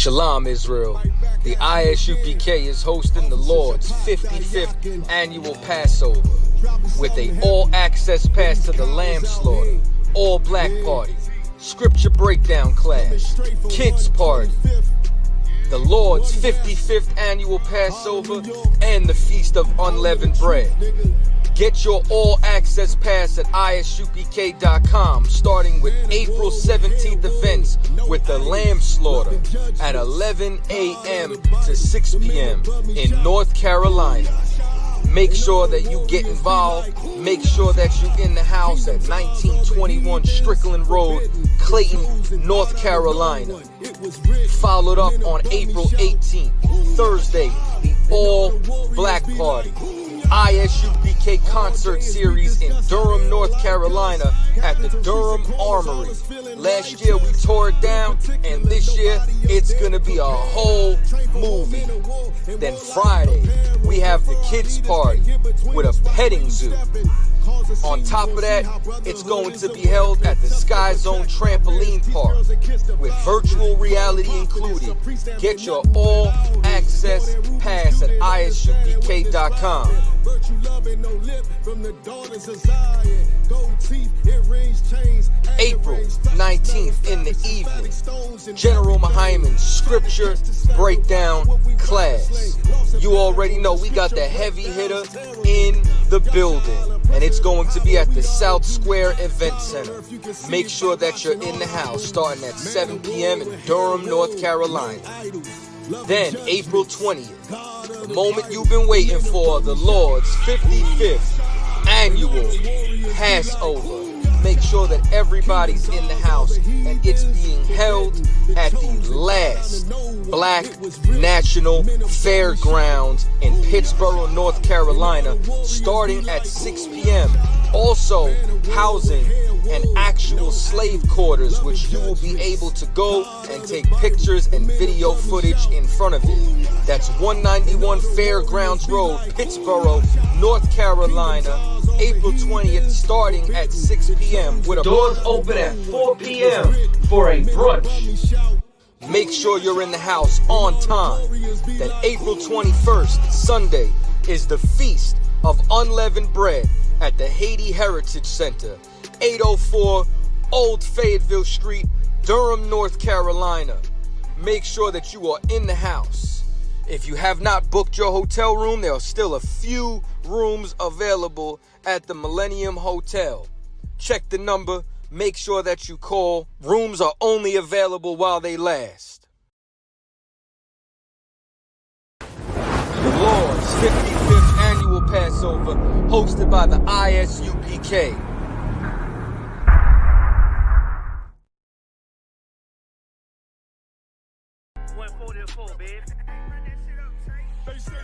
Shalom, Israel. The I.S.U.P.K is hosting the Lord's 55th annual Passover with a all-access pass to the lamb slaughter, all-black party, scripture breakdown class, kids party, the Lord's 55th annual Passover, and the Feast of Unleavened Bread. Get your all-access pass at I.S.U.P.K.com, starting with April 17th events with the lamb slaughter at 11 a.m. to 6 p.m. in North Carolina. Make sure that you get involved. Make sure that you're in the house at 1921 Strickland Road, Clayton, North Carolina. Followed up on April 18th, Thursday, the all-black party. I.S.U.P.K concert series in Durham, North Carolina at the Durham Armory. Last year we tore it down, and this year it's gonna be a whole movie. Then Friday, we have the kids party with a petting zoo. On top of that, it's going to be held at the Sky Zone Trampoline Park with virtual reality included. Get your all-access pass at ISUPK.com. April 19th in the evening, General Hyman's scripture breakdown class. You already know we got the heavy hitter in the building, and it's going to be at the South Square Event Center. Make sure that you're in the house starting at 7 p.m. in Durham, North Carolina. Then April 20th, the moment you've been waiting for, the Lord's 55th annual Passover. Make sure that everybody's in the house, and it's being held at the last Black National Fairgrounds in Pittsboro, North Carolina, starting at 6 p.m. Also housing an actual slave quarters, which you will be able to go and take pictures and video footage in front of it. That's 191 Fairgrounds Road, Pittsboro, North Carolina, April 20th, starting at 6 p.m. with doors open at 4 p.m. for a brunch. Make sure you're in the house on time. Then April 21st, Sunday, is the Feast of Unleavened Bread at the Haiti Heritage Center, 804 Old Fayetteville Street, Durham, North Carolina. Make sure that you are in the house. If you have not booked your hotel room, there are still a few rooms available at the Millennium Hotel. Check the number. Make sure that you call. Rooms are only available while they last. The Lord's 55th annual Passover, hosted by the I.S.U.P.K.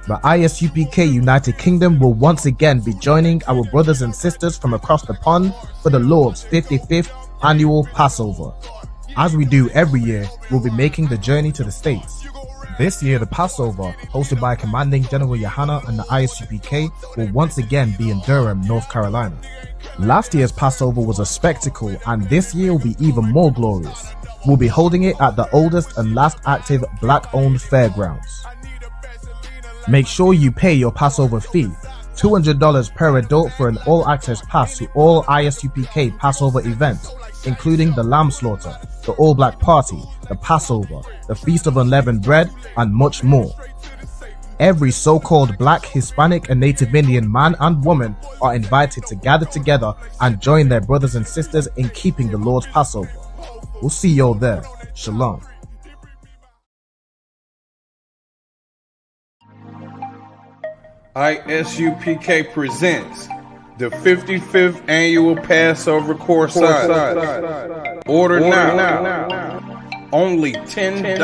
The I.S.U.P.K United Kingdom will once again be joining our brothers and sisters from across the pond for the Lord's 55th annual Passover. As we do every year, we'll be making the journey to the States. This year, the Passover, hosted by Commanding General YAHANNA and the I.S.U.P.K, will once again be in Durham, North Carolina. Last year's Passover was a spectacle, and this year will be even more glorious. We'll be holding it at the oldest and last active black-owned fairgrounds. Make sure you pay your Passover fee, $200 per adult for an all-access pass to all I.S.U.P.K Passover events, including the lamb slaughter, the all-black party, the Passover, the Feast of Unleavened Bread, and much more. Every so-called Black, Hispanic, and Native Indian man and woman are invited to gather together and join their brothers and sisters in keeping the Lord's Passover. We'll see you all there. Shalom. I.S.U.P.K presents the 55th annual Passover corsage. Order now. Only $10.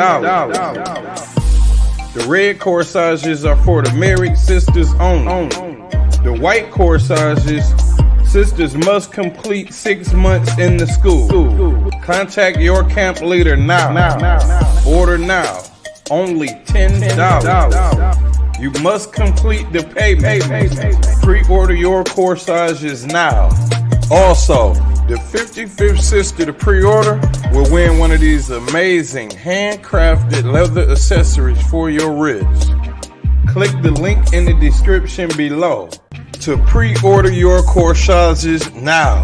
The red corsages are for the married sisters only. The white corsages, sisters must complete 6 months in the school. Contact your camp leader now. Order now. Only $10. You must complete the payment. Pre-order your corsages now. Also, The 55th sister to pre-order will win one of these amazing handcrafted leather accessories for your wrist. Click the link in the description below to pre-order your corsages now.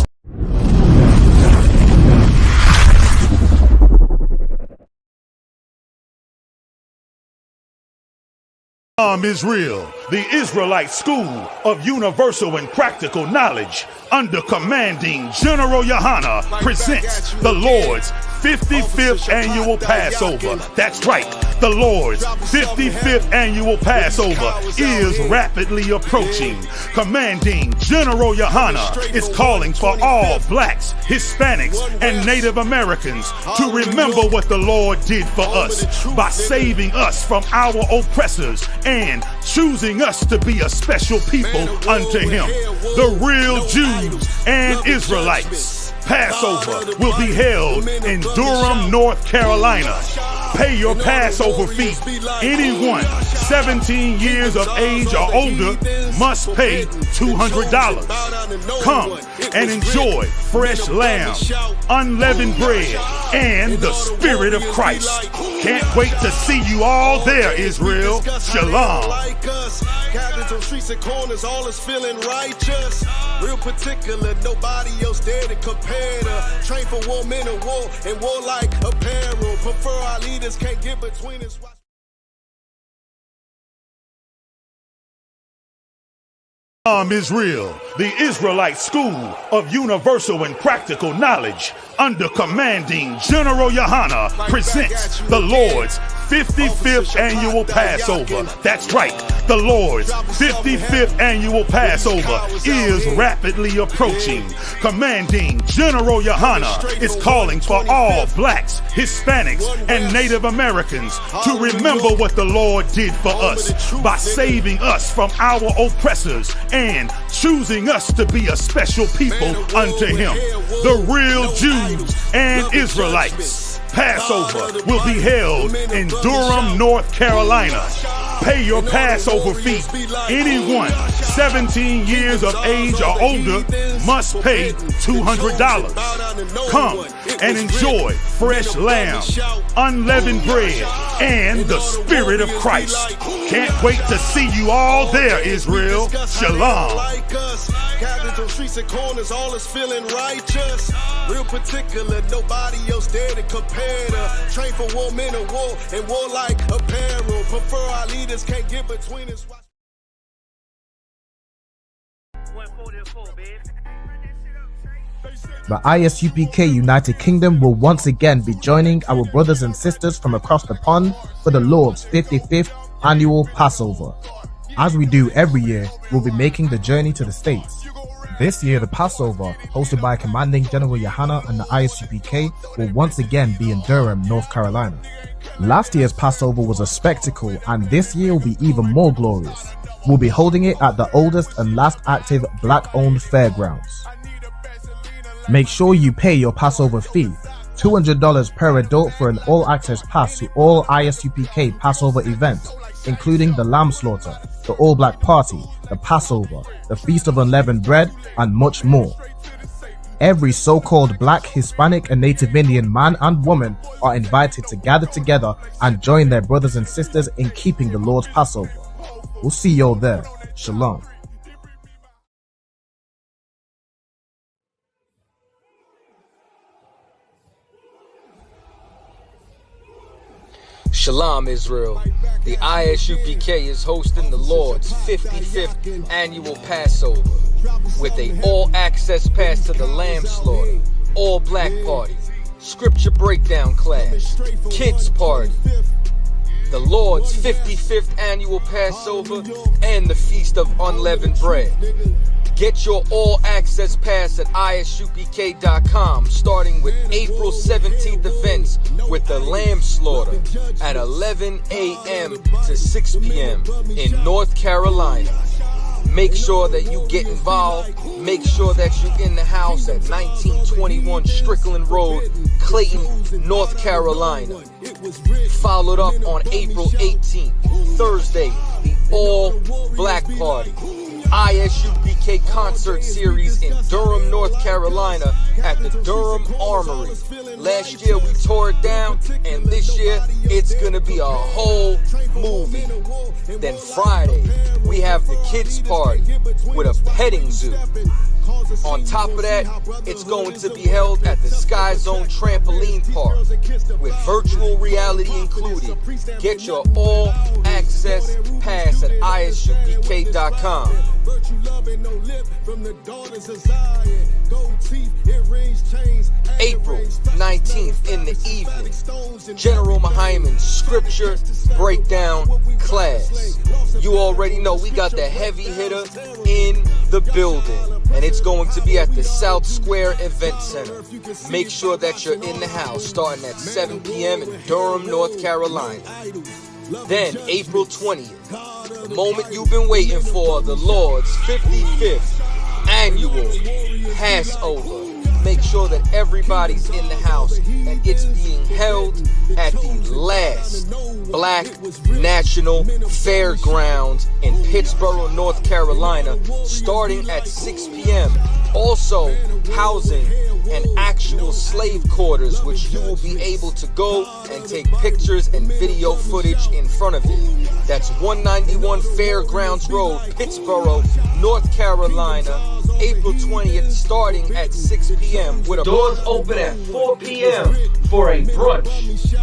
Israel, the Israelite School of Universal and Practical Knowledge, under commanding General YAHANNA, presents the Lord's 55th Annual Passover. That's right, the Lord's 55th Annual Passover is rapidly approaching. Commanding General YAHANNA is calling for all blacks, Hispanics, and Native Americans to remember what the Lord did for us by saving us from our oppressors and choosing us to be a special people unto Him, the real Jews and Israelites. Passover will be held in Durham, North Carolina. Pay your Passover fee. Anyone 17 years of age or older must pay $200. Come and enjoy fresh lamb, unleavened bread, and the Spirit of Christ. Can't wait to see you all there, Israel. Shalom. Cabins on streets and corners, all is feeling righteous. Real particular, nobody else there to compare to. Train for war, men of war, and warlike apparel. Prefer our leaders, can't get between us. Israel, the Israelite School of Universal and Practical Knowledge, under commanding General YAHANNA, presents the Lord's 55th Annual Passover. That's right, the Lord's 55th Annual Passover is rapidly approaching. Commanding General YAHANNA is calling for all blacks, Hispanics, and Native Americans to remember what the Lord did for us by saving us from our oppressors and choosing us to be a special people unto Him, the real Jews and Israelites. Passover will be held in Durham, North Carolina. Pay your Passover fee. Anyone 17 years of age or older must pay $200. Come and enjoy fresh lamb, unleavened bread, and the Spirit of Christ. Can't wait to see you all there, Israel. Shalom. Cabins on streets and corners, all is feeling righteous. Real particular, nobody else there to compare to. Train for war, men of war, and warlike apparel. Prefer our leaders, can't get between us. The I.S.U.P.K United Kingdom will once again be joining our brothers and sisters from across the pond for the Lord's 55th Annual Passover. As we do every year, we'll be making the journey to the States. This year, the Passover, hosted by Commanding General YAHANNA and the I.S.U.P.K, will once again be in Durham, North Carolina. Last year's Passover was a spectacle, and this year will be even more glorious. We'll be holding it at the oldest and last active black-owned fairgrounds. Make sure you pay your Passover fee, $200 per adult for an all-access pass to all I.S.U.P.K Passover events, including the lamb slaughter, the all-black party, the Passover, the Feast of Unleavened Bread, and much more. Every so-called black, Hispanic, and Native Indian man and woman are invited to gather together and join their brothers and sisters in keeping the Lord's Passover. We'll see y'all there. Shalom. Shalom, Israel. The I.S.U.P.K is hosting the Lord's 55th Annual Passover with a all-access pass to the lamb slaughter, all-black party, scripture breakdown class, kids party, the Lord's 55th Annual Passover, and the Feast of Unleavened Bread. Get your all-access pass at ISUPK.com, starting with April 17th events with the lamb slaughter at 11 a.m. to 6 p.m. in North Carolina. Make sure that you get involved. Make sure that you're in the house at 1921 Strickland Road, Clayton, North Carolina. Followed up on April 18th, Thursday, the all-black party. I.S.U.P.K concert series in Durham, North Carolina at the Durham Armory. Last year we tore it down, and this year it's gonna be a whole movie. Then Friday, we have the kids party with a petting zoo. On top of that, it's going to be held at the Sky Zone Trampoline Park with virtual reality included. Get your all-access pass at ISUPK.com. April 19th in the evening, General Hyman's scripture breakdown class. You already know we got the heavy hitter in the building, and it's going to be at the South Square Event Center. Make sure that you're in the house starting at 7 p.m. in Durham, North Carolina. Then April 20th, the moment you've been waiting for, the Lord's 55th annual Passover. Make sure that everybody's in the house, and it's being held at the last Black National Fairgrounds in Pittsboro, North Carolina, starting at 6 p.m. Also housing an actual slave quarters, which you will be able to go and take pictures and video footage in front of it. That's 191 Fairgrounds Road, Pittsboro, North Carolina, April 20th, starting at 6 p.m. with doors open at 4 p.m. for a brunch.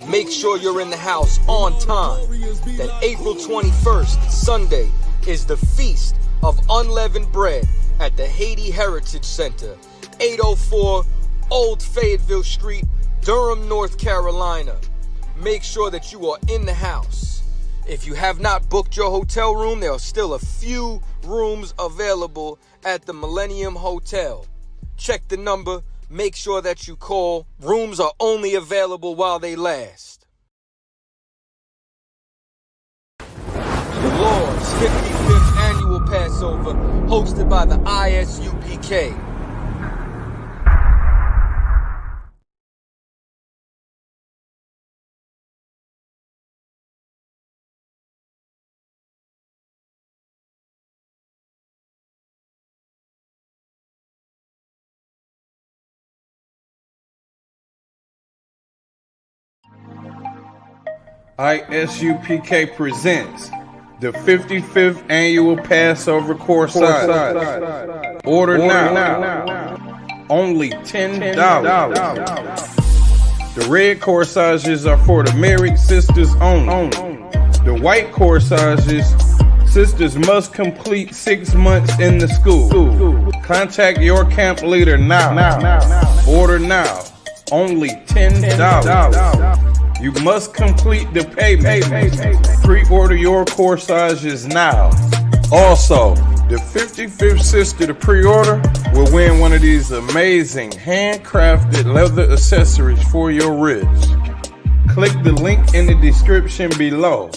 Make sure you're in the house on time. Then April 21st, Sunday, is the Feast of Unleavened Bread at the Haiti Heritage Center, 804 Old Fayetteville Street, Durham, North Carolina. Make sure that you are in the house. If you have not booked your hotel room, there are still a few rooms available at the Millennium Hotel. Check the number. Make sure that you call. Rooms are only available while they last. The Lord's 55th Annual Passover, hosted by the I.S.U.P.K. I.S.U.P.K presents the 55th Annual Passover Corsage. Order now. Only $10. The red corsages are for the married sisters only. The white corsages, sisters must complete 6 months in the school. Contact your camp leader now. Order now. Only $10. You must complete the payment. Pre-order your corsages now. Also, the 55th sister to pre-order will win one of these amazing handcrafted leather accessories for your wrist. Click the link in the description below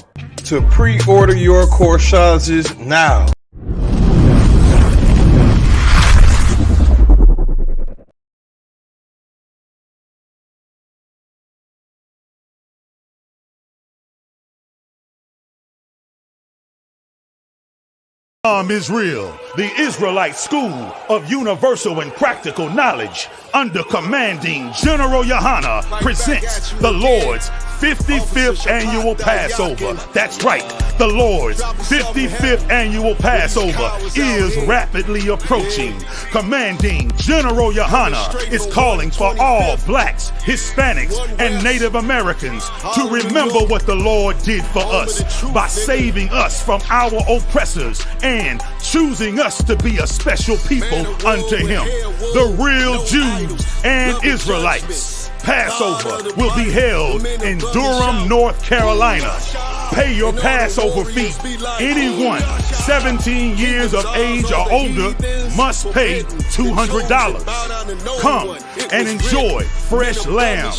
to pre-order your corsages now. SHALAM Israel, the Israelite School of Universal and Practical Knowledge, under commanding General YAHANNA, presents the Lord's 55th Annual Passover. That's right, the Lord's 55th Annual Passover is rapidly approaching. Commanding General YAHANNA is calling for all blacks, Hispanics, and Native Americans to remember what the Lord did for us by saving us from our oppressors and choosing us to be a special people unto Him, the real Jews and Israelites. Passover will be held in Durham, North Carolina. Pay your Passover fee. Anyone 17 years of age or older must pay $200. Come and enjoy fresh lamb,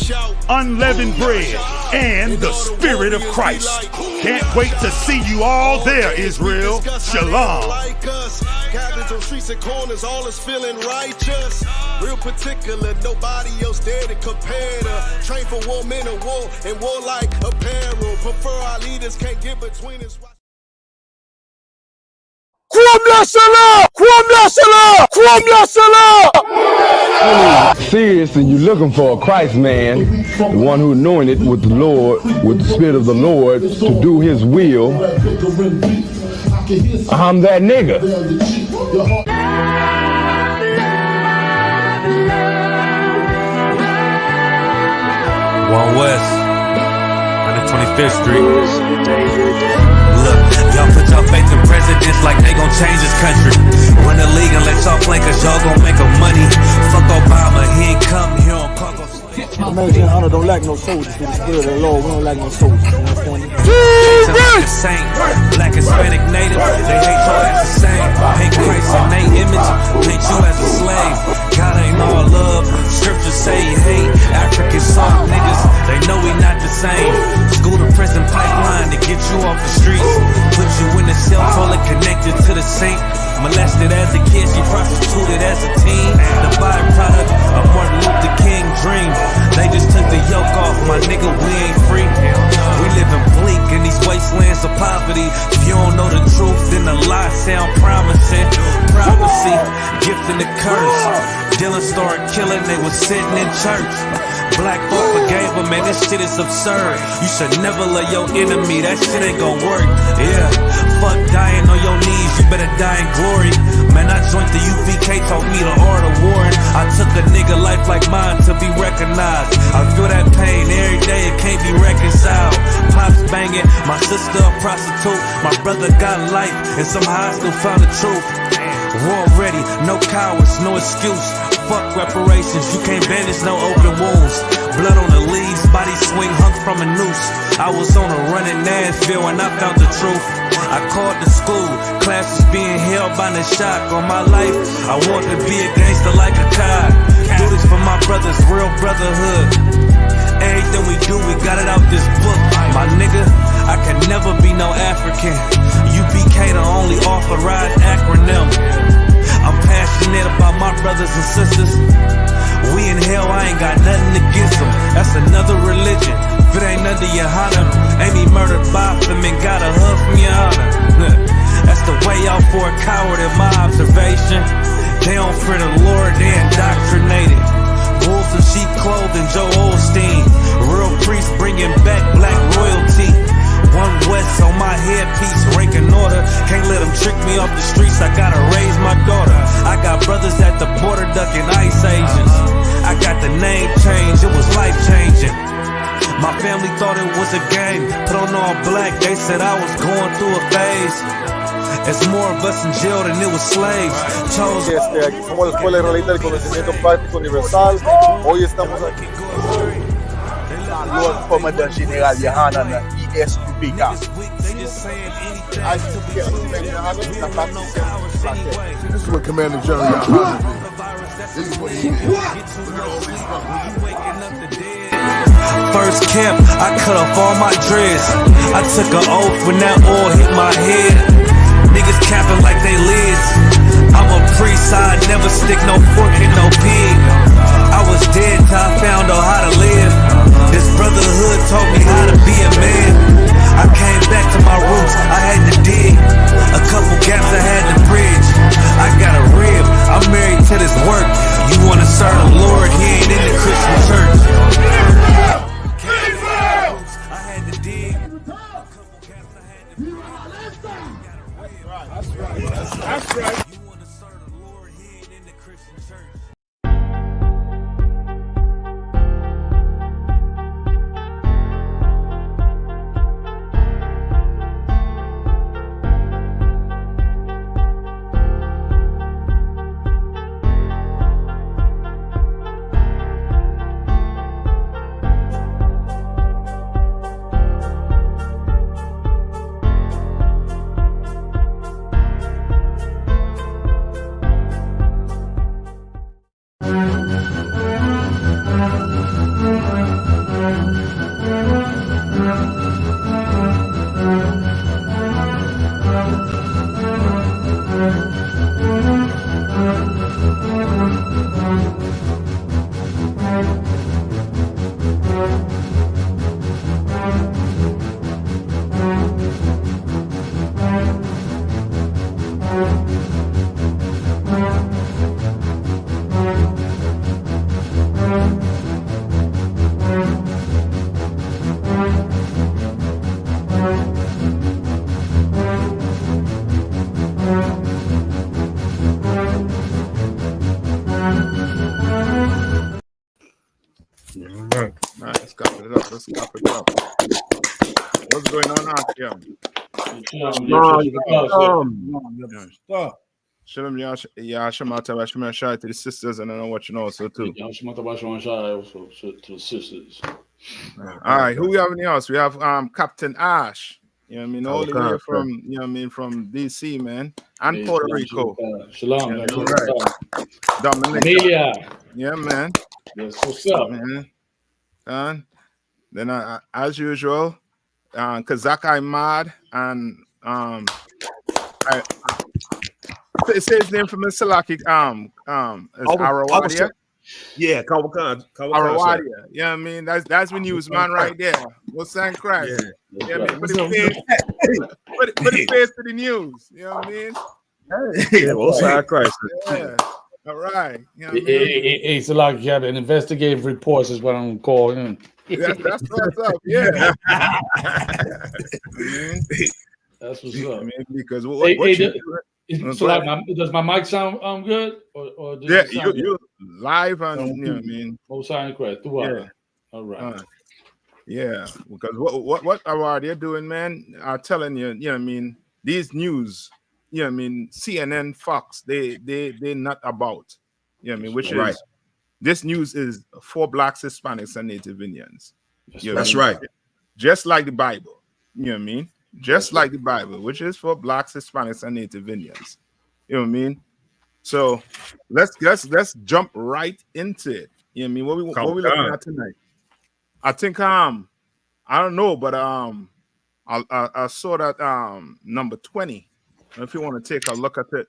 unleavened bread, and the Spirit of Christ. Can't wait to see you all there, Israel. Shalom. Cabins on streets and corners, all is feeling righteous. Real particular, nobody else there to compare to. Train for war, men of war, and warlike apparel. Prefer our leaders, can't get between us. Serious and you're looking for a Christ man, the one who anointed with the Lord, with the Spirit of the Lord to do his will, I'm that nigga. One West, 125th Street. Look, y'all put your faith in presidents like they gon' change this country. Run the league and let y'all play cause y'all gon' make a money. Fuck Obama, he ain't come here on Congo. American honor don't lack no soldiers. Through the spirit of the Lord, we don't lack no soldiers. You understand me? The same, black, Hispanic, native, they hate y'all as the same. Hate Christ in their image, hate you as a slave. God ain't all love, scriptures say he hate African soft niggas, they know we not the same. School to prison pipeline to get you off the streets. Put you in the cell, totally connected to the saint. Molested as a kid, she prostituted as a teen. The byproduct of Martin Luther King dream. They just took the yoke off, my nigga, we ain't free. We living bleak in these wastelands of poverty. If you don't know the truth, then the lie sound promising. Prophecy, gift and the curse. Dylan started killing, they was sitting in church. Black folk forgave him, man, this shit is absurd. You should never love your enemy, that shit ain't gon' work. Yeah, fuck dying on your knees, you better die in glory. Man, I joined the U.P.K, taught me the art of warring. I took a nigga life like mine to be recognized. I feel that pain every day, it can't be reconciled. Pops banging, my sister a prostitute. My brother got life, and somehow I still found the truth. War ready, no cowards, no excuse. Fuck reparations, you can't bandage no open wounds. Blood on the leaves, body swing hung from a noose. I was on a run in Nashville and I found the truth. I called the school, classes being held by the shock on my life. I want to be a gangster like a child. Do this for my brothers, real brotherhood. Everything we do, we got it out this book. My nigga, I can never be no African. U.P.K the only authorized acronym. I'm passionate about my brothers and sisters. We in hell, I ain't got nothing against them. That's another religion. If it ain't under YAHANNA, ain't he murdered by them and got a hug from YAHANNA. That's the way out for a coward in my observation. They don't fear the Lord, they indoctrinated. Wolves in sheep clothing, Joe Osteen. Real priests bringing back black royalty. One West on my headpiece, ranking order. Can't let them trick me off the streets, I gotta raise my daughter. I got brothers at the border ducking ICE agents. I got the name change, it was life changing. My family thought it was a game, put on all black, they said I was going through a phase. It's more of us in jail than it was slaves. Chosen. Aquí somos la Escuela Israelita del Conocimiento Práctico Universal. Hoy estamos aquí. Lord Commander General YAHANNA I.S.U.P.K. This is what Commander General YAHANNA did. This is what he did. First camp, I cut off all my dreads. I took an oath when that oil hit my head. Niggas capping like they lids. I'm a priest, I never stick no fork in no pig. I was dead till I found out how to live. This brotherhood taught me how to be a man. I came back to my roots, I had to dig. A couple gaps I had to bridge. I got a rib, I'm married to this work. You wanna serve the Lord, he ain't in the Christian church. I had to dig. That's right. You wanna serve the Lord, he ain't in the Christian church. Shalom, yeah, Shema shout to the sisters, and I know what you know also too. To the sisters. All right, who we have in the house? We have Captain Ash. You know what I mean? All the way from from DC, man, and Puerto Rico. Shalom, Dominica. Amelia. Yeah, man. Yes, what's up? And then as usual, Kazak Ahmad and say his name from the Salaki is Arawadia. Yeah, Kawakan. Arawadia. Yeah, I mean that's the news man right there. What's that crack? Yeah, I mean, put the face to the news. You know what I mean? Yeah, what's that Christ? Yeah. All right. You know It's like you have an investigative report is what I'm calling. That's what's up. Yeah. That's what's up. I mean, because does my mic sound good? Or does you live and you know what I mean? Most sound correct. Yeah. All right. Yeah, because what are they doing, man? I'm telling you, you know what I mean? These news, you know what I mean? CNN, Fox, they not about. You know what I mean? Which is this news is for Blacks, Hispanics, and Native Indians. That's right. Just like the Bible. You know what I mean? Just like the Bible, which is for Blacks, Hispanics, and Native Indians. You know what I mean? So let's jump right into it. You know what I mean? What we looking at tonight? I think I don't know, but I saw that number 20. If you want to take a look at it,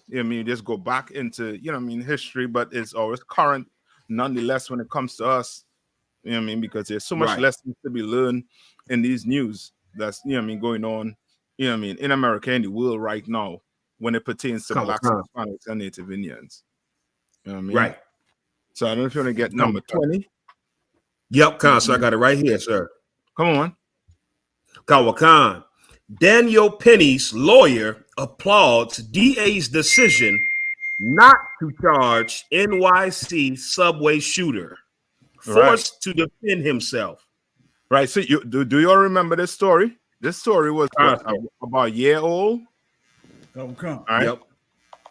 you know what I mean, just go back into, you know what I mean, history, but it's always current nonetheless when it comes to us. You know what I mean? Because there's so much lessons to be learned in these news that's, you know what I mean, going on, you know what I mean, in America and the world right now when it pertains to Blacks, Hispanics, and Native Indians. You know what I mean? Right. So I don't know if you want to get number 20. Yep, so I got it right here, sir. Come on. Kawakan. Daniel Penny's lawyer applauds DA's decision not to charge NYC subway shooter, forced to defend himself. Right. So do you all remember this story? This story was about a year old. All right. Yep.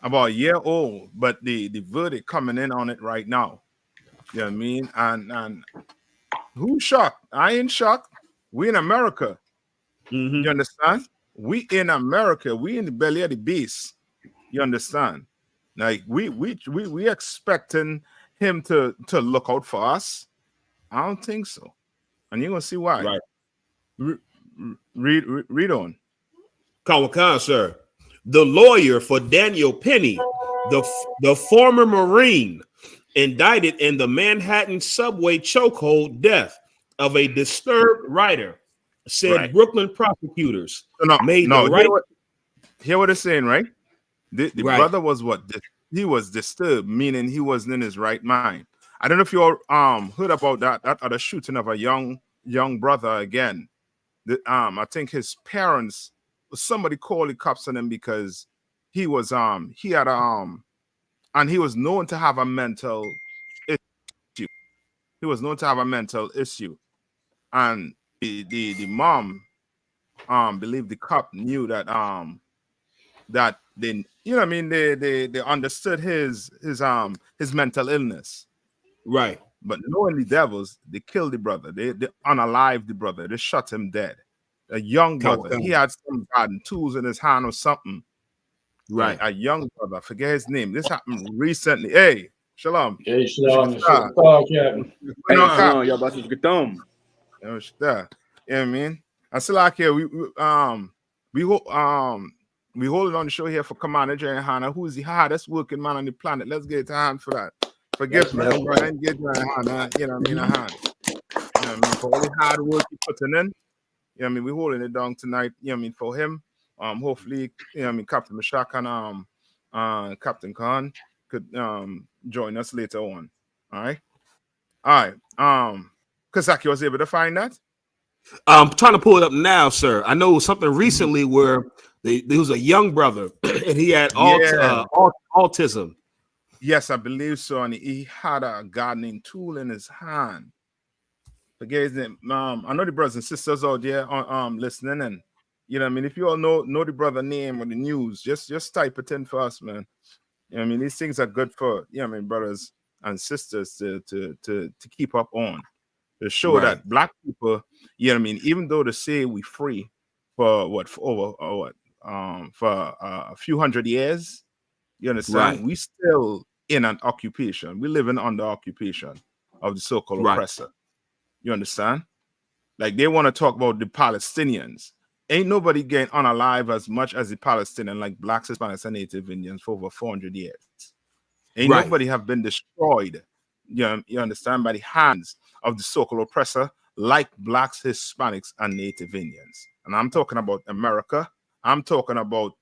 About a year old, but the verdict coming in on it right now. You know what I mean? And who's shocked? I ain't shocked. We in America. Mm-hmm. You understand? We in America. We in the belly of the beast. You understand? Like we expecting him to look out for us. I don't think so. And you're gonna see why. Right. Read on. Kawakan, sir. The lawyer for Daniel Penny, the former Marine, indicted in the Manhattan subway chokehold death of a disturbed writer, said Brooklyn prosecutors hear what it's saying, right? The brother was he was disturbed, meaning he wasn't in his right mind. I don't know if you all heard about that other shooting of a young brother again. I think his parents, somebody called the cops on him because he was he had and he was known to have a mental issue. He was known to have a mental issue, and the mom believed the cop knew that that they, you know what I mean, they understood his mental illness. Right. But knowing the devils, they killed the brother. They unalived the brother. They shot him dead. A young brother. He had some garden tools in his hand or something. Right. A young brother. I forget his name. This happened recently. Hey, Shalom. Hey, Shalom. Hey, Shalom. You know what I mean? I still like here. We hold on the show here for Commander YAHANNA, who is the hardest working man on the planet. Let's get a hand for that. Forgive me, and get YAHANNA, you know what I mean, a hand. You know what I mean? For all the hard work he putting in, you know what I mean, we're holding it down tonight, you know what I mean, for him. Hopefully, you know what I mean, Captain Mashak and Captain Khan could join us later on. All right. Kazaki was able to find that? I'm trying to pull it up now, sir. I know something recently where there was a young brother and he had autism. Yes, I believe so. And he had a gardening tool in his hand. Forget his name. I know the brothers and sisters out there listening, and You know what I mean? If you all know the brother name or the news, just type it in for us, man. You know what I mean? These things are good for, you know what I mean, brothers and sisters to keep up on. To show that black people, you know what I mean, even though they say we free for a few hundred years, you understand? We still in an occupation. We living under occupation of the so-called oppressor. You understand? Like they want to talk about the Palestinians. Ain't nobody getting unalive as much as the Palestinian, like blacks, Hispanics, and Native Indians for over 400 years. Ain't nobody have been destroyed, you understand, by the hands of the so-called oppressor like blacks, Hispanics, and Native Indians. And I'm talking about America. I'm talking about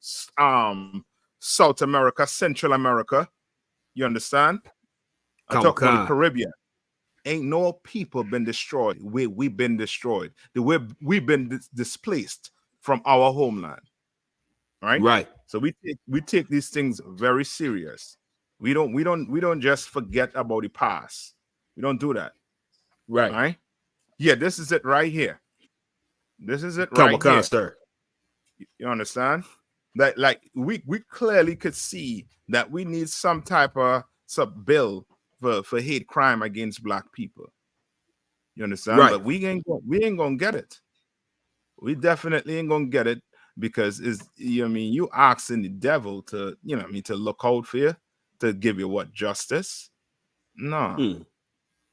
South America, Central America. You understand? I'm talking about the Caribbean. Ain't no people been destroyed. We've been destroyed. We've been displaced from our homeland. Right? So we take these things very serious. We don't just forget about the past. We don't do that. Right? Yeah, this is it right here. This is it right here. Sir. You understand? That like we clearly could see that we need some type of bill for hate crime against black people. You understand? But we ain't gonna get it. We definitely ain't gonna get it because you asking the devil to, to look out for you, to give you what, justice? No.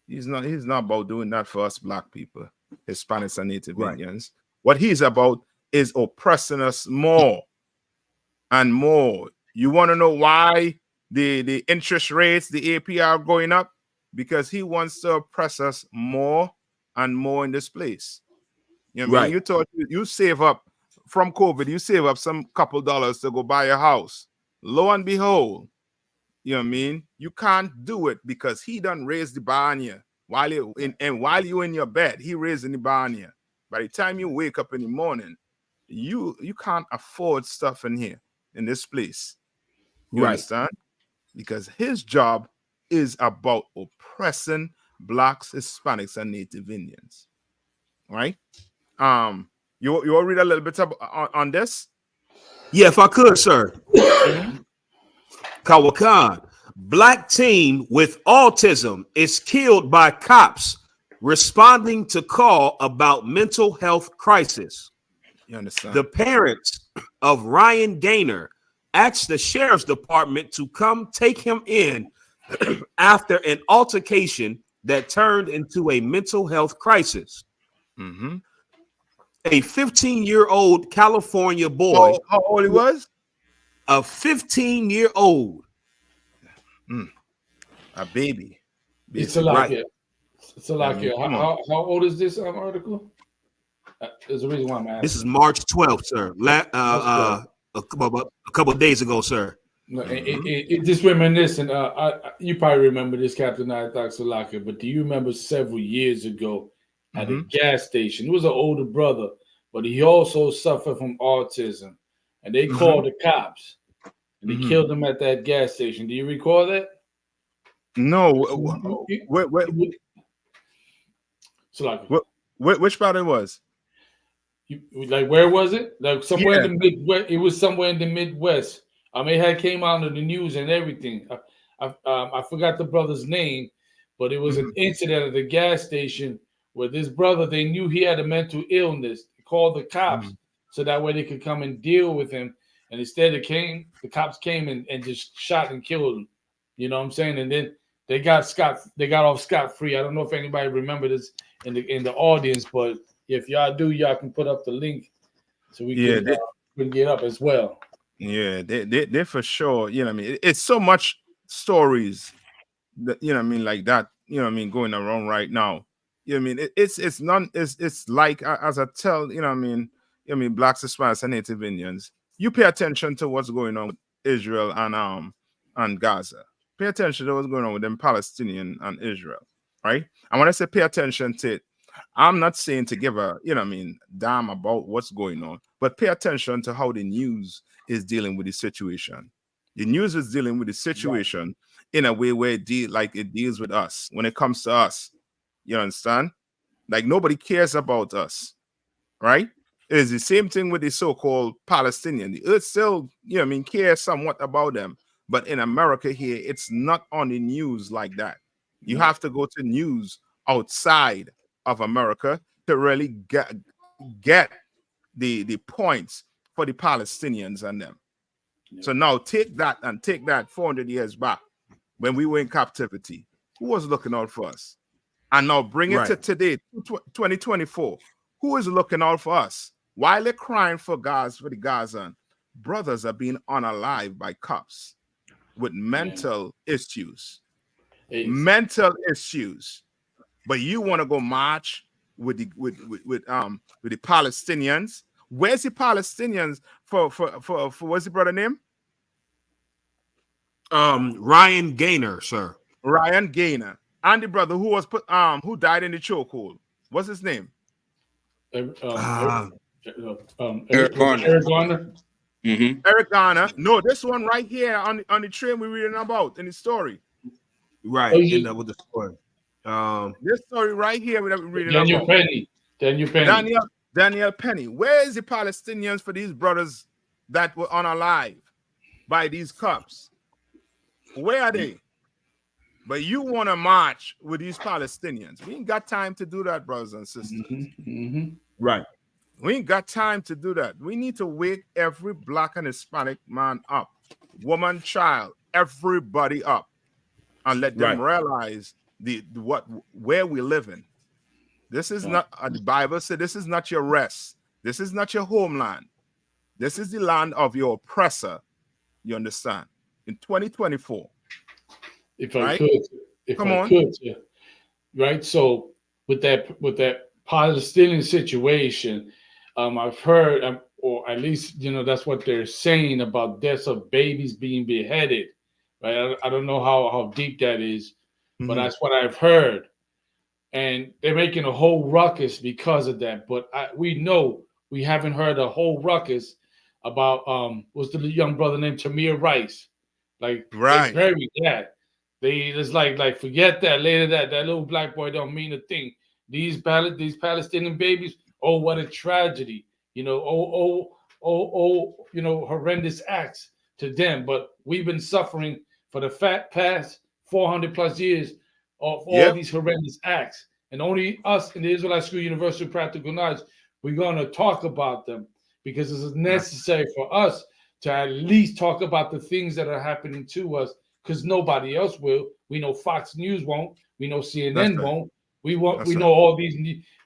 He's not about doing that for us black people, Hispanics and Native Indians. What he's about is oppressing us more and more. You want to know why the interest rates, the APR are going up? Because he wants to oppress us more and more in this place. You know what I mean? You thought you save up from COVID, you save up some couple dollars to go buy a house. Lo and behold, you know what I mean? You can't do it because he done raised the bar on you. While you're in your bed, he raising the bar on you. By the time you wake up in the morning, you can't afford stuff in here, in this place. You understand? Because his job is about oppressing blacks, Hispanics, and Native Indians. Right? You will read a little bit on this? Yeah, if I could, sir. Kawakan, black teen with autism is killed by cops responding to call about mental health crisis. You understand? The parents of Ryan Gaynor asked the sheriff's department to come take him in after an altercation that turned into a mental health crisis. A 15-year-old California boy. How old he was? A 15-year-old. A baby. It's a lot here. It's a lot here. How old is this article? There's a reason why I'm asking. This is March 12th, sir. A couple of days ago, sir. No, it just reminiscent. You probably remember this, Captain Salaka, but do you remember several years ago at a gas station? It was an older brother, but he also suffered from autism, and they called the cops, and they killed him at that gas station. Do you recall that? No. Which part it was? Like, where was it? Like somewhere in the Midwest. It was somewhere in the Midwest. I mean, it had came out on the news and everything. I forgot the brother's name, but it was an incident at the gas station where this brother, they knew he had a mental illness. They called the cops so that way they could come and deal with him. And instead the cops came and just shot and killed him. You know what I'm saying? And then they got off scot-free. I don't know if anybody remember this in the audience, but if y'all do, y'all can put up the link so we can get up as well. Yeah, they for sure. You know what I mean? It's so much stories that, you know what I mean, like that, you know what I mean, going around right now. You know what I mean? It's like, as I tell, you know what I mean, blacks, Hispanics, and Native Indians, you pay attention to what's going on with Israel and Gaza. Pay attention to what's going on with them Palestinian and Israel, right? And when I say pay attention to it, I'm not saying to give a, you know what I mean, damn about what's going on, but pay attention to how the news is dealing with the situation. The news is dealing with the situation in a way where it deals with us. When it comes to us, you understand? Like nobody cares about us, right? It's the same thing with the so-called Palestinian. The earth still, cares somewhat about them. But in America here, it's not on the news like that. You have to go to news outside of America to really get the points for the Palestinians and them. So now take that 400 years back when we were in captivity. Who was looking out for us? And now bring it to today, 2024. Who is looking out for us? While they're crying for the Gazan, brothers are being unalived by cops with mental issues. Mental issues. But you want to go march with the Palestinians? Where's the Palestinians for what's the brother name? Ryan Gaynor, sir. Ryan Gaynor. And the brother who was who died in the chokehold. What's his name? Eric Garner. Eric Garner. Mm-hmm. Eric Garner. No, this one right here on the train we're reading about in the story. Right. With the story. This story right here we're reading Daniel about. Penny. Daniel Penny. Where is the Palestinians for these brothers that were unalive by these cops? Where are they? But you want to march with these Palestinians. We ain't got time to do that, brothers and sisters. Right. We ain't got time to do that. We need to wake every black and Hispanic man up, woman, child, everybody up, and let them realize where we live in. This is not, the Bible said, this is not your rest. This is not your homeland. This is the land of your oppressor. You understand? In 2024. If I could, right? So with that Palestinian situation, I've heard, or at least that's what they're saying about deaths of babies being beheaded. Right? I don't know how deep that is, but that's what I've heard, and they're making a whole ruckus because of that. But we know we haven't heard a whole ruckus about what's the young brother named Tamir Rice, like they buried that. They just like forget that later that little black boy don't mean a thing. These Palestinian babies, oh what a tragedy, horrendous acts to them. But we've been suffering for the past 400 plus years of all these horrendous acts, and only us in the Israelite School Universal Practical Knowledge, we're gonna talk about them because this is necessary for us to at least talk about the things that are happening to us. Because nobody else will. We know Fox News won't. We know CNN won't. We won't. We know all these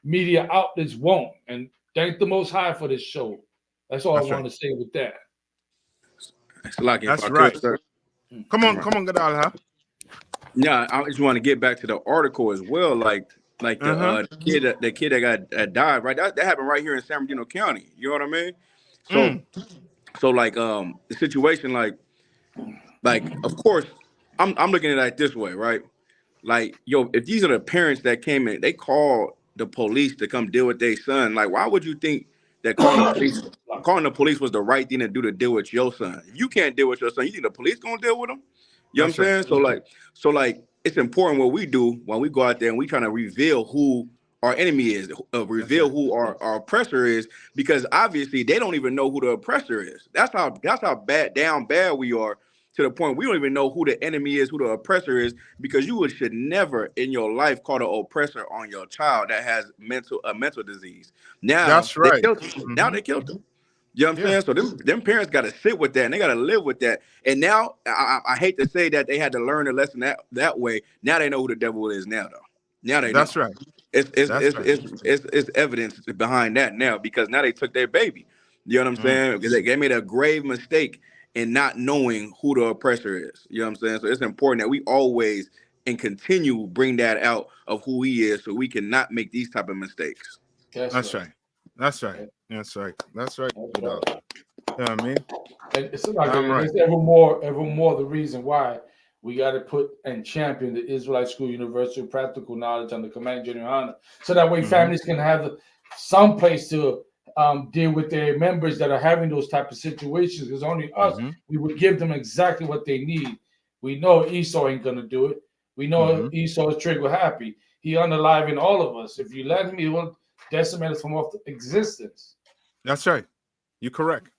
media outlets won't. And thank the Most High for this show. That's all I want to say with that. That's right. Come on, Gadal, huh? Yeah, I just want to get back to the article as well. Like the kid that died. Right, that happened right here in San Bernardino County. You know what I mean? So like the situation like, of course, I'm looking at it this way, right? Like, if these are the parents that came in, they called the police to come deal with their son. Like, why would you think that calling the police was the right thing to do to deal with your son? If you can't deal with your son, you think the police gonna deal with him? You know what I'm saying? So like, it's important what we do when we go out there and we trying to reveal who our enemy is, reveal who our oppressor is, because obviously they don't even know who the oppressor is. That's how bad we are. To the point we don't even know who the enemy is, who the oppressor is, because you should never in your life call the oppressor on your child that has a mental disease. Now that's right. They killed him. Now they killed him. You know what I'm saying? So them parents got to sit with that and they got to live with that. And now I hate to say that they had to learn a lesson that way. Now they know who the devil is now, though. Now they know. That's right. It's evidence behind that now, because now they took their baby. You know what I'm saying? Because they made a grave mistake and not knowing who the oppressor is. You know what I'm saying? So it's important that we always and continue bring that out of who he is, so we cannot make these type of mistakes. That's right. That's right. That's right. That's right. You know what I mean? And it's like it's ever more the reason why we got to put and champion the Israelite School Universal Practical Knowledge under Command General YAHANNA, so that way families can have some place to deal with their members that are having those type of situations. Because only us, we would give them exactly what they need. We know Esau ain't gonna do it. We know Esau is trigger happy. He unaliving all of us. If you let him, he will decimate us from off existence. That's right. You're correct.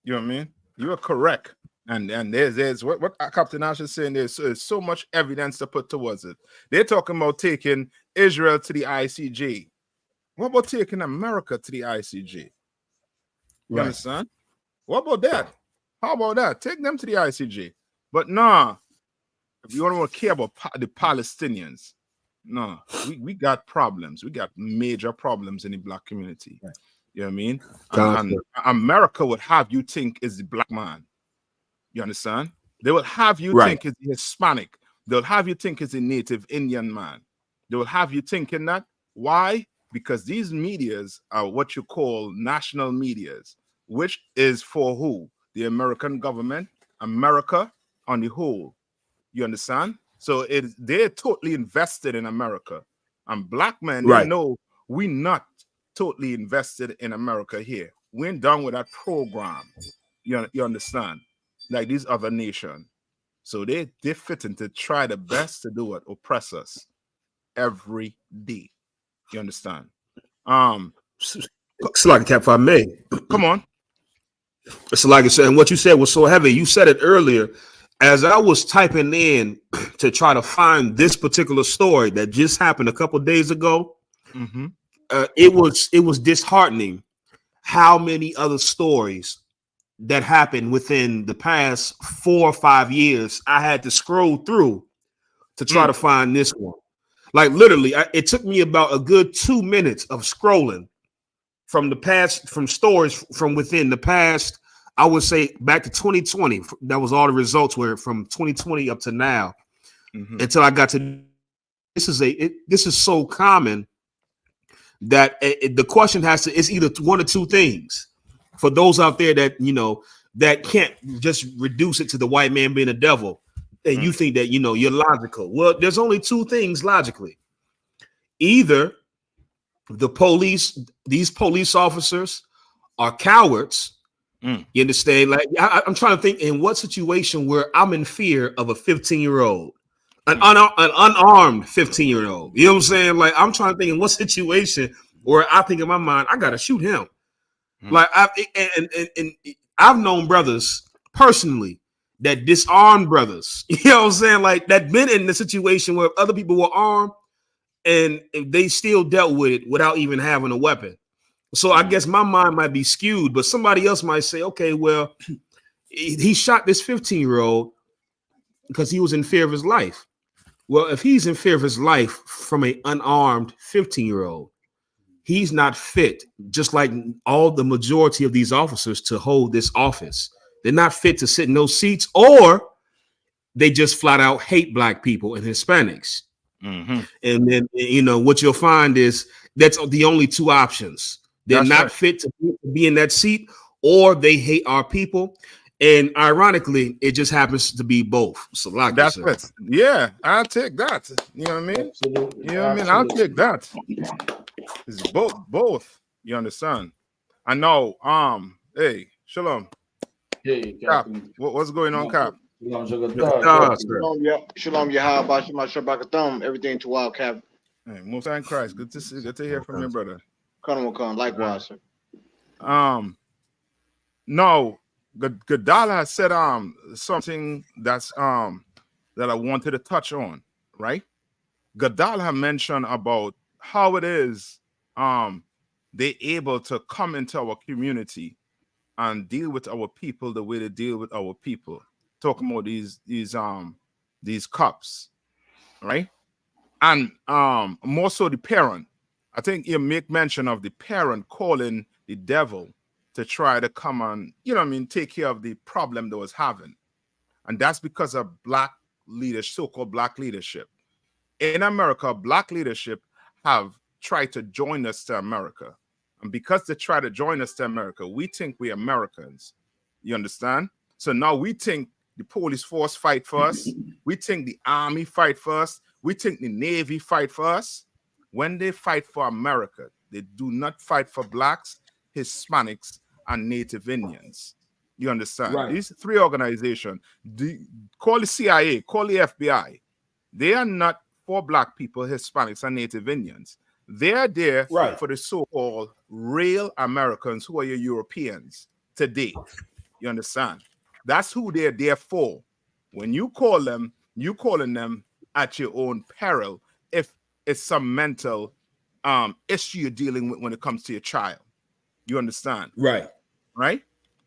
You know what I mean? You are correct. And there's what Captain Ash is saying. There's so much evidence to put towards it. They're talking about taking Israel to the ICJ. What about taking America to the ICJ? You understand? What about that? How about that? Take them to the ICJ. But nah, if you want to care about the Palestinians, no, we got problems. We got major problems in the black community. Right. You know what I mean? And America would have you think is the black man. You understand? They will have you think is the Hispanic. They'll have you think is a native Indian man. They will have you thinking that. Why? Because these medias are what you call national medias, which is for who? The American government, America on the whole. You understand? So they're totally invested in America. And black men, they know we're not totally invested in America here. We ain't done with that program. You understand? Like these other nations. So they're fitting to try the best to do it, oppress us every day. You understand? It's like a cap, if I may. Come on. It's like I said, and what you said was so heavy. You said it earlier. As I was typing in to try to find this particular story that just happened a couple of days ago, it was disheartening how many other stories that happened within the past 4 or 5 years. I had to scroll through to try to find this one. Like literally, it took me about a good 2 minutes of scrolling from the past, from stories from within the past. I would say back to 2020. That was all the results were from 2020 up to now, until I got to this is so common that the question it's either one or two things. For those out there that, that can't just reduce it to the white man being a devil, and you think that, you're logical. Well, there's only two things logically. Either these police officers are cowards. You understand? Like I'm trying to think in what situation where I'm in fear of a 15-year-old, an unarmed 15-year-old. You know what I'm saying? Like I'm trying to think in what situation where I think in my mind, I gotta shoot him. Like I've known brothers personally that disarmed brothers. You know what I'm saying? Like that been in the situation where other people were armed and they still dealt with it without even having a weapon. So I guess my mind might be skewed, but somebody else might say, okay, well, he shot this 15-year-old because he was in fear of his life. Well, if he's in fear of his life from an unarmed 15-year-old, he's not fit, just like all the majority of these officers, to hold this office. They're not fit to sit in those seats, or they just flat out hate black people and Hispanics. And then, what you'll find is that's the only two options. They're not fit to be in that seat, or they hate our people. And ironically, it just happens to be both. So like that's it. Yeah, I'll take that. You know what I mean? Absolutely. You know what I mean? I'll take that. It's both. You understand? I know. Hey, Shalom. Hey, Cap. What's going on, Cap? Shalom, Yahweh, everything to wild Cap. Hey, Most High in Christ. Good to hear from your brother. Likewise, sir. No, Gadala said something that's that I wanted to touch on, right? Gadala mentioned about how it is they're able to come into our community and deal with our people the way they deal with our people. Talking about these cops, right? And more so the parent. I think you make mention of the parent calling the devil to try to come and, take care of the problem they was having. And that's because of black leadership, so-called black leadership. In America, black leadership have tried to join us to America. And because they try to join us to America, we think we're Americans. You understand? So now we think the police force fight for us. We think the army fight for us. We think the Navy fight for us. When they fight for America, they do not fight for blacks, Hispanics, and Native Indians. You understand? Right. These three organizations, call the CIA, call the FBI. They are not for black people, Hispanics, and Native Indians. They're there Right. for the so-called real Americans who are your Europeans today. You understand? That's who they're there for. When you call them, you calling them at your own peril if it's some mental issue you're dealing with when it comes to your child. You understand? Right. Right?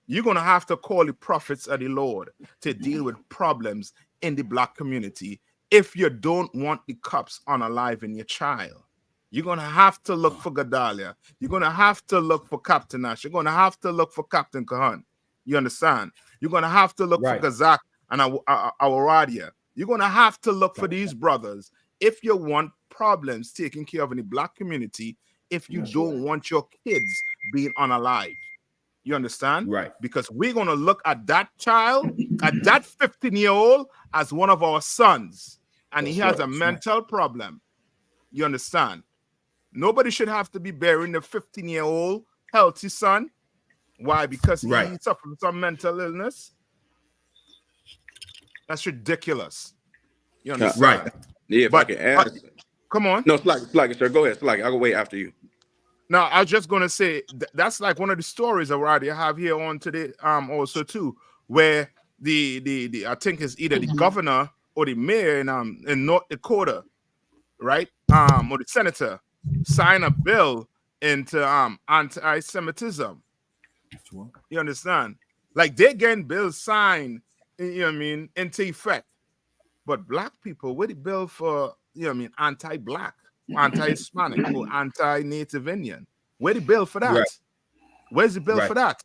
You're going to have to call the prophets of the Lord to deal with problems in the black community if you don't want the cops unaliving your child. You're going to have to look for Gedalia. You're going to have to look for Captain Ash. You're going to have to look for Captain Kahan. You understand? You're going to have to look for Gazak and Awaradia. You're going to have to look for these brothers if you want problems taken care of in the black community, if you don't want your kids being unalive. You understand? Right. Because we're going to look at that child, at that 15-year-old as one of our sons. And he has a mental problem. You understand? Nobody should have to be burying the 15-year-old healthy son. Why? Because he suffered some mental illness. That's ridiculous. You understand? Right. Yeah, if I can ask. Come on. No, Slack, sir. Go ahead. Slack. I'll go wait after you. Now, I was just going to say that's like one of the stories already I have here on today also too, where the I think it's either the governor or the mayor in North Dakota, right? Or the senator sign a bill into anti-Semitism. You understand? Like they're getting bills signed, you know what I mean, into effect. But black people, where the bill for, you know what I mean, anti-black, anti-Hispanic, or anti-Native Indian? Where the bill for that? Right. Where's the bill for that?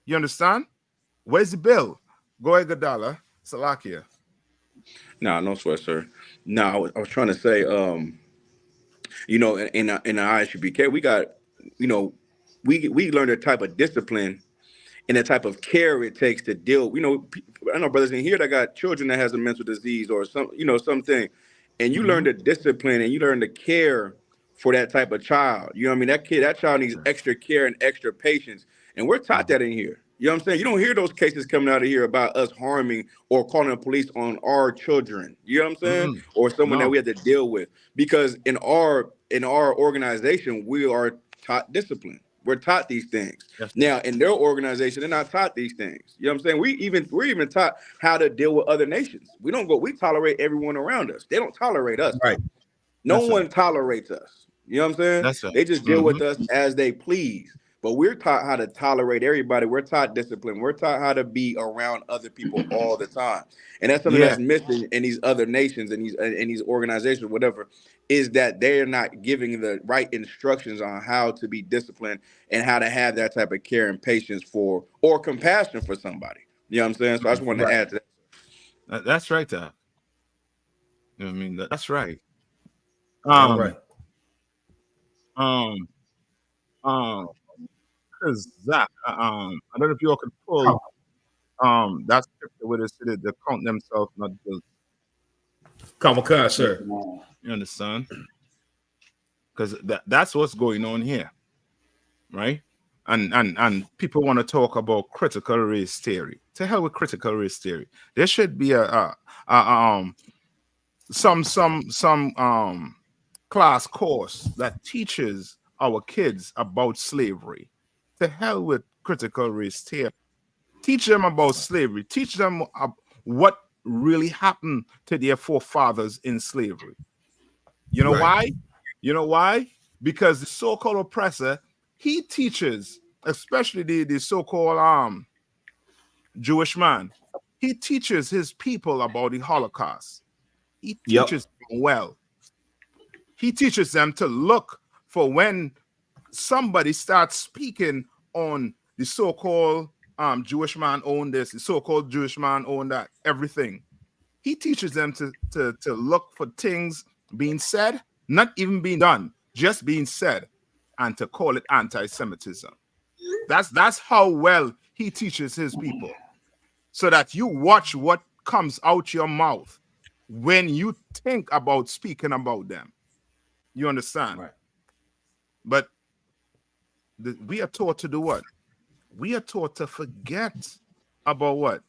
You understand? Where's the bill? Go ahead, Gadala, Salakia. No sweat, sir. No, I was trying to say, you know, in the I.S.U.P.K, we got, you know, we learned a type of discipline and the type of care it takes to deal. You know, I know brothers in here that got children that has a mental disease or some, you know, something, and you learn the discipline and you learn the care for that type of child. You know what I mean? That child needs extra care and extra patience, and we're taught that in here. You know what I'm saying? You don't hear those cases coming out of here about us harming or calling the police on our children. You know what I'm saying? Or someone that we have to deal with, because in our organization we are taught discipline. We're taught these things. Now, in their organization, they're not taught these things. You know what I'm saying? We're even taught how to deal with other nations. We tolerate everyone around us. They don't tolerate us. Right. No one tolerates us. You know what I'm saying? That's right. They just deal with us as they please. But we're taught how to tolerate everybody. We're taught discipline. We're taught how to be around other people all the time. And that's something that's missing in these other nations and these organizations, whatever, is that they're not giving the right instructions on how to be disciplined and how to have that type of care and patience for or compassion for somebody. You know what I'm saying? So I just wanted to add to that. That's right, Doc. You know what I mean? That's right. Because Zach, I don't know if you all can pull that scripture where it said they count themselves not guilty. Kamikaze, sir. You understand? Because that's what's going on here, right? And people want to talk about critical race theory. To hell with critical race theory. There should be some class course that teaches our kids about slavery. To hell with critical race theory. Teach them about slavery. Teach them what really happened to their forefathers in slavery. You know why? You know why? Because the so-called oppressor, he teaches, especially the so-called Jewish man, he teaches his people about the Holocaust. He teaches them well. He teaches them to look for when somebody starts speaking on the so-called Jewish man owned this, the so-called Jewish man owned that, everything. He teaches them to look for things being said, not even being done, just being said, and to call it anti-Semitism. That's how well he teaches his people. So that you watch what comes out your mouth when you think about speaking about them. You understand? Right. But we are taught to do what? We are taught to forget about what?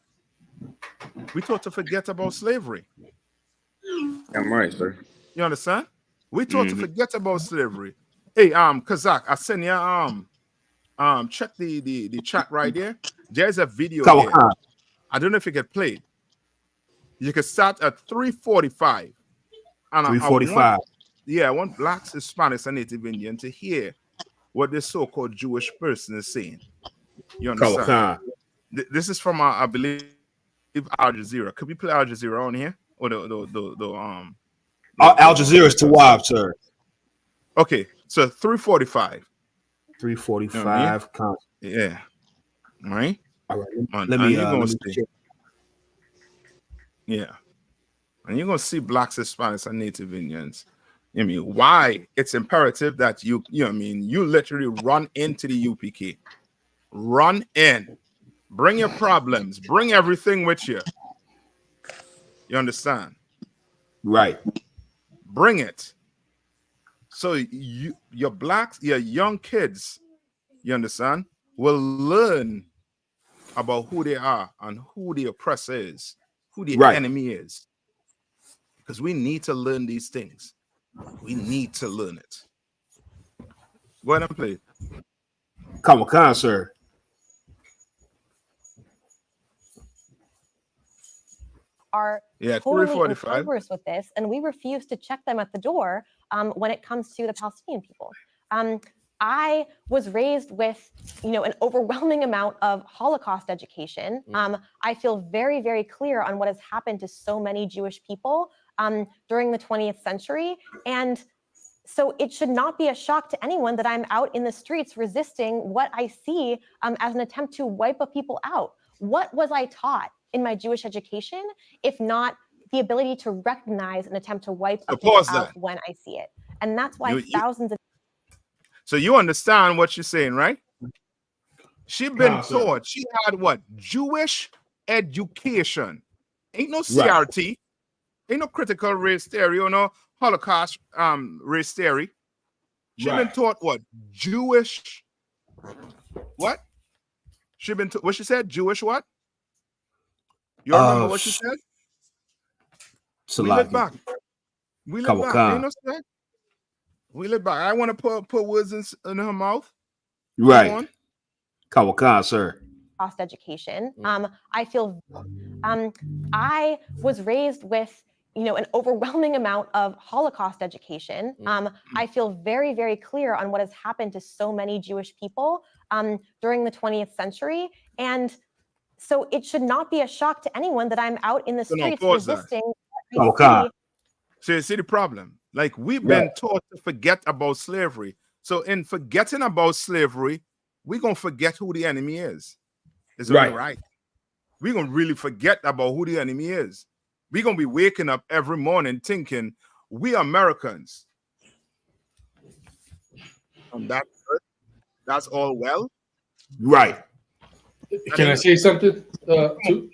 We're taught to forget about slavery. I'm right, sir. You understand? We taught to forget about slavery. Hey, Kazak, I send you check the chat right there. There's a video there. I don't know if you can play it. You can start at 3:45. And 3:45. I want blacks, Hispanics, and Native Indian to hear what this so-called Jewish person is saying. You understand? This is from I believe Al Jazeera. Could we play Al Jazeera on here? Or Al Jazeera is Tawab, sir. Okay, so 3:45. 3:45. Yeah. All right. All right. Let me check. Yeah. And you're gonna see blacks, Hispanics, and Native Indians. I mean, why it's imperative that you literally run into the UPK. Run in. Bring your problems. Bring everything with you. You understand? Right. Bring it. So your blacks, your young kids, you understand, will learn about who they are and who the oppressor is, who the enemy is. Because we need to learn these things. We need to learn it. Go ahead and play it. Come on, sir. Are totally incongruous with this, and we refuse to check them at the door when it comes to the Palestinian people. I was raised with, an overwhelming amount of Holocaust education. I feel very, very clear on what has happened to so many Jewish people during the 20th century. And so it should not be a shock to anyone that I'm out in the streets resisting what I see as an attempt to wipe a people out. What was I taught in my Jewish education, if not the ability to recognize an attempt to wipe a people out when I see it? And that's why thousands of... So you understand what she's saying, right? She's been taught. She had what? Jewish education. Ain't no CRT. Ain't no critical race theory or no Holocaust race theory. She's been taught what? Jewish... What? She been what she said? Jewish what? You remember what she said? We live back. We live back. Ain't no strength. We live back. I want to put words in her mouth. Right. Kawaka, sir. Cost education. I feel I was raised with, an overwhelming amount of Holocaust education. I feel very, very clear on what has happened to so many Jewish people during the 20th century. And so it should not be a shock to anyone that I'm out in the streets resisting. So you see the problem? Like we've been taught to forget about slavery. So in forgetting about slavery, we're going to forget who the enemy is. Is that right? We're going to really forget about who the enemy is. We're going to be waking up every morning thinking we Americans. And that's all well. Right. Can I say something to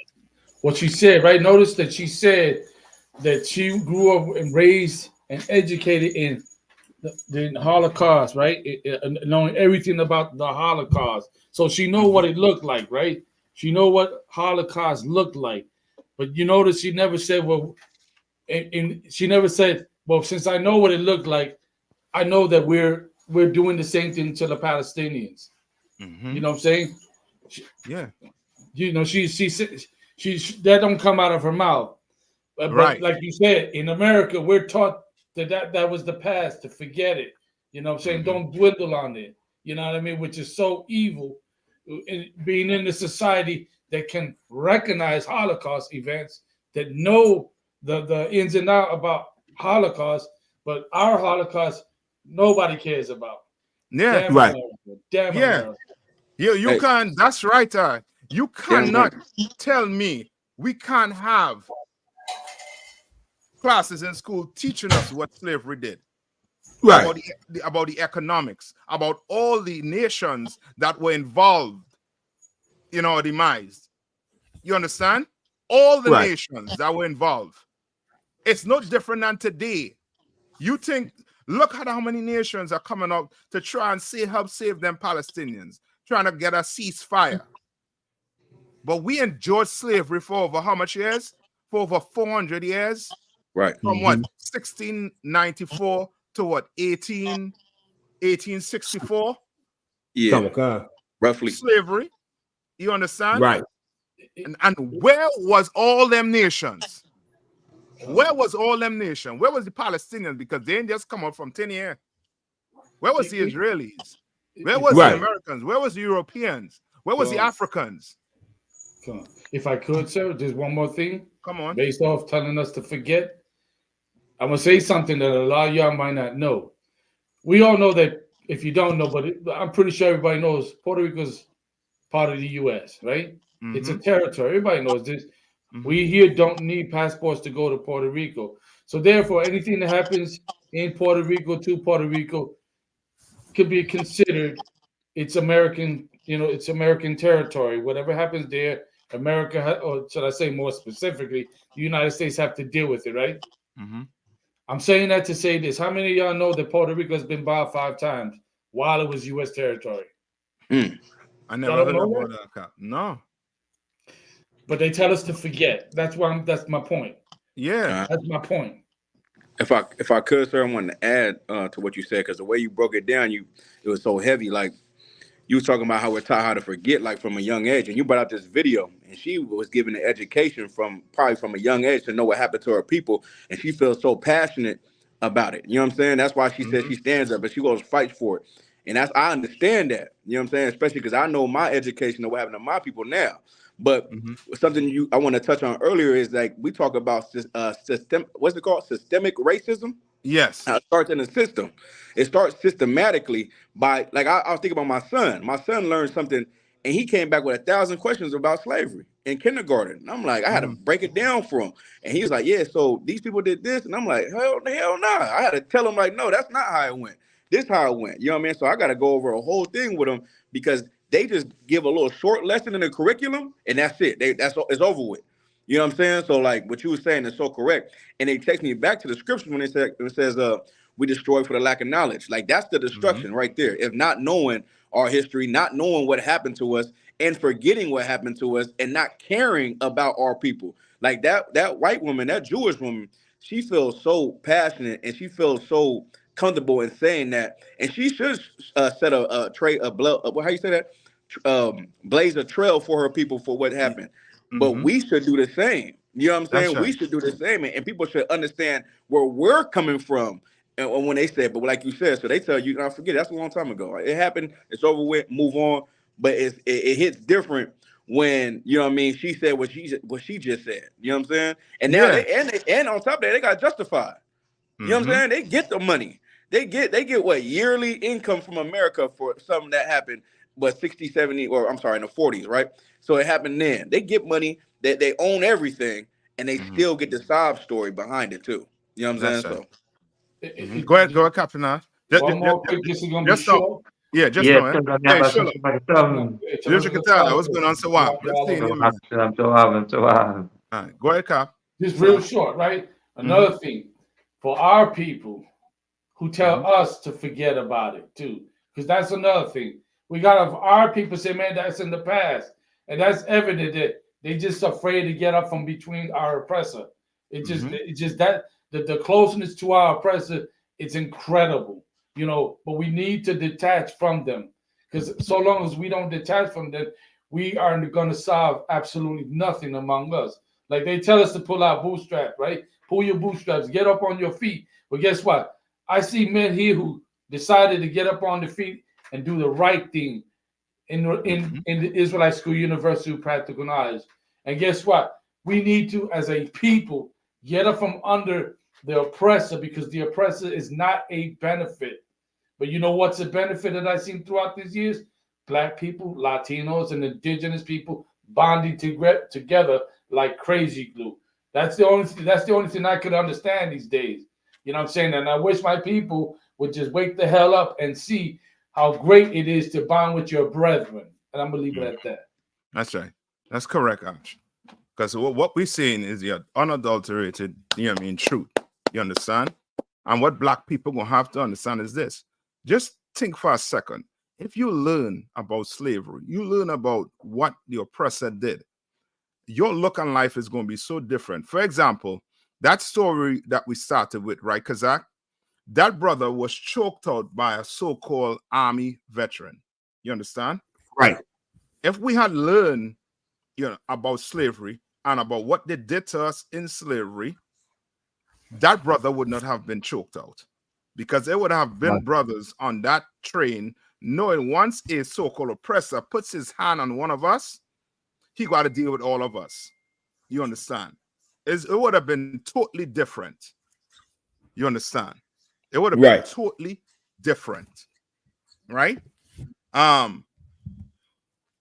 what she said, right? Notice that she said that she grew up and raised and educated in the Holocaust, right? Knowing everything about the Holocaust. So she know what it looked like, right? She know what Holocaust looked like. But you notice she never said, well, and she never said, well, since I know what it looked like, I know that we're doing the same thing to the Palestinians. You know what I'm saying? She that don't come out of her mouth. But like you said, in America, we're taught that was the past, to forget it. You know what I'm saying? Don't dwindle on it. You know what I mean? Which is so evil, being in a society that can recognize Holocaust events, that know the ins and outs about Holocaust, but our Holocaust, nobody cares about. Yeah, Damn America. Damn America. You can't, that's right. You cannot tell me we can't have classes in school teaching us what slavery did. About the economics, about all the nations that were involved in our demise. You understand? All the nations that were involved. It's no different than today. You think, look at how many nations are coming up to try and help save them Palestinians, trying to get a ceasefire. But we endured slavery for over how much years? For over 400 years. Right. From what? 1694 to what, 1864? Yeah, roughly. Slavery. You understand? Right. And where was all them nations? Where was all them nations? Where was the Palestinians? Because they didn't just come up from thin air. Where was the Israelis? Where was the Americans? Where was the Europeans? Where was the Africans? Come on. If I could, sir, just one more thing. Come on. Based off telling us to forget, I'm going to say something that a lot of y'all might not know. We all know that, if you don't know, but I'm pretty sure everybody knows Puerto Rico's part of the U.S., right? It's a territory. Everybody knows this. We here don't need passports to go to Puerto Rico. So therefore, anything that happens in Puerto Rico to Puerto Rico could be considered it's American, it's American territory. Whatever happens there, America, or should I say more specifically, the United States have to deal with it, right? I'm saying that to say this. How many of y'all know that Puerto Rico has been bombed 5 times while it was U.S. territory? I never heard about that. No. But they tell us to forget. That's my point. Yeah. That's my point. If I could, sir, I wanted to add to what you said, because the way you broke it down, it was so heavy. Like, you was talking about how we're taught how to forget, like from a young age, and you brought out this video, and she was given an education probably from a young age to know what happened to her people, and she feels so passionate about it. You know what I'm saying? That's why she says she stands up, but she goes fight for it, and I understand that. You know what I'm saying? Especially because I know my education and what happened to my people now. But something I want to touch on earlier is like we talk about what's it called? Systemic racism. Yes. It starts in the system. It starts systematically by, like, I was thinking about my son. My son learned something, and he came back with 1,000 questions about slavery in kindergarten. And I'm like, I had to break it down for him. And he was like, yeah, so these people did this. And I'm like, hell no. I had to tell him, like, no, that's not how it went. This is how it went. You know what I mean? So I got to go over a whole thing with him, because they just give a little short lesson in the curriculum, and that's it. It's over with. You know what I'm saying? So, like, what you were saying is so correct. And it takes me back to the scripture when it says, we destroy for the lack of knowledge. Like, that's the destruction right there. If not knowing our history, not knowing what happened to us, and forgetting what happened to us, and not caring about our people. Like, that white woman, that Jewish woman, she feels so passionate, and she feels so comfortable in saying that. And she should set how you say that? Blaze a trail for her people for what happened. But we should do the same. You know what I'm saying? Right. We should do the same, and people should understand where we're coming from. And when they said, but like you said, so they tell you, I forget, that's a long time ago. It happened, it's over with, move on. But it hits different when, you know what I mean, she said what she just said. You know what I'm saying? And now and on top of that, they got justified. You know what I'm saying? They get the money. They get what, yearly income from America for something that happened, but 60, 70, or I'm sorry, in the 40s, right? So it happened then. They get money, that they own everything, and they still get the sob story behind it too. You know what I'm saying? Right. So go ahead, Captain. One more quick, this is gonna be short. Yeah, just go ahead. Hey, Shalom. What's going on, Sawab? All right, go ahead, Cap. Just real short, right? Another thing, for our people who tell us to forget about it too, because that's another thing. We got our people say, man, that's in the past. And that's evident that they just afraid to get up from between our oppressor. It's just that the closeness to our oppressor, it's incredible, but we need to detach from them, because so long as we don't detach from them, we are going to solve absolutely nothing among us. Like they tell us to pull our bootstrap, right? Pull your bootstraps, get up on your feet. But guess what? I see men here who decided to get up on their feet and do the right thing in the Israelite School University of Practical Knowledge. And guess what? We need to, as a people, get up from under the oppressor, because the oppressor is not a benefit. But you know what's a benefit that I've seen throughout these years? Black people, Latinos, and indigenous people bonding together like crazy glue. That's the only thing I could understand these days. You know what I'm saying? And I wish my people would just wake the hell up and see how great it is to bond with your brethren. And I'm going to leave it at that. That's right. That's correct, Arch. Because what we're seeing is the unadulterated, truth. You understand? And what black people going to have to understand is this. Just think for a second. If you learn about slavery, you learn about what the oppressor did, your look on life is going to be so different. For example, that story that we started with, right, Kazak? that brother was choked out by a so-called army veteran. You understand? Right. If we had learned, about slavery and about what they did to us in slavery, that brother would not have been choked out, because there would have been brothers on that train knowing once a so-called oppressor puts his hand on one of us, he got to deal with all of us. You understand? It would have been totally different. You understand? It would have been totally different, right? And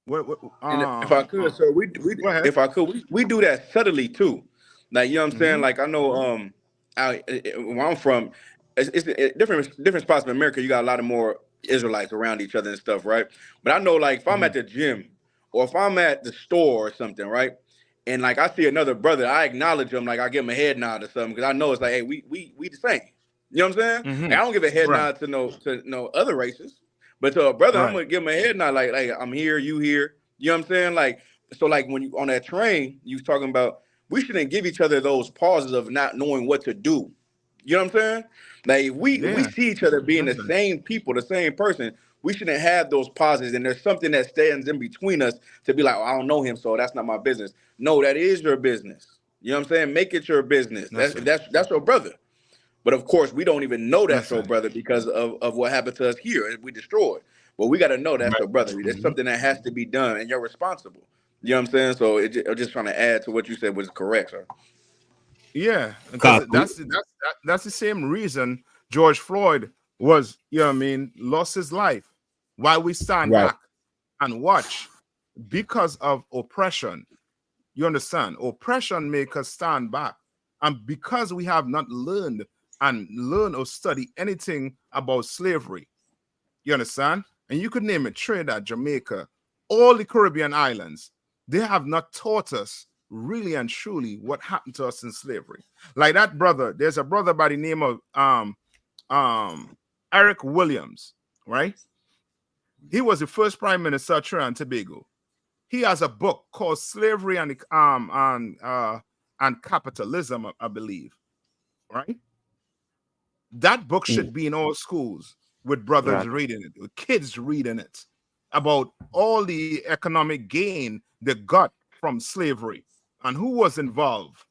if I could, sir, if I could, we do that subtly too. Like, you know what I'm saying? Like, I know where I'm from, it's different spots in America. You got a lot of more Israelites around each other and stuff, right? But I know, like, if I'm at the gym or if I'm at the store or something, right? And like I see another brother, I acknowledge him, like I give him a head nod or something, because I know it's like, hey, we the same. You know what I'm saying? Like, I don't give a head nod to no other races, but to a brother, I'm gonna give him a head nod, like I'm here, you here. You know what I'm saying? Like, so like when you on that train, you was talking about we shouldn't give each other those pauses of not knowing what to do. You know what I'm saying? Like we see each other being the same people, the same person. We shouldn't have those pauses, and there's something that stands in between us to be like, oh, I don't know him, so that's not my business. No, that is your business. You know what I'm saying? Make it your business. That's your brother. But of course, we don't even know that's your brother because of what happened to us here, and we destroyed. But we got to know that's your brother. There's something that has to be done, and you're responsible. You know what I'm saying? So I'm just trying to add to what you said was correct, sir. Yeah, because that's the same reason George Floyd was, lost his life. Why we stand back and watch? Because of oppression. You understand? Oppression makes us stand back. And because we have not learned or study anything about slavery. You understand? And you could name it Trinidad, Jamaica, all the Caribbean islands. They have not taught us really and truly what happened to us in slavery. Like that brother, there's a brother by the name of Eric Williams, right? He was the first prime minister of Trinidad and Tobago. He has a book called Slavery and Capitalism, I believe, right? That book should be in all schools with brothers reading it, with kids reading it, about all the economic gain they got from slavery and who was involved.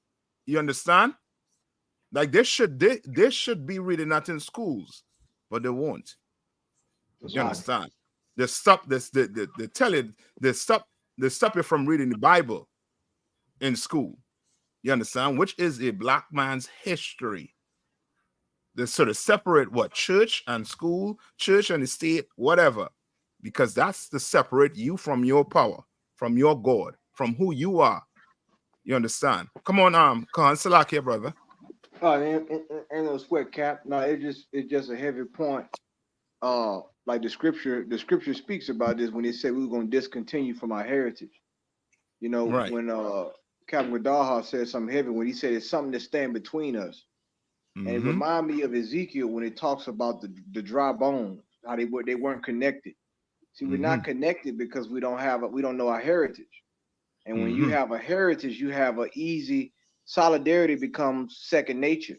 You understand? Like they should be reading that in schools, but they won't. You understand? They stop this. They tell you they stop you from reading the Bible in school. You understand? Which is a black man's history. They sort of separate what church and school, church and the state, whatever, because that's to separate you from your power, from your God, from who you are. You understand? Come on, Salakia, brother. Ain't no sweat, Cap. No, it's just a heavy point. Like the scripture speaks about this when it said we were going to discontinue from our heritage. You know, when Captain Wadaha said something heavy when he said it's something that stand between us. And it reminded me of Ezekiel when it talks about the dry bones, how they weren't connected. See, we're not connected because we don't know our heritage. And when you have a heritage, you have an easy solidarity becomes second nature.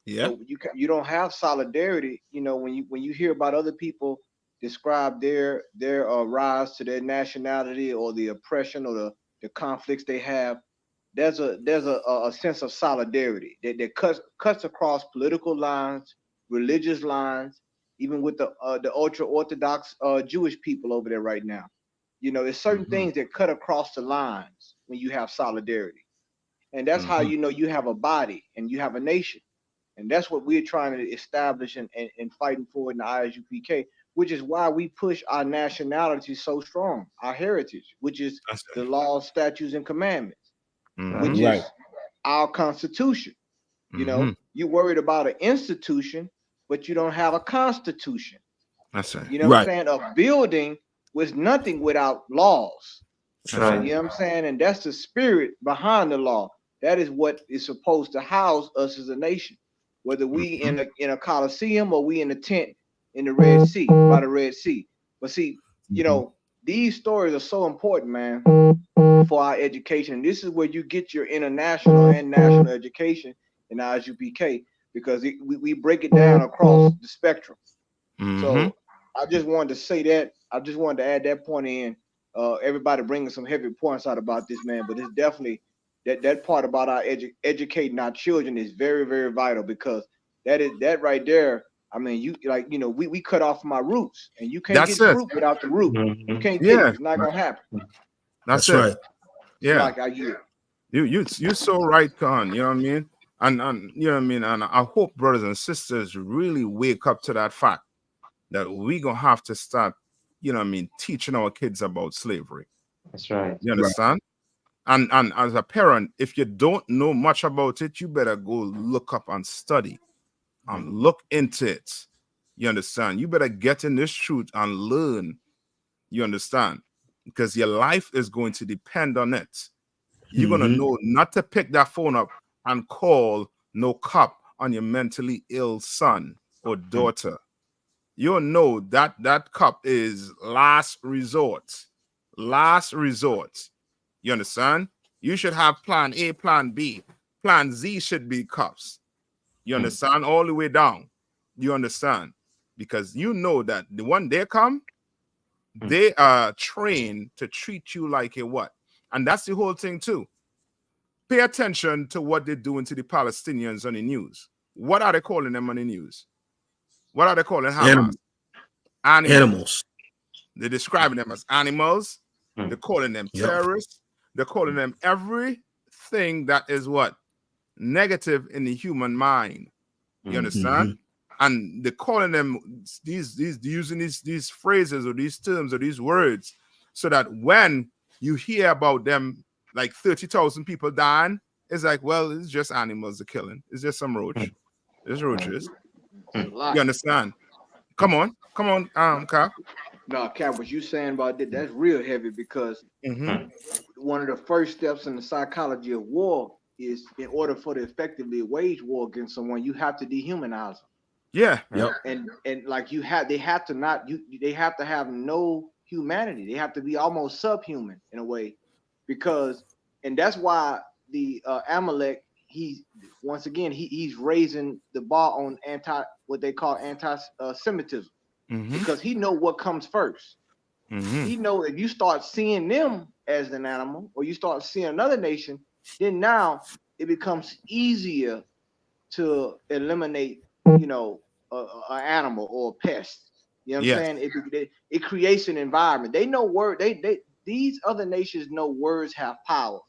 Yeah. So you don't have solidarity, when you hear about other people describe their rise to their nationality or the oppression or the conflicts they have. There's a sense of solidarity that cuts across political lines, religious lines, even with the ultra orthodox Jewish people over there right now. There's certain things that cut across the lines when you have solidarity, and that's how you have a body and you have a nation, and that's what we're trying to establish and fighting for in the I.S.U.P.K, which is why we push our nationality so strong, our heritage, which is the laws, statutes, and commandments. Which is our Constitution. You're worried about an institution, but you don't have a constitution. That's right. You know what I'm saying? A building was nothing without laws. You know what I'm saying? And that's the spirit behind the law. That is what is supposed to house us as a nation. Whether we in a coliseum or we in a tent in the Red Sea, by the Red Sea. But see, these stories are so important, man, for our education. This is where you get your international and national education in I.S.U.P.K, because we break it down across the spectrum. So I just wanted to say that. I just wanted to add that point in. Everybody bringing some heavy points out about this, man, but it's definitely that part about our educating our children is very, very vital, because that right there. I mean, we cut off my roots, and you can't get fruit without the root. You can't get it. It's not gonna happen. That's right. Yeah. Like I hear. You're so right, Con. You know what I mean? And you know what I mean? And I hope brothers and sisters really wake up to that fact that we're gonna have to start, you know what I mean, teaching our kids about slavery. That's right. You understand? And as a parent, if you don't know much about it, you better go look up and study and look into it. You understand? You better get in this truth and learn. You understand? Because your life is going to depend on it. You're going to know not to pick that phone up and call no cop on your mentally ill son or daughter. You'll know that that cop is last resort. Last resort. You understand? You should have plan A, plan B. Plan Z should be cops. You understand? All the way down. You understand? Because you know that the one they come, they are trained to treat you like a what? And that's the whole thing too. Pay attention to what they're doing to the Palestinians on the news. What are they calling them on the news? What are they calling Hamas? Animals. They're describing them as animals. They're calling them terrorists. They're calling them everything that is what? Negative in the human mind. You understand? And they're calling them using these phrases or these terms or these words, so that when you hear about them, like 30,000 people dying, it's like, well, it's just animals they're killing. It's just some roach. There's roaches. You understand? Come on, Cap. No, Cap, what you saying about that's real heavy, because one of the first steps in the psychology of war is, in order for to effectively wage war against someone, you have to dehumanize them. Yeah. And like they have to have no humanity. They have to be almost subhuman in a way, and that's why the Amalek, he's raising the bar on what they call anti-Semitism, because he know what comes first. He know if you start seeing them as an animal, or you start seeing another nation, then now it becomes easier to eliminate, an animal or a pest. You know what I'm saying? It creates an environment. They know these other nations know words have power.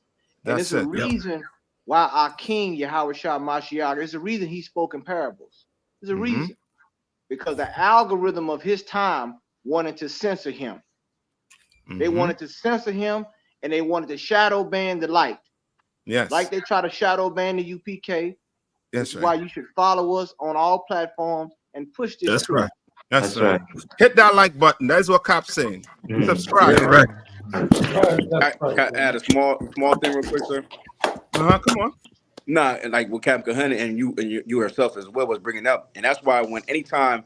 And it's a reason why our king, Yahweh Shah Mashiach, there's a reason he spoke in parables. There's a reason. Because the algorithm of his time wanted to censor him. They wanted to censor him, and they wanted to shadow ban the light. Yes. Like they try to shadow ban the UPK. That's why you should follow us on all platforms and push this. That's right. That's right. Hit that like button. That's what Cap's saying. Subscribe. Can I add a small thing real quick, sir? Come on. Nah, like what Cap YAHANNA and you yourself as well was bringing up, and that's why anytime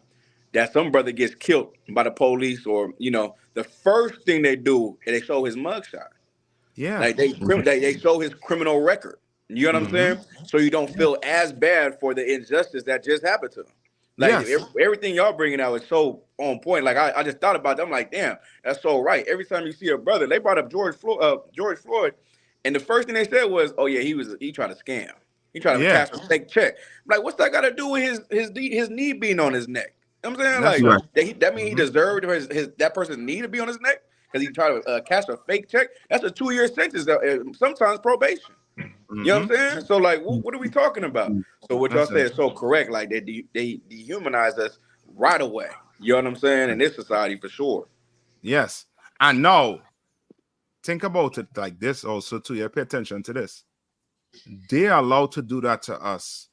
that some brother gets killed by the police, or the first thing they do is they show his mugshot. Yeah, like they show his criminal record. You know what I'm saying? So you don't feel as bad for the injustice that just happened to him. Like everything y'all bringing out is so on point. Like I just thought about that. I'm like, damn, that's so right. Every time you see a brother, they brought up George Floyd, and the first thing they said was, "Oh yeah, he tried to scam. He tried to cash a fake check." I'm like, what's that got to do with his knee being on his neck? You know what I'm saying? That's that means he deserved that person's knee to be on his neck because he tried to cash a fake check. That's a 2-year sentence, sometimes probation. You know what I'm saying? So like, what are we talking about? So what y'all say is so correct. Like they dehumanize us right away. You know what I'm saying? In this society, for sure. Yes, and now think about it like this also too. You pay attention to this. They are allowed to do that to us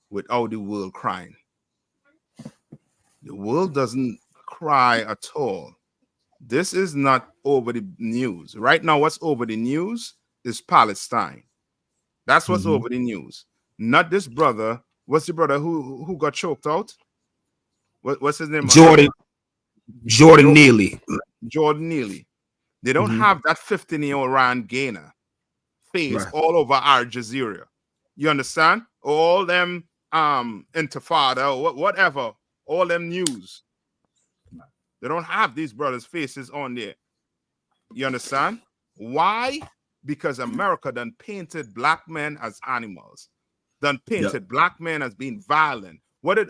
without the world crying. The world doesn't cry at all. This is not over the news. Right now, what's over the news is Palestine. That's what's over the news. Not this brother. What's the brother who got choked out? What's his name? Jordan Neely. Jordan Neely. They don't have that 15-year-old Ryan Gaynor face all over Al Jazeera. You understand? All them Intifada or whatever, all them news. They don't have these brothers' faces on there. You understand? Why? Because America done painted black men as animals, done painted black men as being violent. What did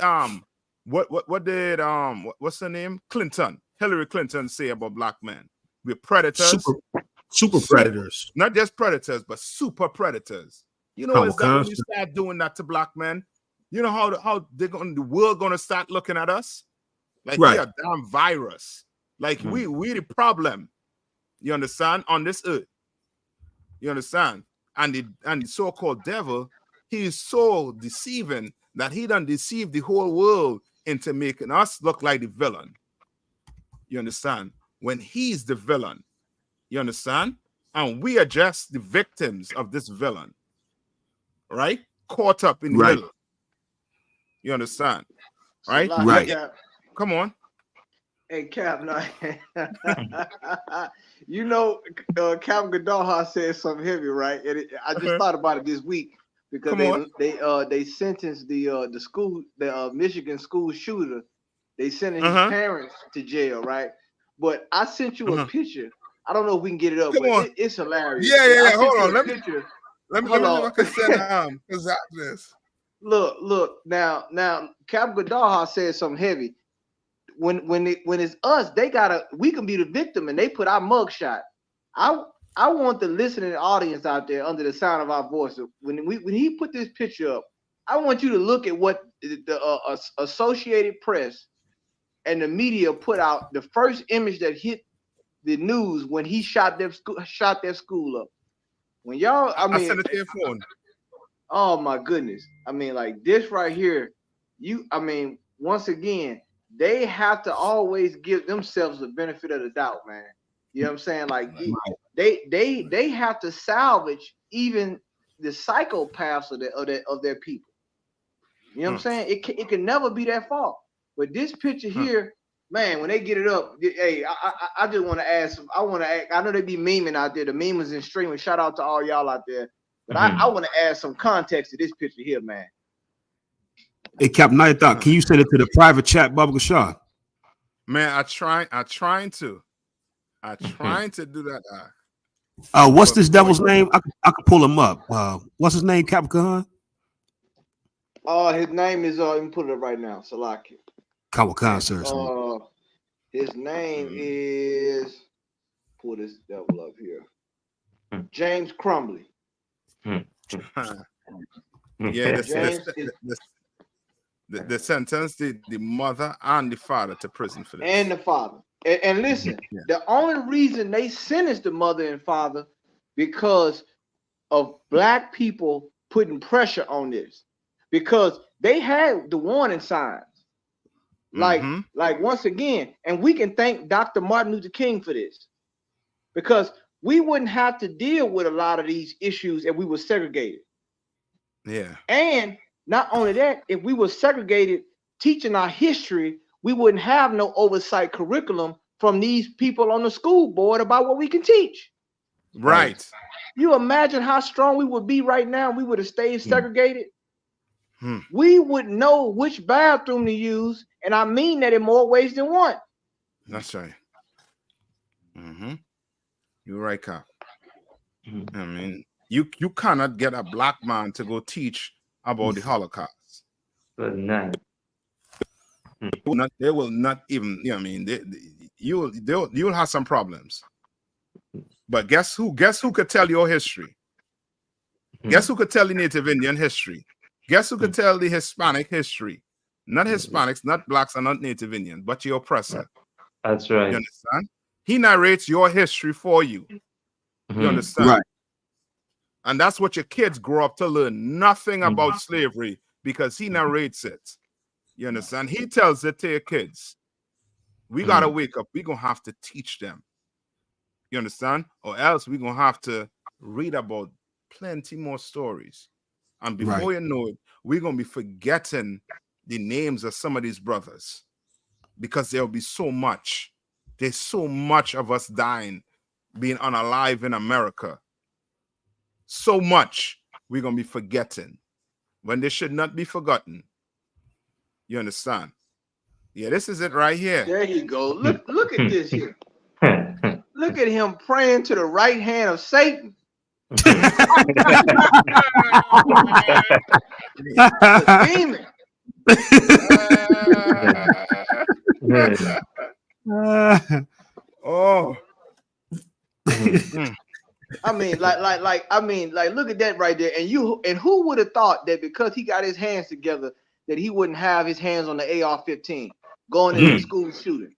what's her name? Hillary Clinton say about black men? We're predators. Super predators. Not just predators, but super predators. You know what's that when you start doing that to black men? You know how the world gonna start looking at us? Like we are damn virus. Like we the problem. You understand? On this earth. You understand? And the so-called devil, he is so deceiving that he done deceived the whole world into making us look like the villain. You understand? When he's the villain. You understand? And we are just the victims of this villain. Right? Caught up in the middle. You understand? Right? Come on. Hey, Cap, no. You know, Cap Gaddaha said something heavy, right? And I just thought about it this week because they sentenced the Michigan school shooter. They sentenced his parents to jail, right? But I sent you a picture. I don't know if we can get it up, but it's hilarious. Yeah. Hold on. Let me Look. Now, Cap Gaddaha said something heavy. When it's us, we can be the victim, and they put our mugshot. I want the listening audience out there under the sound of our voice. When he put this picture up, I want you to look at what the Associated Press and the media put out. The first image that hit the news when he shot their school up. When y'all, I sent it to your phone. Oh my goodness! I mean, like this right here. Once again. They have to always give themselves the benefit of the doubt, man. You know what I'm saying? Like they have to salvage even the psychopaths of their people. You know what I'm saying? It can never be their fault. But this picture here, man, when they get it up, hey, I just want to ask. I know they be memeing out there. The memers and streaming. Shout out to all y'all out there. But I want to add some context to this picture here, man. Hey, Cap, night thought. Can you send it to the private chat, Baba Gashaw? Man, I'm trying to do that. What's this devil's name? I could pull him up. What's his name, Cap Khan? His name is let me put it up right now. Salaki. Kawakan, sir. His name is, pull this devil up here. James Crumbly. Yeah, the sentence the mother and the father to prison for this. And the father. And listen, the only reason they sentenced the mother and father because of black people putting pressure on this. Because they had the warning signs. Like once again, and we can thank Dr. Martin Luther King for this. Because we wouldn't have to deal with a lot of these issues if we were segregated. Yeah. And not only that, if we were segregated teaching our history, we wouldn't have no oversight curriculum from these people on the school board about what we can teach. Right. You imagine how strong we would be right now if we would have stayed segregated? We would know which bathroom to use, and I mean that in more ways than one. That's right. You're right, Cap. I mean, you cannot get a black man to go teach about the Holocaust. Good night. They will not even, you know what I mean? You'll have some problems. But guess who could tell your history? Guess who could tell the Native Indian history? Guess who could tell the Hispanic history? Not Hispanics, not blacks, and not Native Indian, but your oppressor. That's right. You understand? He narrates your history for you. You understand? Right. And that's what your kids grow up to learn. Nothing about slavery because he narrates it. You understand? He tells it to your kids. We got to wake up. We're going to have to teach them. You understand? Or else we're going to have to read about plenty more stories. And before you know it, we're going to be forgetting the names of some of these brothers because there'll be so much. There's so much of us dying, being unalive in America. So much we're going to be forgetting. when they should not be forgotten. You understand? Yeah, this is it right here. There you go. Look at this here. Look at him praying to the right hand of Satan. Demon. Oh. I mean, like, look at that right there. And who would have thought that because he got his hands together, that he wouldn't have his hands on the AR-15 going into the school shooting?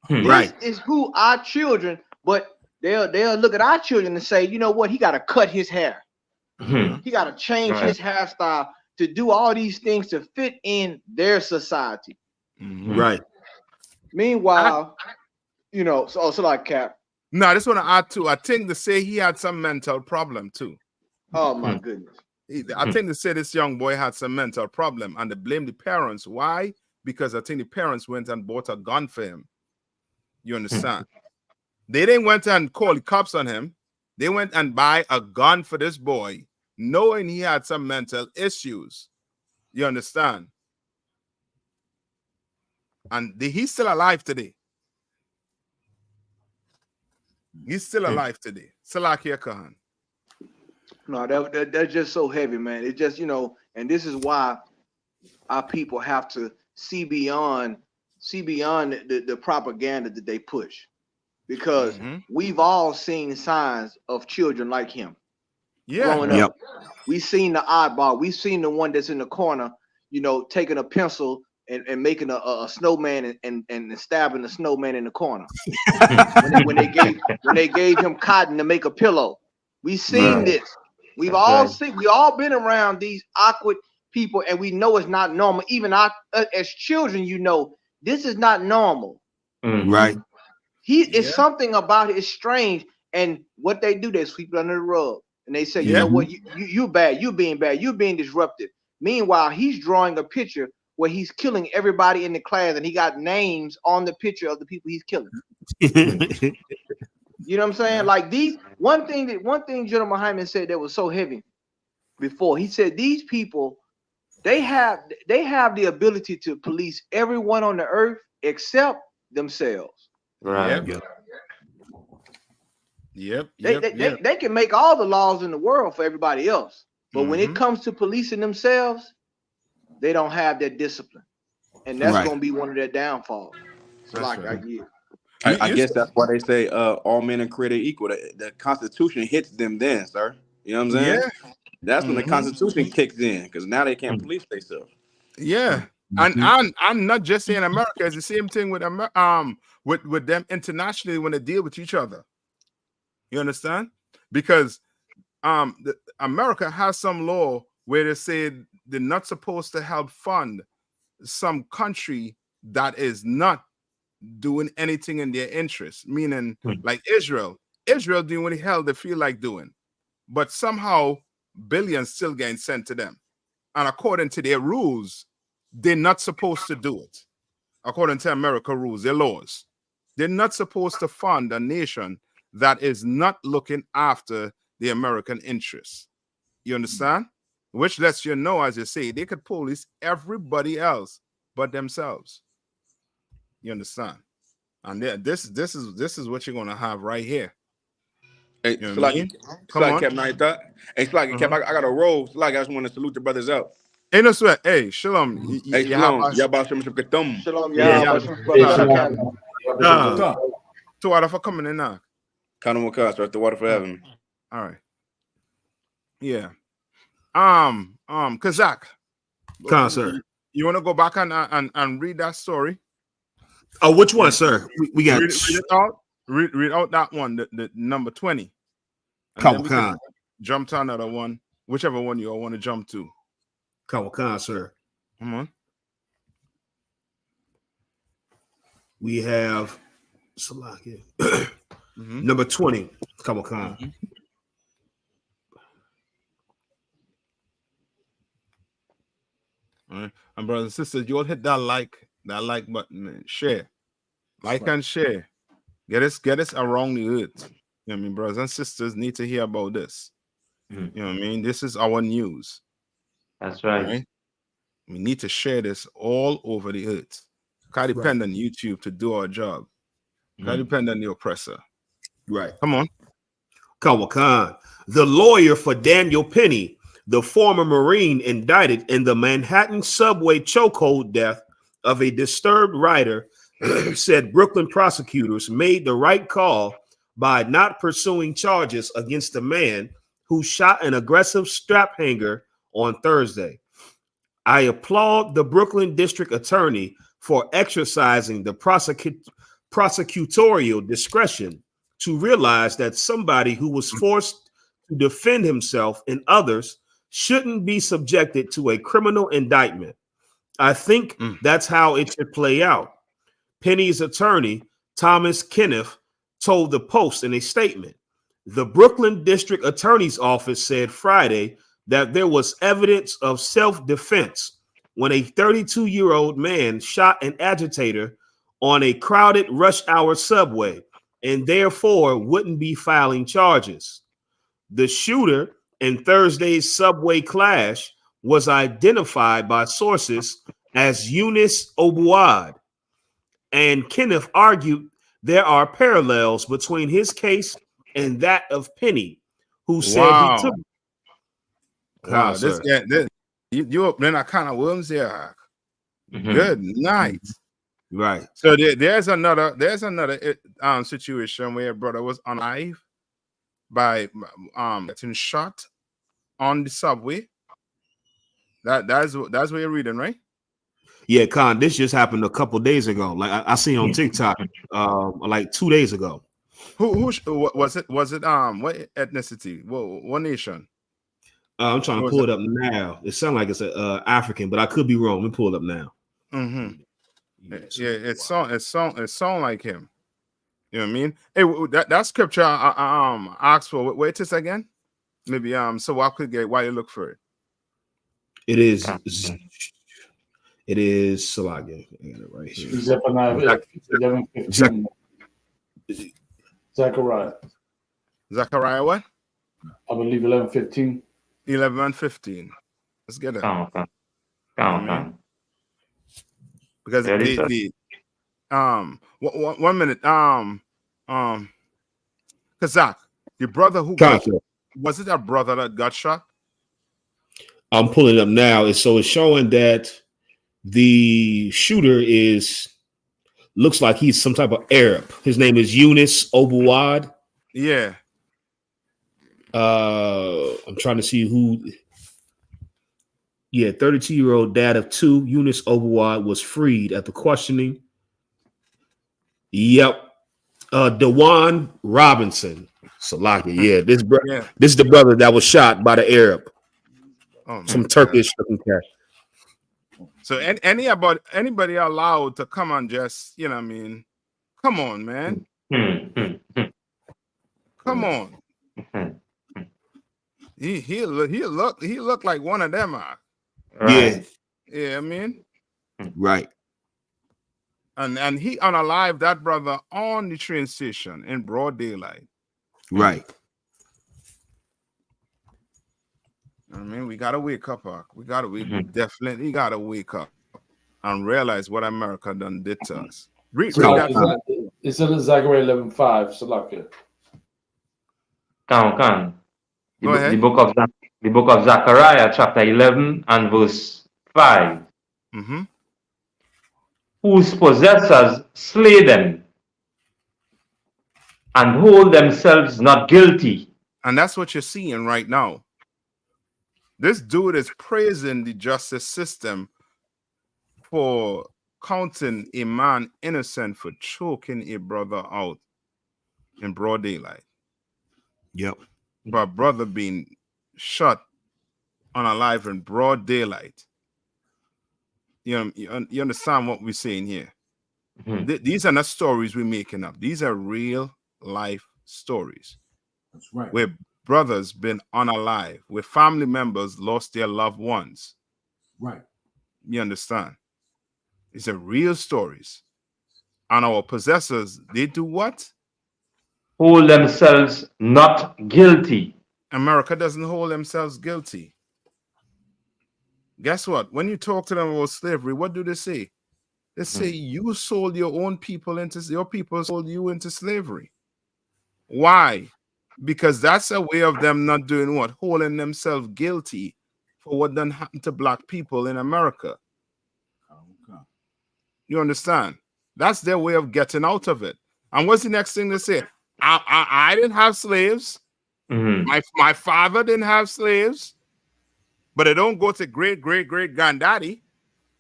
This is who our children, but they'll look at our children and say, you know what? He got to cut his hair. He got to change his hairstyle to do all these things to fit in their society. Right. Meanwhile, you know, so like Cap. No, I just want to add too. I think they say he had some mental problem too. Oh my goodness. I think they say this young boy had some mental problem and they blame the parents. Why? Because I think the parents went and bought a gun for him. You understand? They didn't went and call the cops on him. They went and buy a gun for this boy, knowing he had some mental issues. You understand? And he's still alive today. He's still alive today. Salakia Khan. No, that's just so heavy, man. It just, you know, and this is why our people have to see beyond the propaganda that they push. Because we've all seen signs of children like him. Growing up. We've seen the oddball. We've seen the one that's in the corner, you know, taking a pencil and making a snowman and stabbing the snowman in the corner. when they gave him cotton to make a pillow. We've seen this. We've all been around these awkward people, and we know it's not normal. Even as children, you know, this is not normal. Right. It's something about it is strange. And what they do, they sweep it under the rug. And they say, you know what, you're bad, you're being disruptive. Meanwhile, he's drawing a picture where he's killing everybody in the class, and he got names on the picture of the people he's killing. You know what I'm saying? Like one thing General Muhammad said that was so heavy before. He said these people, they have the ability to police everyone on the earth except themselves. Right. They can make all the laws in the world for everybody else, but when it comes to policing themselves, they don't have that discipline, and that's going to be one of their downfalls. So I guess that's why they say all men are created equal. The Constitution hits them then, sir. You know what I'm saying? Yeah. That's when the Constitution kicks in, because now they can't police themselves. Yeah. And I'm not just saying America. It's the same thing with with them internationally when they deal with each other. You understand? Because America has some law where they say they're not supposed to help fund some country that is not doing anything in their interest, meaning like Israel doing what the hell they feel like doing, but somehow billions still getting sent to them, and according to their rules, they're not supposed to do it. According to America rules, their laws, they're not supposed to fund a nation that is not looking after the American interests. You understand? Which lets you know, as you say, they could police everybody else but themselves. You understand? And this is what you're gonna have right here. Hey, you know what I mean? Come on, Captain. I got a roll. I just want to salute the brothers out. Ain't no sweat. Hey, shalom. Hey, shalom. Shalom. To water for coming in now. The water for having me. All right. Yeah. Kazak. Sir. You want to go back and read that story? Oh, which one, sir? We got read it out. Read out that one, the number 20. Jump to another one, whichever one you all want to jump to. Sir. Come on. We have number 20. All right. And brothers and sisters, you all hit that like button and share. And share. Get us around the earth. You know what I mean? Brothers and sisters need to hear about this. You know what I mean? This is our news. That's right. Right? We need to share this all over the earth. Can't depend on YouTube to do our job. Can't depend on the oppressor. Right. Come on. Kawakan. The lawyer for Daniel Penny, the former Marine indicted in the Manhattan subway chokehold death of a disturbed writer, said Brooklyn prosecutors made the right call by not pursuing charges against the man who shot an aggressive strap hanger on Thursday. I applaud the Brooklyn district attorney for exercising the prosecutorial discretion to realize that somebody who was forced to defend himself and others shouldn't be subjected to a criminal indictment. I think that's how it should play out. Penny's attorney, Thomas Kenneth, told the Post in a statement. The Brooklyn District Attorney's Office said Friday that there was evidence of self-defense when a 32-year-old man shot an agitator on a crowded rush hour subway and therefore wouldn't be filing charges. The shooter in Thursday's subway clash was identified by sources as Eunice Obuad, and Kenneth argued there are parallels between his case and that of Penny, who said he took. Wow, you opening a can of worms there. Good night. Right. So there's another situation where a brother was unalive by getting shot on the subway. That's what you're reading, right? Yeah, Con, this just happened a couple days ago. Like I seen on TikTok like 2 days ago. Who was it? Was it what ethnicity? What nation? I'm trying to pull it up now. It sounds like it's African, but I could be wrong. Let me pull it up now. Yeah, it sound like him. You know what I mean? Hey, that scripture I asked for. Wait this again. Maybe so I could get why you look for it. It is Salaga. I got it right here. Zechariah what? I believe 11:15. 11:15. Let's get it. Because one minute. Kazak, your brother who was it a brother that got shot? I'm pulling it up now. It's showing that the shooter looks like he's some type of Arab. His name is Eunice Obuad. Yeah. I'm trying to see who. Yeah, 32-year-old dad of two, Eunice Obuad, was freed at the questioning. Yep. Dewan Robinson. Salaki. Yeah, this is the brother that was shot by the Arab. Some Turkish looking cat. So anybody allowed to come on, just you know what I mean? Come on, man. Come on. He looked like one of them. Right. Yeah, I mean. Right. And he unalived that brother on the train station in broad daylight. Right. I mean, we gotta wake up. We definitely gotta wake up and realize what America done did to us. Read that. It's in Zechariah 11:5. Salakia. Can. The book of Zechariah, chapter 11 and verse 5. Whose possessors slay them and hold themselves not guilty. And that's what you're seeing right now. This dude is praising the justice system for counting a man innocent for choking a brother out in broad daylight. Yep. But brother being shot unalive in broad daylight. You understand what we're saying here? These are not stories we're making up. These are real life stories. That's right. Where brothers been unalive, where family members lost their loved ones. Right. You understand? These are real stories. And our possessors, they do what? Hold themselves not guilty. America doesn't hold themselves guilty. guess what? When you talk to them about slavery, what do they say? They say you sold your own people your people sold you into slavery. Why? Because that's a way of them not doing what? Holding themselves guilty for what done happened to black people in America. You understand? That's their way of getting out of it. And what's the next thing they say? I didn't have slaves. My father didn't have slaves. But it don't go to great-great-great-granddaddy.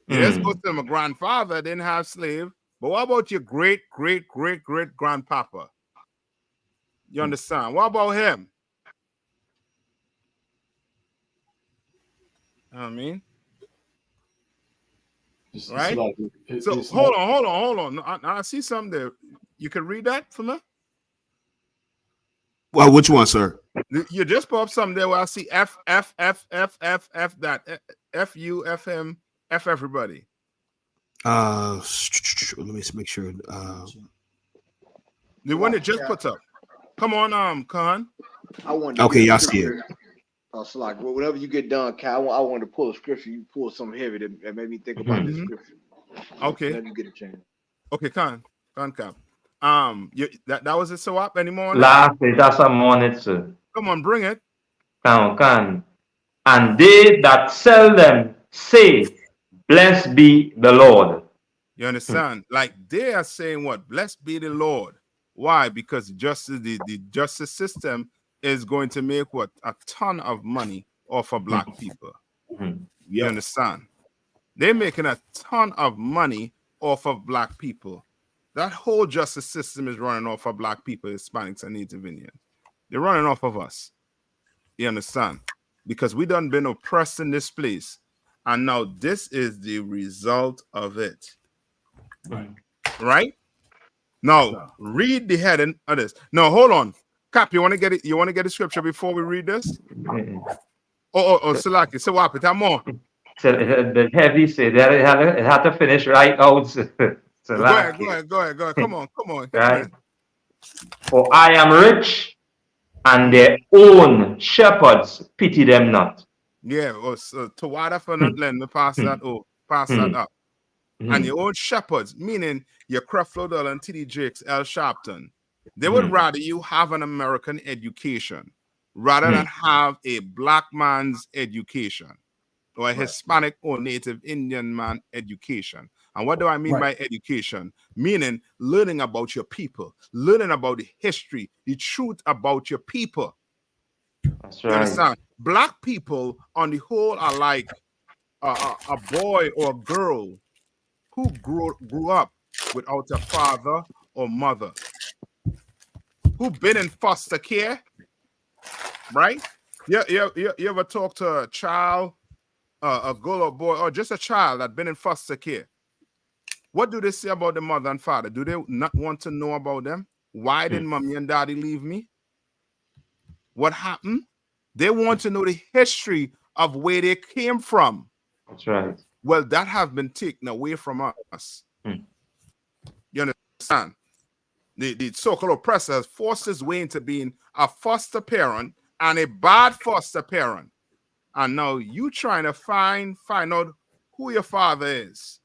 It just goes to my grandfather didn't have slave. But what about your great-great-great-great-grandpapa? You understand? What about him? You know what I mean? Right? So hold on. I see something there. You can read that for me? Well, which one, sir? You just put up something there where I see F that F U F him F everybody. Let me make sure. The one that just put up. Come on, Khan. I want to okay, y'all see it. So like whenever you get done, Cal, I want to pull a scripture. You pull something heavy that made me think about this scripture. Okay. Whenever you get a chance. Okay, Khan Cap. That was it. So up anymore? Last is that's a morning, sir. Come on, bring it. Can. And they that sell them say, "Blessed be the Lord." You understand? Like they are saying, "What? Blessed be the Lord." Why? Because justice, the justice system is going to make what? A ton of money off of black people. You understand? They're making a ton of money off of black people. That whole justice system is running off of black people, Hispanics, and Native Indians. They're running off of us. You understand? Because we done been oppressed in this place. And now this is the result of it. Right? Now, read the heading of this. No, hold on. Cap, you want to get it? You want to get the scripture before we read this? Salaki. So what happened? More. So the heavy say that it had to finish right out. So go ahead. Come on. Right? For I am rich, and their own shepherds pity them not. Yeah, to water for not letting me pass that up. And your own shepherds, meaning your Creflo and T.D. Jakes, L. Sharpton, they would rather you have an American education rather than have a black man's education or a Hispanic or Native Indian man education. And what do I mean by education? Meaning learning about your people, learning about the history, the truth about your people. That's right. You understand? Black people on the whole are like a boy or a girl who grew up without a father or mother, who been in foster care, right? You ever talk to a child, a girl or boy, or just a child that been in foster care? What do they say about the mother and father? Do they not want to know about them? Why didn't mommy and daddy leave me? What happened? They want to know the history of where they came from. That's right. Well, that has been taken away from us. You understand? The so-called oppressor has forced his way into being a foster parent and a bad foster parent. And now you trying to find out who your father is.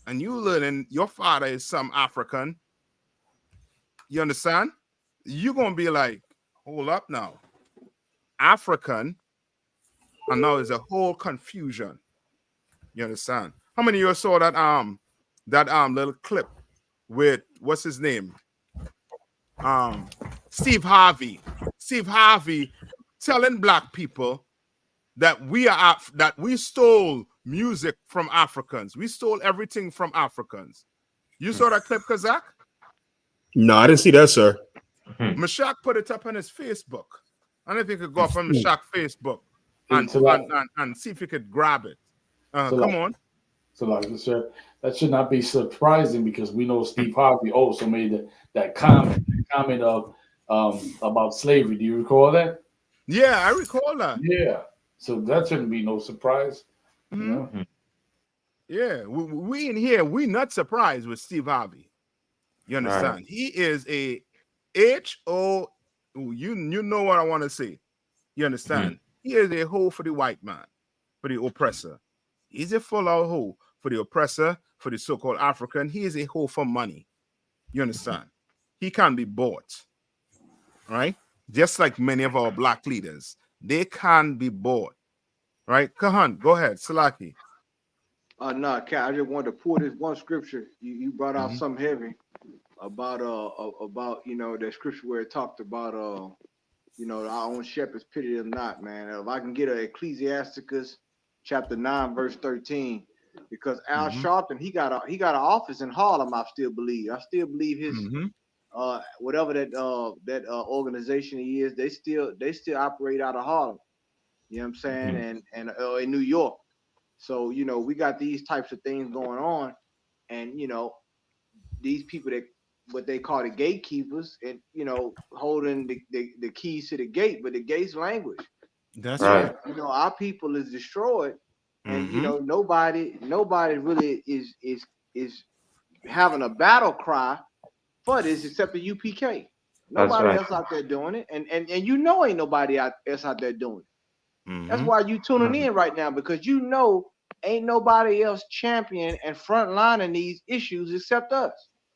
And you learning your father is some African. You understand? You're going to be like, hold up now. African. And now there's a whole confusion. You understand? How many of you saw that little clip with what's his name? Steve Harvey. Steve Harvey telling black people that we stole music from Africans. We stole everything from Africans. You saw that clip, Kazak? No, I didn't see that, sir. Mashak put it up on his Facebook. I don't know if you could go up on Mashak's Facebook and see if you could grab it. Come on. So, like I said, that should not be surprising because we know Steve Harvey also made that comment of about slavery. Do you recall that? Yeah, I recall that. Yeah. So that shouldn't be no surprise. You know? Yeah, we in here, we not surprised with Steve Harvey. You understand? Right. He is a H-O, you know what I want to say. You understand? He is a hoe for the white man, for the oppressor. He's a full-out hoe for the oppressor, for the so-called African. He is a hoe for money. You understand? He can't be bought, right? Just like many of our black leaders, they can be bought, right? Kahan, go ahead, Salaki. No, Kat, I just wanted to pull this one scripture. You brought out something heavy about that scripture where it talked about our own shepherds pity them not, man. If I can get a Ecclesiasticus chapter 9 verse 13, because Al Sharpton he got an office in Harlem. I still believe his whatever that organization he is, they still operate out of Harlem. You know what I'm saying? And in New York. So we got these types of things going on, and these people that what they call the gatekeepers, and holding the keys to the gate, but the gate's language. That's right. Our people is destroyed, and nobody really is having a battle cry for this except the UPK. Nobody else out there doing it, and ain't nobody else out there doing it. That's why you tuning in right now, because ain't nobody else champion and frontlining these issues except us.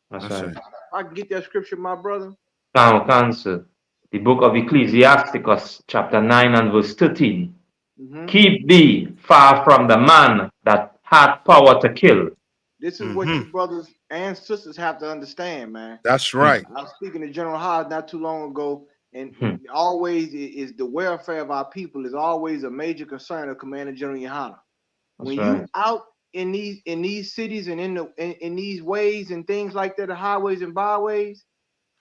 That's right. I can get that scripture, my brother. Cancel. The book of Ecclesiasticus, chapter 9 and verse 13. Keep thee far from the man that hath power to kill. This is what you brothers and sisters have to understand, man. That's right. I was speaking to General Hodge not too long ago, and always is the welfare of our people is always a major concern of Commander General YAHANNA. When you out in these cities and in these ways and things like that, the highways and byways,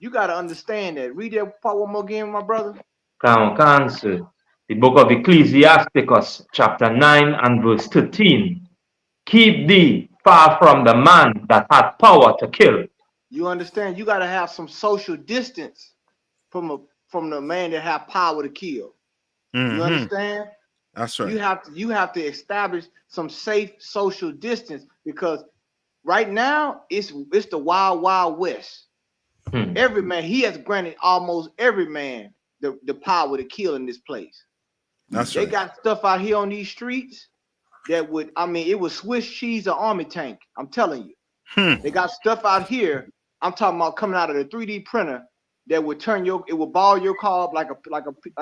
you got to understand that. Read that part one more again, my brother. Cancel. The book of Ecclesiasticus, chapter 9 and verse 13. Keep thee far from the man that hath power to kill. You understand? You got to have some social distance from the man that have power to kill. You understand? That's right. You have to establish some safe social distance, because right now it's the wild, wild west. Every man, he has granted almost every man the power to kill in this place. They got stuff out here on these streets that it was Swiss cheese or army tank. I'm telling you. They got stuff out here. I'm talking about coming out of the 3D printer that would it would ball your car up like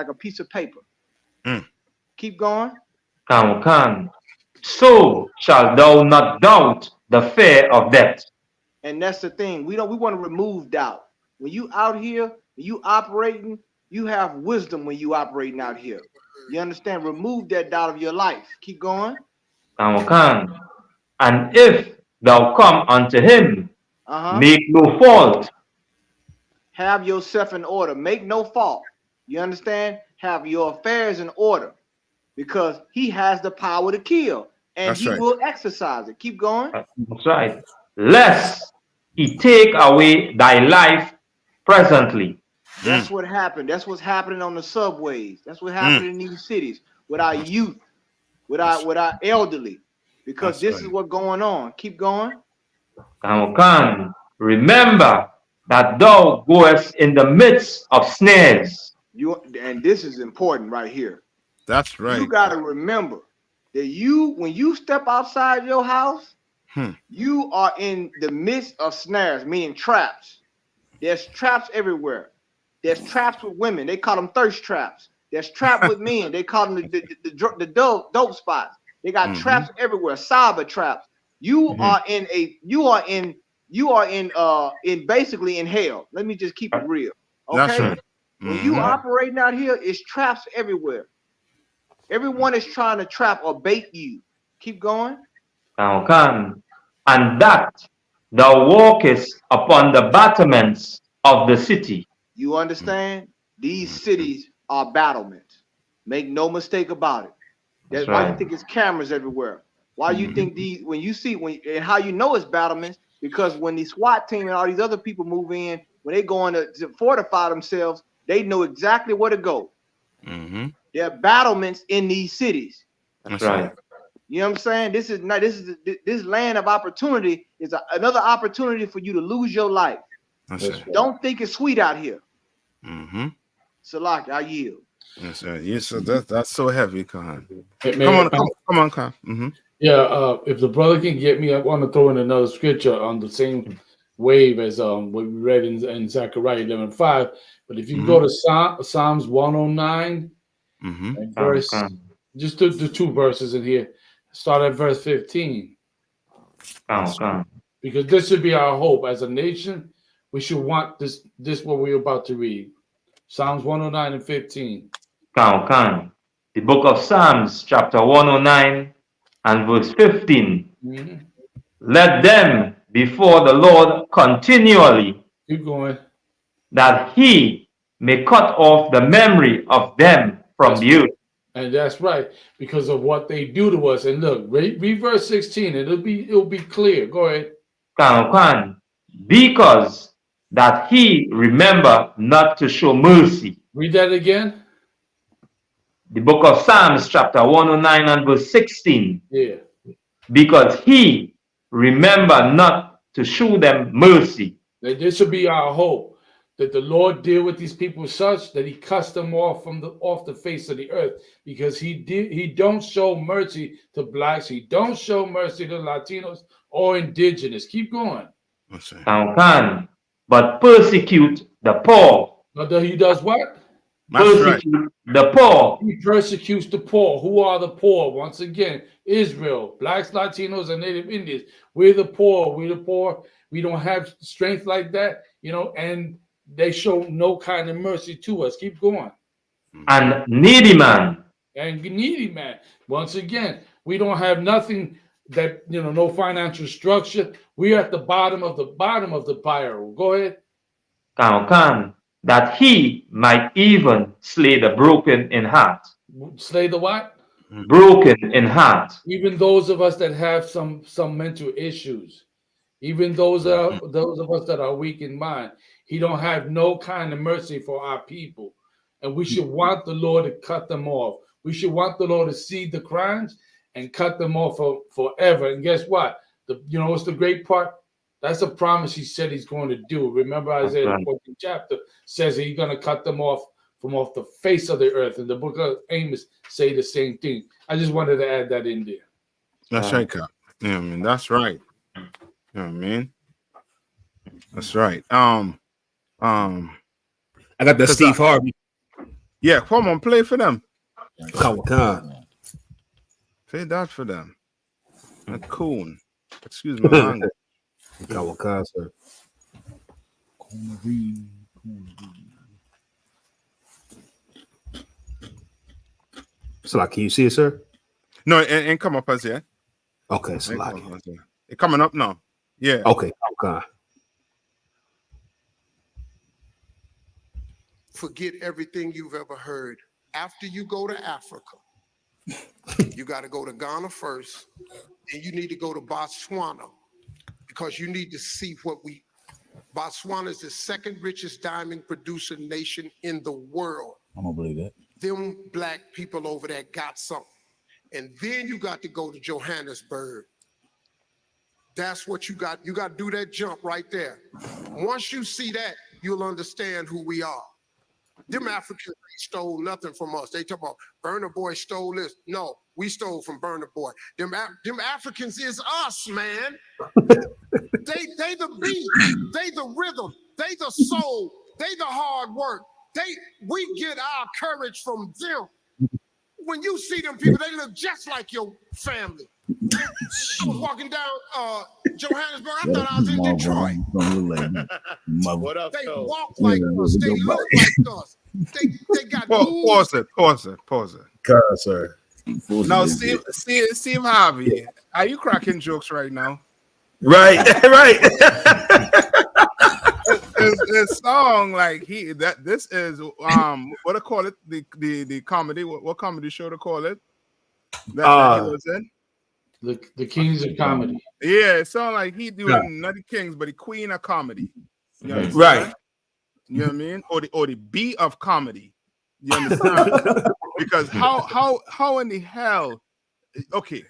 a piece of paper. Keep going. So shall thou not doubt the fear of death. And that's the thing. We want to remove doubt. When you out here, you operating, you have wisdom when you operating out here. You understand? Remove that doubt of your life. Keep going. And if thou come unto him, make no fault. Have yourself in order. Make no fault. You understand? Have your affairs in order, because he has the power to kill, and he will exercise it. Keep going. That's right. Lest he take away thy life presently. That's what happened. That's what's happening on the subways. That's what happened in these cities with our youth, with our elderly, because this is what's going on. Keep going. Remember that thou goest in the midst of snares. And this is important right here. That's right. You got to remember that when you step outside your house, you are in the midst of snares, meaning traps. There's traps everywhere. There's traps with women. They call them thirst traps. There's traps with men. They call them the dope spots. They got traps everywhere. Cyber traps. You are basically in hell. Let me just keep it real. Okay. That's right. When you operating out here, it's traps everywhere. Everyone is trying to trap or bait you. Keep going. And that thou walkest upon the battlements of the city. You understand? These cities are battlements. Make no mistake about it. That's why you think it's cameras everywhere. Why you think and how you know it's battlements? Because when the SWAT team and all these other people move in, when they go in to fortify themselves, they know exactly where to go. There are battlements in these cities. That's right. You know what I'm saying? This land of opportunity is another opportunity for you to lose your life. Don't think it's sweet out here. Salaki, I yield. Yes, sir. Yes, sir. That's so heavy, Khan. Come on, Khan. Yeah, if the brother can get me, I want to throw in another scripture on the same wave as what we read in Zechariah 11:5. But if you can go to Psalms 109 and verse, just the two verses in here, start at verse 15. Because this should be our hope as a nation. We should want this what we're about to read. Psalms 109 and 15. The book of Psalms, chapter 109 and verse 15. Let them before the Lord continually. Keep going. That he may cut off the memory of them from the earth. And that's right, because of what they do to us. And look, read verse 16. It'll be clear. Go ahead. Because that he remember not to show mercy. Read that again. The book of Psalms, chapter 109 and verse 16. Yeah. Because he remember not to show them mercy. This should be our hope, that the Lord deal with these people such that he cuts them off from off the face of the earth, because he don't show mercy to blacks, he don't show mercy to Latinos or indigenous. Keep going. But persecute the poor. But he does what? Persecute the poor. He persecutes the poor. Who are the poor? Once again, Israel, blacks, Latinos, and Native Indians. We're the poor. We're the poor. We don't have strength like that, and they show no kind of mercy to us. Keep going. And needy man. And needy man. Once again, we don't have nothing that, no financial structure. We're at the bottom of the barrel. Go ahead. That he might even slay the broken in heart. Slay the what? Broken in heart. Even those of us that have some mental issues. Even those of us that are weak in mind. He don't have no kind of mercy for our people. And we should want the Lord to cut them off. We should want the Lord to see the crimes and cut them off forever. And guess what? What's the great part? That's a promise he said he's going to do. Remember Isaiah 14th chapter says he's going to cut them off from off the face of the earth. And the book of Amos say the same thing. I just wanted to add that in there. That's right, Cap. Yeah, I mean, that's right. You know what I mean? That's right. I got the Steve Harvey. Yeah, come on, play for them. Come on. Play that for them. A coon. Excuse me, language. Sir. So, like, can you see it, sir? No, it ain't come up as yet. Okay, so like it coming up now. Yeah. Okay. Forget everything you've ever heard. After you go to Africa, you got to go to Ghana first, and you need to go to Botswana, because you need to see Botswana is the second richest diamond producer nation in the world. I don't believe that. Them black people over there got something. And then you got to go to Johannesburg. That's what you got. You got to do that jump right there. Once you see that, you'll understand who we are. Them Africans stole nothing from us. They talk about Burna Boy stole this. No, we stole from Burna Boy. Them Africans is us, man. They the beat. They the rhythm. They the soul. They the hard work. We get our courage from them. When you see them people, they look just like your family. I was walking down Johannesburg. I thought I was in Detroit. They walk like us. They look like us. They got pause it. God, sir. Now, Steve Harvey, are you cracking jokes right now? Right. This song, like this is what I call it, the comedy. What comedy show to call it? That he was in? The Kings of Comedy. Yeah, it sounds like he doing not the Kings, but the Queen of Comedy. You know right. You know what I mean? Or the B of comedy. You understand? Because how in the hell? Okay,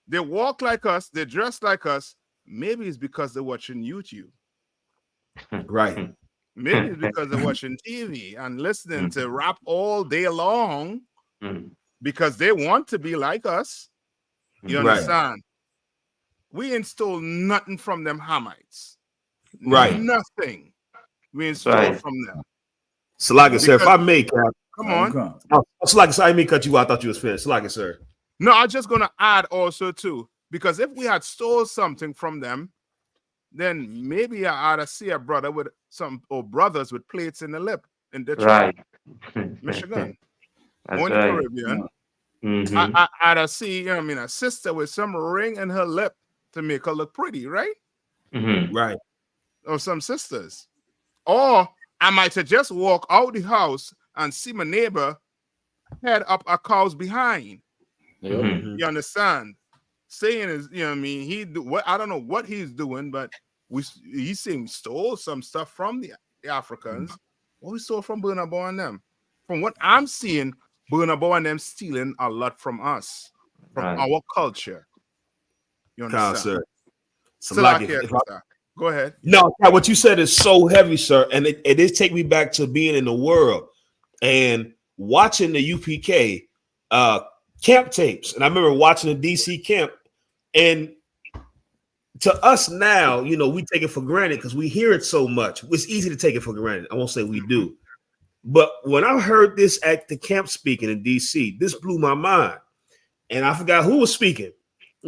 they walk like us, they dress like us. Maybe it's because they're watching YouTube. Right. Maybe it's because they're watching TV and listening to rap all day long because they want to be like us. You understand? We ain't stole nothing from them Hamites. Right. Nothing. We ain't stole from them. Salaga, sir, if I may, Cap. Come on. Salaga, sir, I may cut you out. I thought you was finished. Salaga, sir. No, I'm just going to add also, too, because if we had stole something from them, then maybe I ought to see a brother with some, or brothers with plates in the lip in Detroit, Michigan, or in the Caribbean. I ought to see, a sister with some ring in her lip to make her look pretty, right? Right. Or some sisters. Or I might have just walk out the house and see my neighbor head up a cow's behind. You understand? Saying is, I don't know what he's doing, but he seems stole some stuff from the Africans. What we stole from Burna Boy and them? From what I'm seeing, Burna Boy and them stealing a lot from us, from our culture. You understand? Go ahead. No, what you said is so heavy, sir, and it did take me back to being in the world and watching the UPK camp tapes. And I remember watching the DC camp, and to us now, we take it for granted because we hear it so much. It's easy to take it for granted. I won't say we do. But when I heard this at the camp speaking in DC, this blew my mind. And I forgot who was speaking,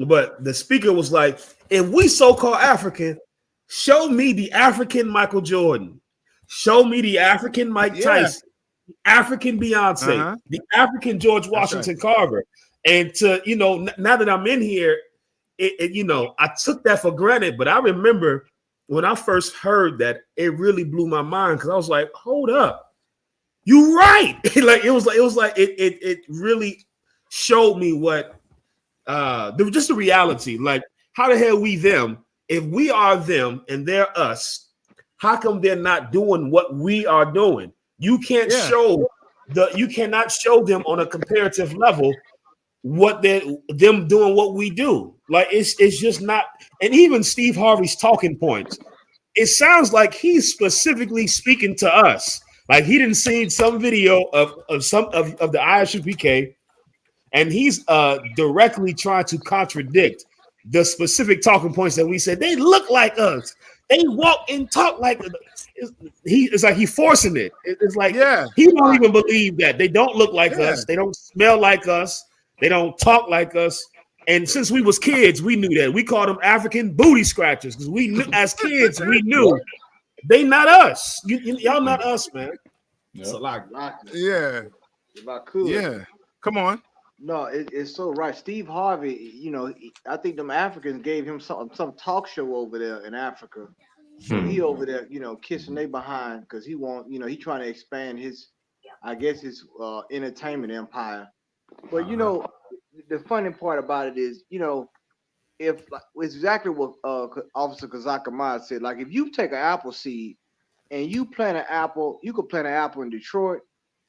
but the speaker was like, if we so-called African, show me the African Michael Jordan. Show me the African Mike Tyson, the African Beyonce, the African George Washington Carver. And to, now that I'm in here, I took that for granted. But I remember when I first heard that, it really blew my mind because I was like, hold up. You right. It really showed me what just the reality. Like, how the hell we them? If we are them and they're us, how come they're not doing what we are doing? You can't you cannot show them on a comparative level what them doing what we do. Like it's just not. And even Steve Harvey's talking points, it sounds like he's specifically speaking to us. Like he didn't see some video of some of the I.S.U.P.K, and he's directly trying to contradict the specific talking points that we said. They look like us. They walk and talk like it's like he's forcing it. It's like he don't even believe that they don't look like us. They don't smell like us. They don't talk like us. And since we was kids, we knew that. We called them African booty scratchers because we knew as kids we knew they not us. Y'all not us, man. It's a lot. Yeah. If I could. Yeah. Come on. No, it's so right. Steve Harvey, I think them Africans gave him some talk show over there in Africa. So he over there, kissing they behind because he he trying to expand his entertainment empire. But the funny part about it is, if it's exactly what Officer Kazaka said, like if you take an apple seed and you plant an apple, you could plant an apple in Detroit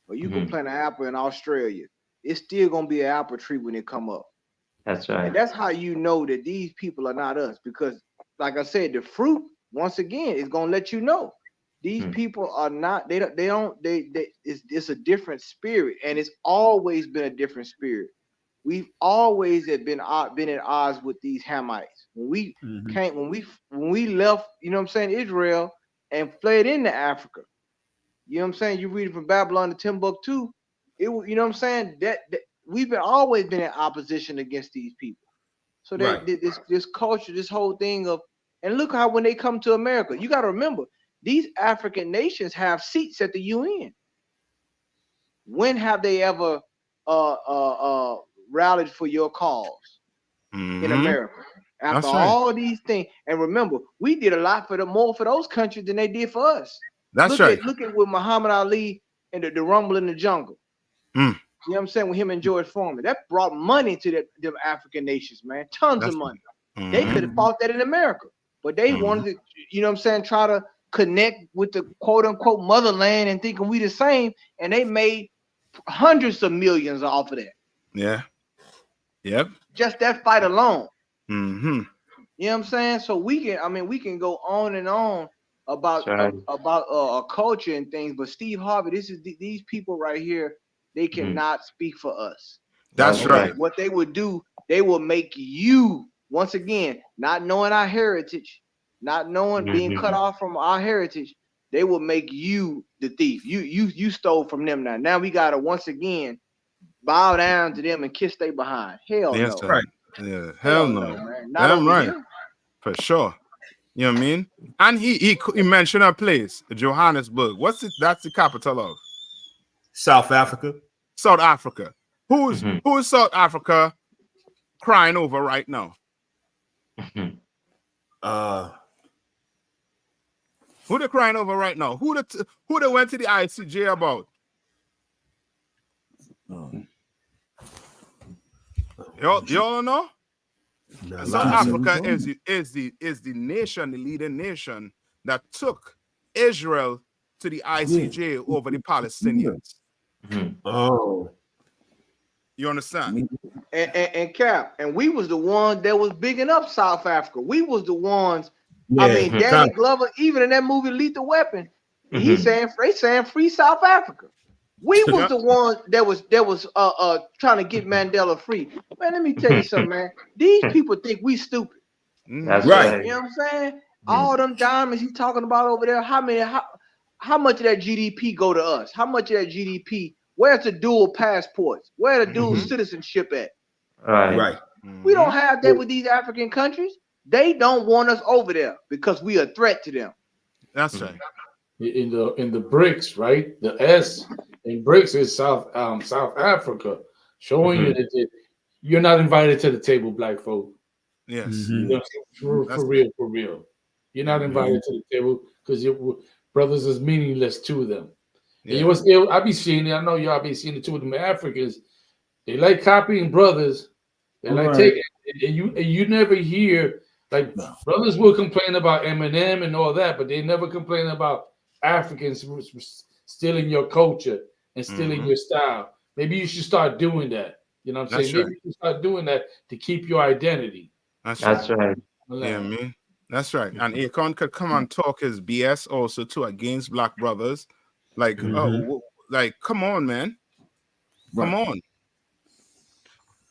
or you could plant an apple in Australia. It's still gonna be an apple tree when it come up. That's right. And that's how you know that these people are not us, because like I said, the fruit once again is gonna let you know these people are not. It's a different spirit, and it's always been a different spirit. We've always been at odds with these Hamites. When we came, when we left, Israel and fled into Africa. You know what I'm saying? You read it from Babylon to Timbuktu. That we've always been in opposition against these people. So this culture, this whole thing of, and look how when they come to America, you got to remember these African nations have seats at the UN. When have they ever rallied for your cause in America? After all these things, and remember, we did a lot more for those countries than they did for us. Look at with Muhammad Ali and the Rumble in the Jungle. You know what I'm saying? With him and George Foreman, that brought money to them African nations, man. Tons of money. They could have fought that in America, but they wanted to, try to connect with the quote unquote motherland and thinking we the same, and they made hundreds of millions off of that. Yeah. Yep. Just that fight alone. You know what I'm saying? So we can go on and on about a culture and things, but Steve Harvey, these people right here, they cannot speak for us. That's right. What they would do, they will make you, once again, not knowing our heritage, not knowing being cut off from our heritage, they will make you the thief. You stole from them now. Now we gotta once again bow down to them and kiss their behind. Hell no. Right. Yeah, hell no. Man. Not Damn over right. here. For sure. You know what I mean? And he mentioned a place, Johannesburg. What's it? That's the capital of South Africa. South Africa. Who is South Africa crying over right now? Who they crying over right now? Who they went to the ICJ about? Y'all know? South Africa is the nation, the leading nation that took Israel to the ICJ over the Palestinians. Oh, you understand? And Cap, and we was the one that was bigging up South Africa. We was the ones. I mean, Danny Glover, even in that movie Lethal Weapon, he's saying free South Africa. We was the one that was trying to get Mandela free. Man, let me tell you something, man. These people think we stupid. That's right. You know what I'm saying? All them diamonds he's talking about over there. How much of that GDP go to us? How much of that GDP? Where's the dual passports? Where the dual citizenship at? Right. We don't have that with these African countries. They don't want us over there because we a threat to them. That's right. In the BRICS, right? The S in BRICS is South Africa, showing you that you're not invited to the table, black folk. Yes. You know, for real. You're not invited to the table because your brothers is meaningless to them. Yeah. And I be seeing it. I know y'all be seeing it too with them Africans. They like copying brothers. They like taking, and you never hear like brothers will complain about Eminem and all that, but they never complain about Africans stealing your culture and stealing your style. Maybe you should start doing that. You know what I'm saying? Maybe you should start doing that to keep your identity. That's right. Yeah, man. That's right. And Akon could come and talk his BS also too against black brothers. Like, come on, man. Come on.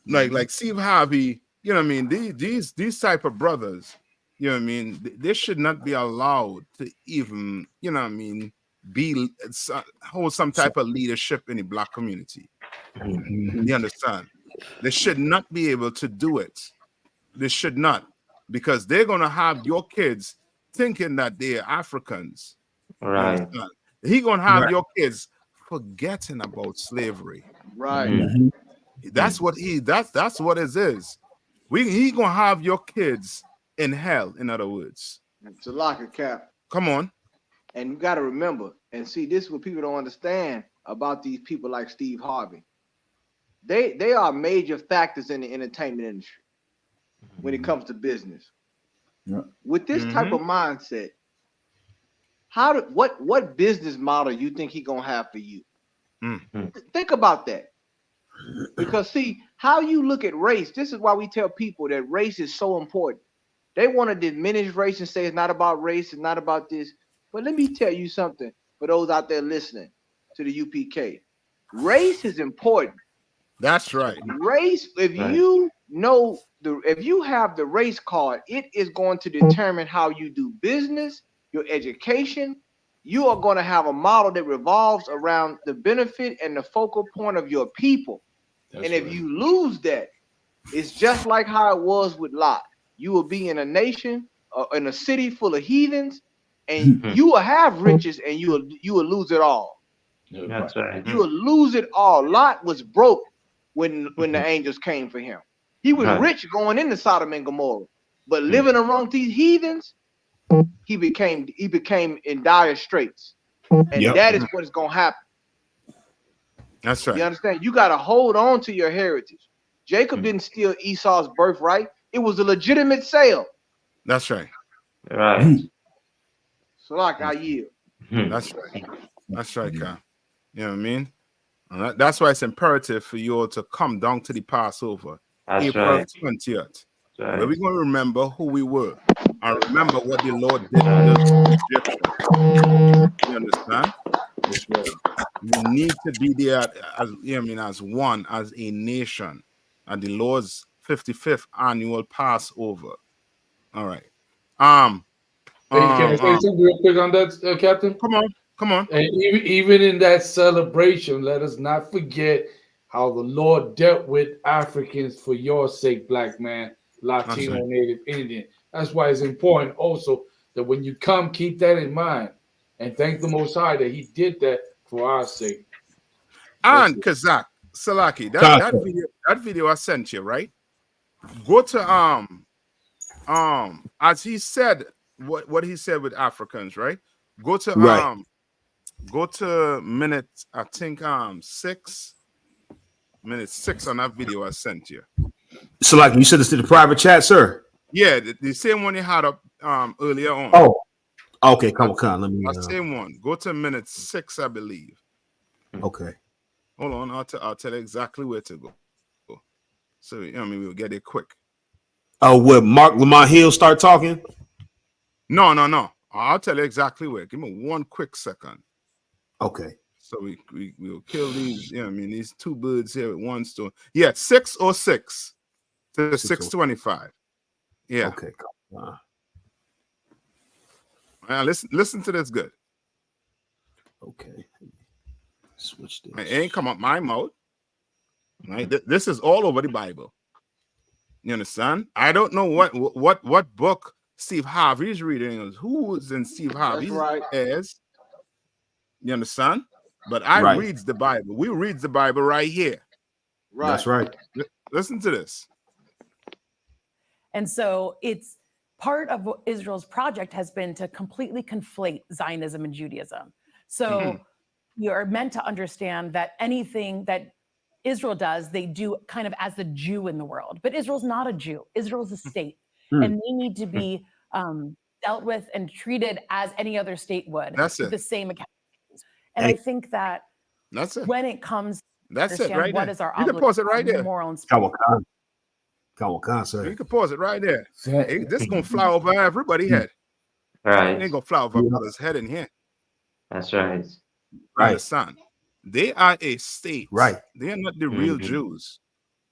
Like Steve Harvey, you know what I mean? These type of brothers, you know what I mean? They should not be allowed to even, you know what I mean, hold some type of leadership in the black community. You understand? They should not be able to do it. They should not, because they're gonna have your kids thinking that they're Africans. Right. He gonna have your kids forgetting about slavery. Right. That's what that's what it is. He gonna have your kids in hell, in other words. It's a locker, Cap. Come on. And you got to remember, and see, this is what people don't understand about these people like Steve Harvey. They are major factors in the entertainment industry when it comes to business. With this type of mindset, what business model you think he gonna have for you? Think about that. Because see, how you look at race, this is why we tell people that race is so important. They want to diminish race and say it's not about race, it's not about this. But let me tell you something for those out there listening to the UPK. Race is important. That's right. Race, if you know if you have the race card, it is going to determine how you do business, your education. You are going to have a model that revolves around the benefit and the focal point of your people. That's and if you lose that, it's just like how it was with Lot. You will be in a nation, in a city full of heathens, and you will have riches, and you will lose it all. That's right. You will lose it all. Lot was broke when the angels came for him. He was rich going into Sodom and Gomorrah, but living among these heathens, he became in dire straits, and that is what is going to happen. That's right. You understand? You got to hold on to your heritage. Jacob didn't steal Esau's birthright. It was a legitimate sale. That's right. Right. So like I yield. That's right. That's right, Kyle. You know what I mean? That's why it's imperative for you all to come down to the Passover, April 20th. Right. Where we're going to remember who we were and remember what the Lord did to the Egyptians. You understand? Yes, We need to be there as as one, as a nation, at the Lord's 55th annual Passover. All right. Hey, can I say something real quick on that, Captain? Come on. And even in that celebration, let us not forget how the Lord dealt with Africans for your sake, black man, Latino, right. Native Indian. That's why it's important also that when you come, keep that in mind and thank the Most High that He did that for our sake. And Kazak, Salaki, that video I sent you, right? Go to as he said what he said with Africans, right? Go to go to minute, I think 6 minutes 6 on that video I sent you. So, like you said, this to the private chat, sir. Yeah, the same one you had up earlier on. Oh, okay. Come on. Let me. That same one. Go to minute 6, I believe. Okay. Hold on. I'll tell you exactly where to go. So we'll get it quick. Oh, will Mark Lamont Hill start talking? No. I'll tell you exactly where. Give me one quick second. Okay. So we'll kill these. These two birds here with one stone. Yeah, 6:06 to 6:25. Yeah. Okay. Listen to this good. Okay. Switch this. It ain't come up my mouth. Right. This is all over the Bible. You understand? I don't know what book Steve Harvey's reading. Who's in Steve Harvey's ears? You understand? But I reads the Bible. We read the Bible right here. Right. That's right. Listen to this. And so it's part of Israel's project has been to completely conflate Zionism and Judaism. So you're meant to understand that anything that Israel does, they do kind of as the Jew in the world. But Israel's not a Jew. Israel's a state. And they need to be dealt with and treated as any other state would. That's with it. the same account. And I think that that's it. When it comes to that's it right what there. is our You can pause it right there. moral and Come on, sir. You can pause it right there. Hey, this is gonna fly over everybody's head. Right. It ain't gonna fly over brother's head in here. That's right. Understand? They are a state. Right. They are not the real Jews.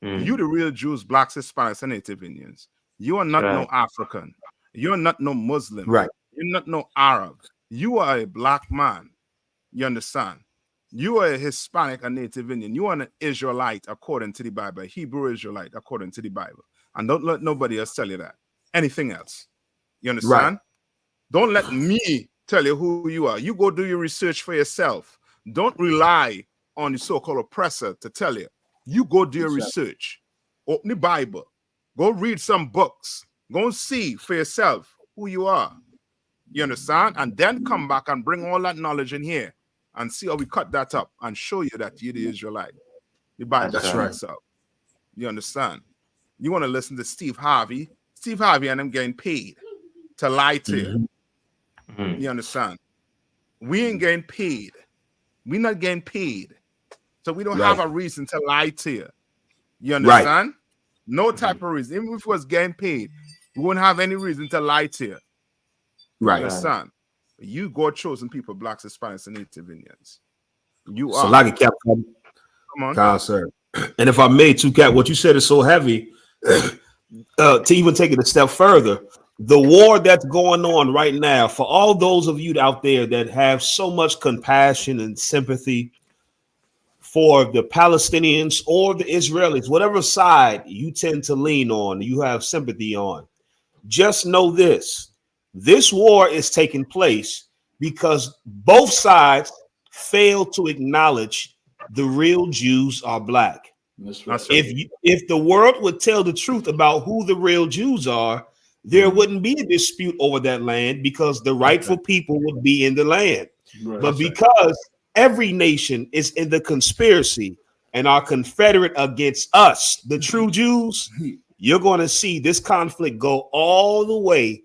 You the real Jews, blacks, Hispanics, and Native Indians. You are not no African. You are not no Muslim. Right. You're not no Arab. You are a black man. You understand? You are a Hispanic and Native Indian. You are an Israelite according to the Bible, a Hebrew Israelite according to the Bible. And don't let nobody else tell you that. Anything else. You understand? Right. Don't let me tell you who you are. You go do your research for yourself. Don't rely on the so-called oppressor to tell you. You go do your research. Open the Bible. Go read some books. Go and see for yourself who you are. You understand? And then come back and bring all that knowledge in here and see how we cut that up and show you that you're the Israelite. The Bible that's right. You understand? You want to listen to Steve Harvey? Steve Harvey and them getting paid to lie to you. You understand? We ain't getting paid. We not getting paid. So we don't have a reason to lie to you. You understand? No type of reason. Even if it was getting paid, we wouldn't have any reason to lie to you. Right. You understand? You God-chosen people, blacks, Hispanics, and Native Indians. You So are. like it, Cap. Come on. Kyle, sir. And if I may, too, Cap, what you said is so heavy. To even take it a step further, the war that's going on right now, for all those of you out there that have so much compassion and sympathy for the Palestinians or the Israelis, whatever side you tend to lean on, you have sympathy on, just know this: this war is taking place because both sides fail to acknowledge the real Jews are black. That's right. If the world would tell the truth about who the real Jews are, there wouldn't be a dispute over that land because the rightful people would be in the land. Right. But because every nation is in the conspiracy and are confederate against us, the true Jews, you're going to see this conflict go all the way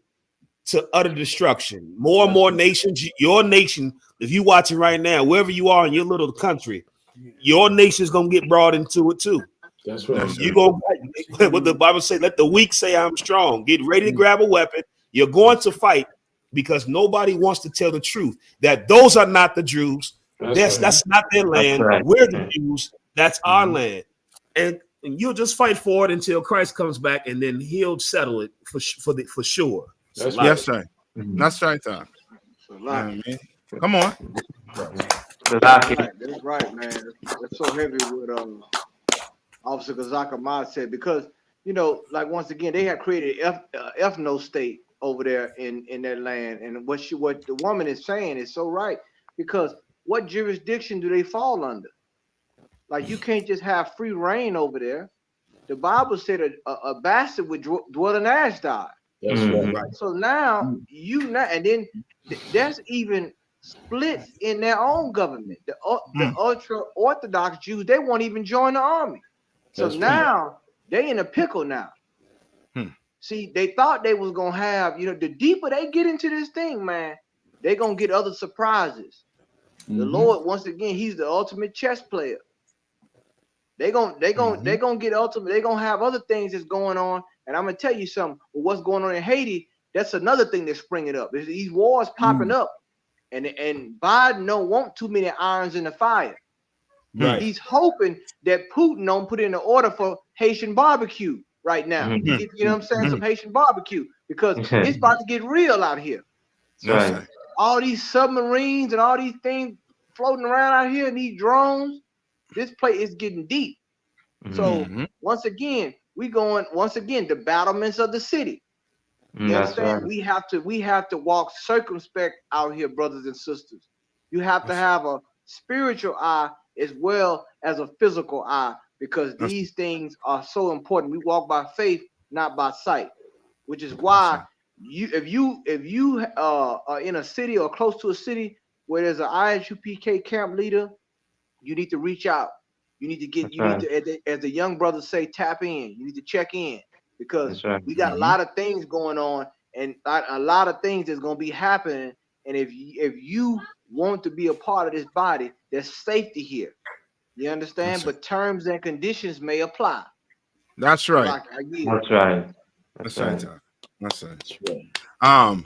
to utter destruction. More and more nations, your nation, if you're watching right now, wherever you are in your little country, your nation's gonna get brought into it too. That's right. You go what the Bible says, let the weak say I'm strong. Get ready to grab a weapon. You're going to fight because nobody wants to tell the truth that those are not the Jews. That's not their land. right. We're the Jews. That's our land. And you'll just fight for it until Christ comes back, and then he'll settle it for sure. That's Yes, sir. Mhm. That's right, Doc. You know what I mean? Come on. That's right, man. That's so heavy with Officer Kazaka Mod said, because like once again they had created ethno state over there in that land, and what the woman is saying is so right, because what jurisdiction do they fall under? Like, you can't just have free reign over there. The Bible said a bastard would dwell in Ashdod. That's right. So now and then there's even splits in their own government. The ultra orthodox Jews, they won't even join the army. So now they in a pickle now. See, they thought they was gonna have, the deeper they get into this thing, man, they gonna get other surprises. The Lord, once again, he's the ultimate chess player. They gonna get ultimate. They gonna have other things that's going on, and I'm gonna tell you something. What's going on in Haiti? That's another thing that's springing up. There's these wars popping up, and Biden don't want too many irons in the fire. Right. He's hoping that Putin don't put in an order for Haitian barbecue right now. You know what I'm saying? Some Haitian barbecue, because it's about to get real out here. Right. All these submarines and all these things floating around out here, and these drones. This play is getting deep. So once again, the battlements of the city. You understand? Right. We have to walk circumspect out here, brothers and sisters. You have to have a spiritual eye as well as a physical eye, because these things are so important. We walk by faith, not by sight, which is why if you are in a city or close to a city where there's an I.S.U.P.K camp leader, you need to reach out. You need to get, need to, as the young brothers say, tap in. You need to check in, because we got a lot of things going on, and a lot of things that's going to be happening. And if you want to be a part of this body, there's safety here. You understand? But terms and conditions may apply. That's right. That's right. That's right. That's right.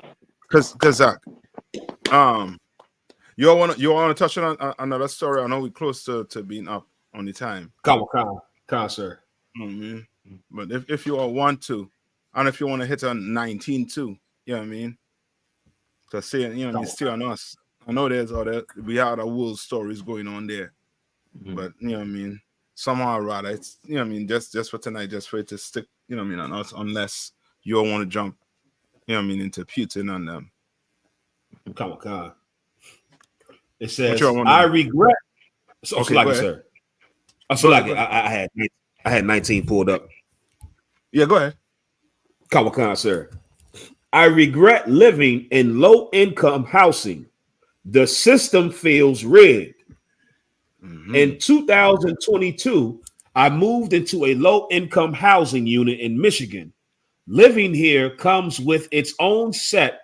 Because you all want to touch on another story? I know we're close to being up on the time. Come, sir. But if you all want to, and if you want to hit on 19 too, you know what I mean? To say, it's still on us. I know we had a world stories going on there, but you know what I mean? Somehow or rather, it's, just for tonight, just for it to stick, on us, unless you all want to jump, into Putin on them. Come. It says, I regret. So, sir. I had 19 pulled up. Yeah, go ahead. Kawakan, sir. I regret living in low-income housing. The system feels rigged. In 2022, I moved into a low-income housing unit in Michigan. Living here comes with its own set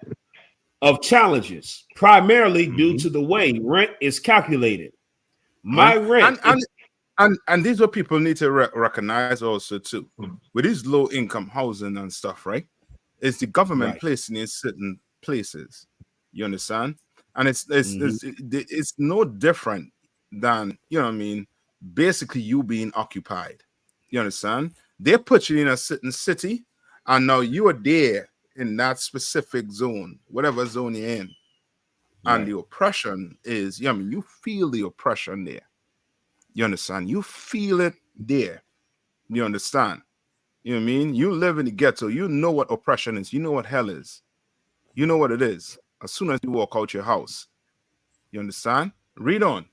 of challenges, primarily due to the way rent is calculated. My rent and these are people need to recognize also too. With these low income housing and stuff, right? It's the government placing in certain places. You understand? And it's no different than, basically you being occupied. You understand? They put you in a certain city, and now you are there in that specific zone, whatever zone you're in. And the oppression is, you feel the oppression there. You understand? You feel it there. You understand? You know what I mean? You live in the ghetto. You know what oppression is. You know what hell is. You know what it is. As soon as you walk out your house. You understand? Read on.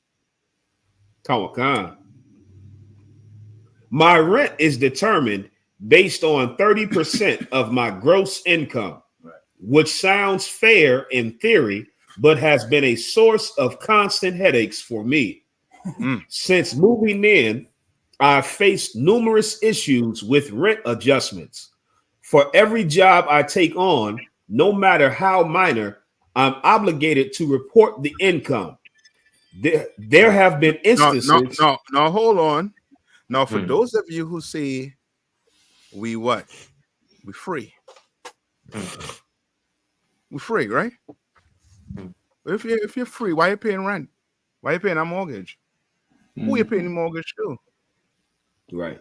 My rent is determined based on 30% of my gross income, which sounds fair in theory, but has been a source of constant headaches for me. Since moving in, I've faced numerous issues with rent adjustments. For every job I take on, no matter how minor, I'm obligated to report the income. There have been instances. No, hold on. Now, for those of you who say, we free. We're free, right? If you're free, why are you paying rent? Why you paying a mortgage? Who you paying the mortgage to? Right.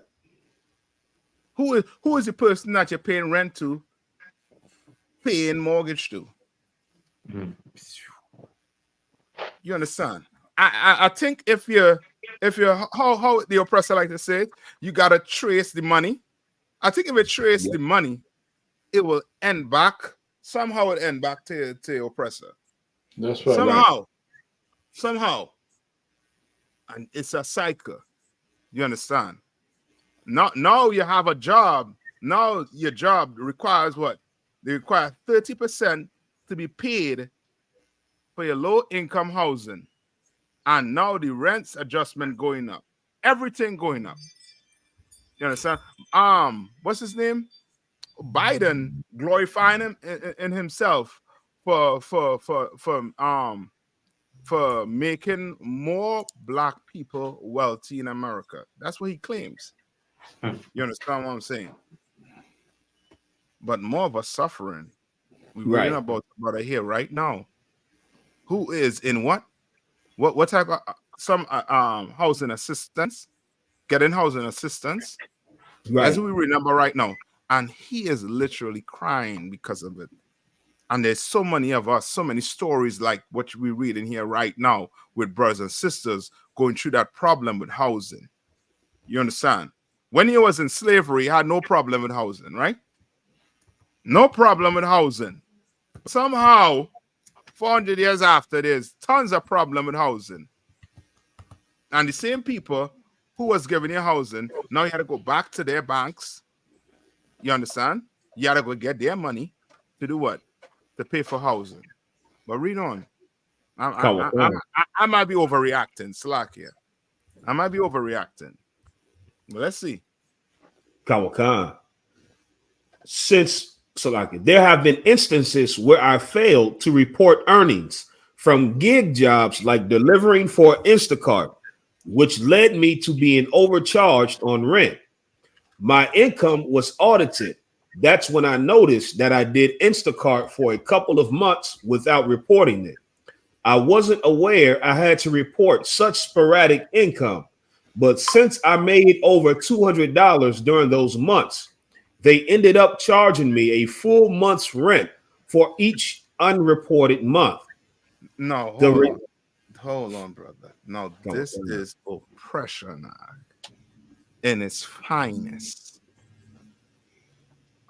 Who is the person that you're paying rent to, paying mortgage to? You understand? I think if you're how the oppressor like to say it, you gotta trace the money. I think if you trace the money, it will end back. Somehow it end back to your oppressor. That's right. Somehow. And it's a cycle. You understand? Now you have a job. Now your job requires what? They require 30% to be paid for your low income housing. And now the rents adjustment going up. Everything going up. You understand? What's his name? Biden glorifying him in himself for making more black people wealthy in America. That's what he claims. You understand what I'm saying? But more of us suffering. We're reading about it here right now. Who is in what type of some housing assistance? Getting housing assistance. Right. As we remember right now. And he is literally crying because of it. And there's so many of us, so many stories like what we read in here right now with brothers and sisters going through that problem with housing. You understand? When he was in slavery, he had no problem with housing, right? No problem with housing. Somehow, 400 years after, there's tons of problem with housing. And the same people who was giving you housing, now you had to go back to their banks. You understand? You had to go get their money to do what? To pay for housing. But read on. I might be overreacting, slack here. I might be overreacting. But let's see. Kawakan. There have been instances where I failed to report earnings from gig jobs like delivering for Instacart, which led me to being overcharged on rent. My income was audited. That's when I noticed that I did Instacart for a couple of months without reporting it. I wasn't aware I had to report such sporadic income, but since I made over $200 during those months, they ended up charging me a full month's rent for each unreported month. No, hold on, brother. No, this is oppression in its finest.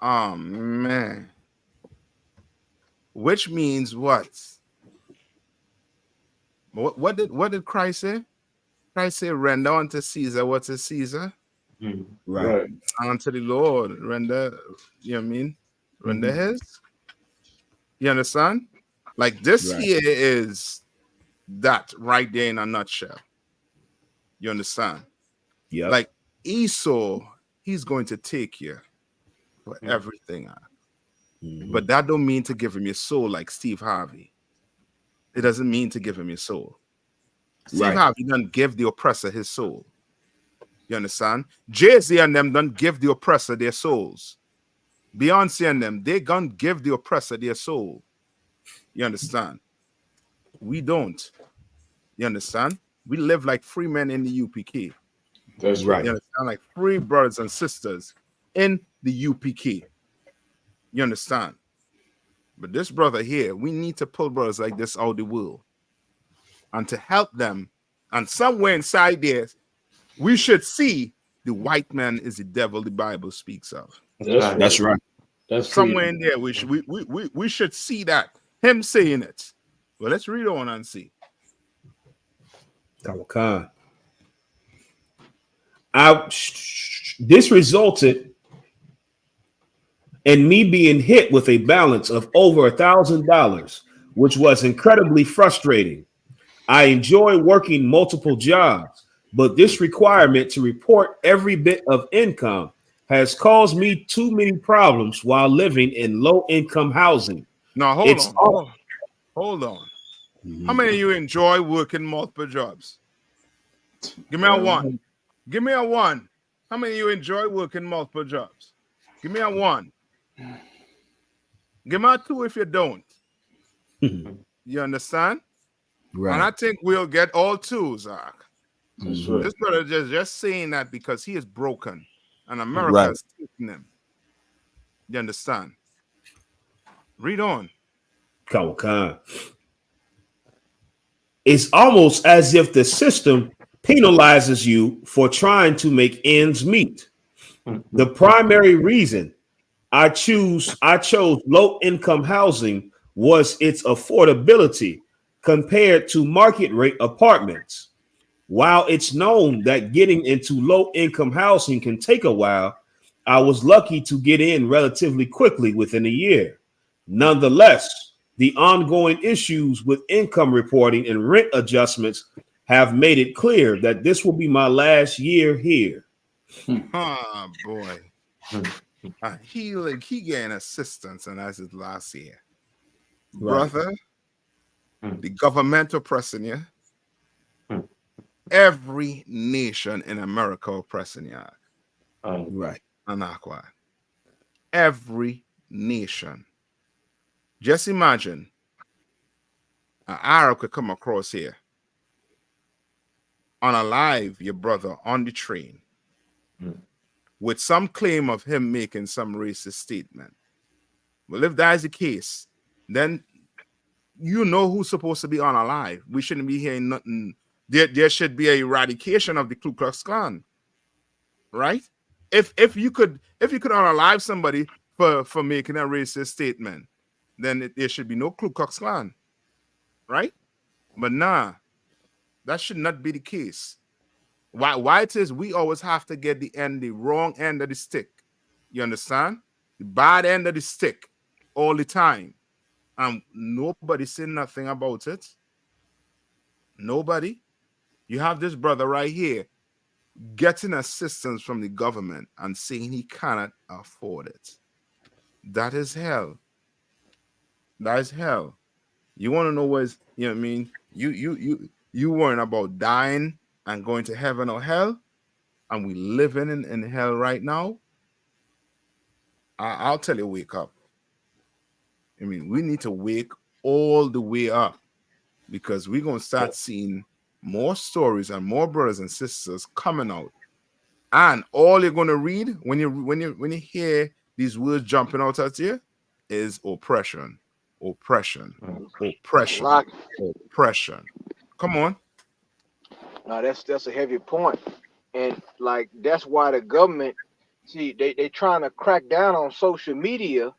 Oh man. Which means what? What did Christ say? Christ say, render unto Caesar what is Caesar. Right. Unto the Lord, render, you know what I mean? Render his. You understand? Like this here is that right there in a nutshell. You understand? Yeah. Like Esau, he's going to take you for everything. But that don't mean to give him your soul like Steve Harvey. It doesn't mean to give him your soul. Steve Harvey doesn't give the oppressor his soul. You understand? Jay-Z and them don't give the oppressor their souls. Beyonce and them, they gonna give the oppressor their soul. You understand? We don't. You understand? We live like free men in the U.P.K. That's right. You understand? Like free brothers and sisters in the U.P.K. You understand? But this brother here, we need to pull brothers like this out of the world and to help them. And somewhere inside there, we should see the white man is the devil the Bible speaks of. That's right. That's somewhere in there. We should see that him saying it. Well, let's read on and see. This resulted in me being hit with a balance of over $1,000, which was incredibly frustrating. I enjoy working multiple jobs, but this requirement to report every bit of income has caused me too many problems while living in low-income housing. Now, hold on. How many of you enjoy working multiple jobs? Give me a one. Give me a one. How many of you enjoy working multiple jobs? Give me a one. Give me a two if you don't. You understand? And I think we'll get all two, Zach. Right. This brother just saying that because he is broken and America is taking him. You understand? Read on. Kawakan. It's almost as if the system penalizes you for trying to make ends meet. The primary reason I chose low-income housing was its affordability compared to market rate apartments. While it's known that getting into low-income housing can take a while, I was lucky to get in relatively quickly within a year. Nonetheless, the ongoing issues with income reporting and rent adjustments have made it clear that this will be my last year here. Oh boy. He gained assistance, and that's his last year. Brother, the government oppressing you. Every nation in America oppressing you. And Aqua. Every nation. Just imagine an Arab could come across here, unalive your brother on the train, with some claim of him making some racist statement. Well, if that is the case, then you know who's supposed to be unalive. We shouldn't be hearing nothing. There should be an eradication of the Ku Klux Klan, right? If you could unalive somebody for making a racist statement, then there should be no Ku Klux Klan, right? But nah, that should not be the case. Why it is we always have to get the wrong end of the stick. You understand? The bad end of the stick all the time. And nobody said nothing about it. Nobody. You have this brother right here getting assistance from the government and saying he cannot afford it. That is hell. That is hell. You want to know what you know what I mean? You worrying about dying and going to heaven or hell, and we living in hell right now. I'll tell you, wake up. I mean, we need to wake all the way up, because we're gonna start seeing more stories and more brothers and sisters coming out. And all you're gonna read when you hear these words jumping out at you is oppression, oppression, oppression, oppression. Come on. No, that's a heavy point. And like that's why the government, see, they trying to crack down on social media,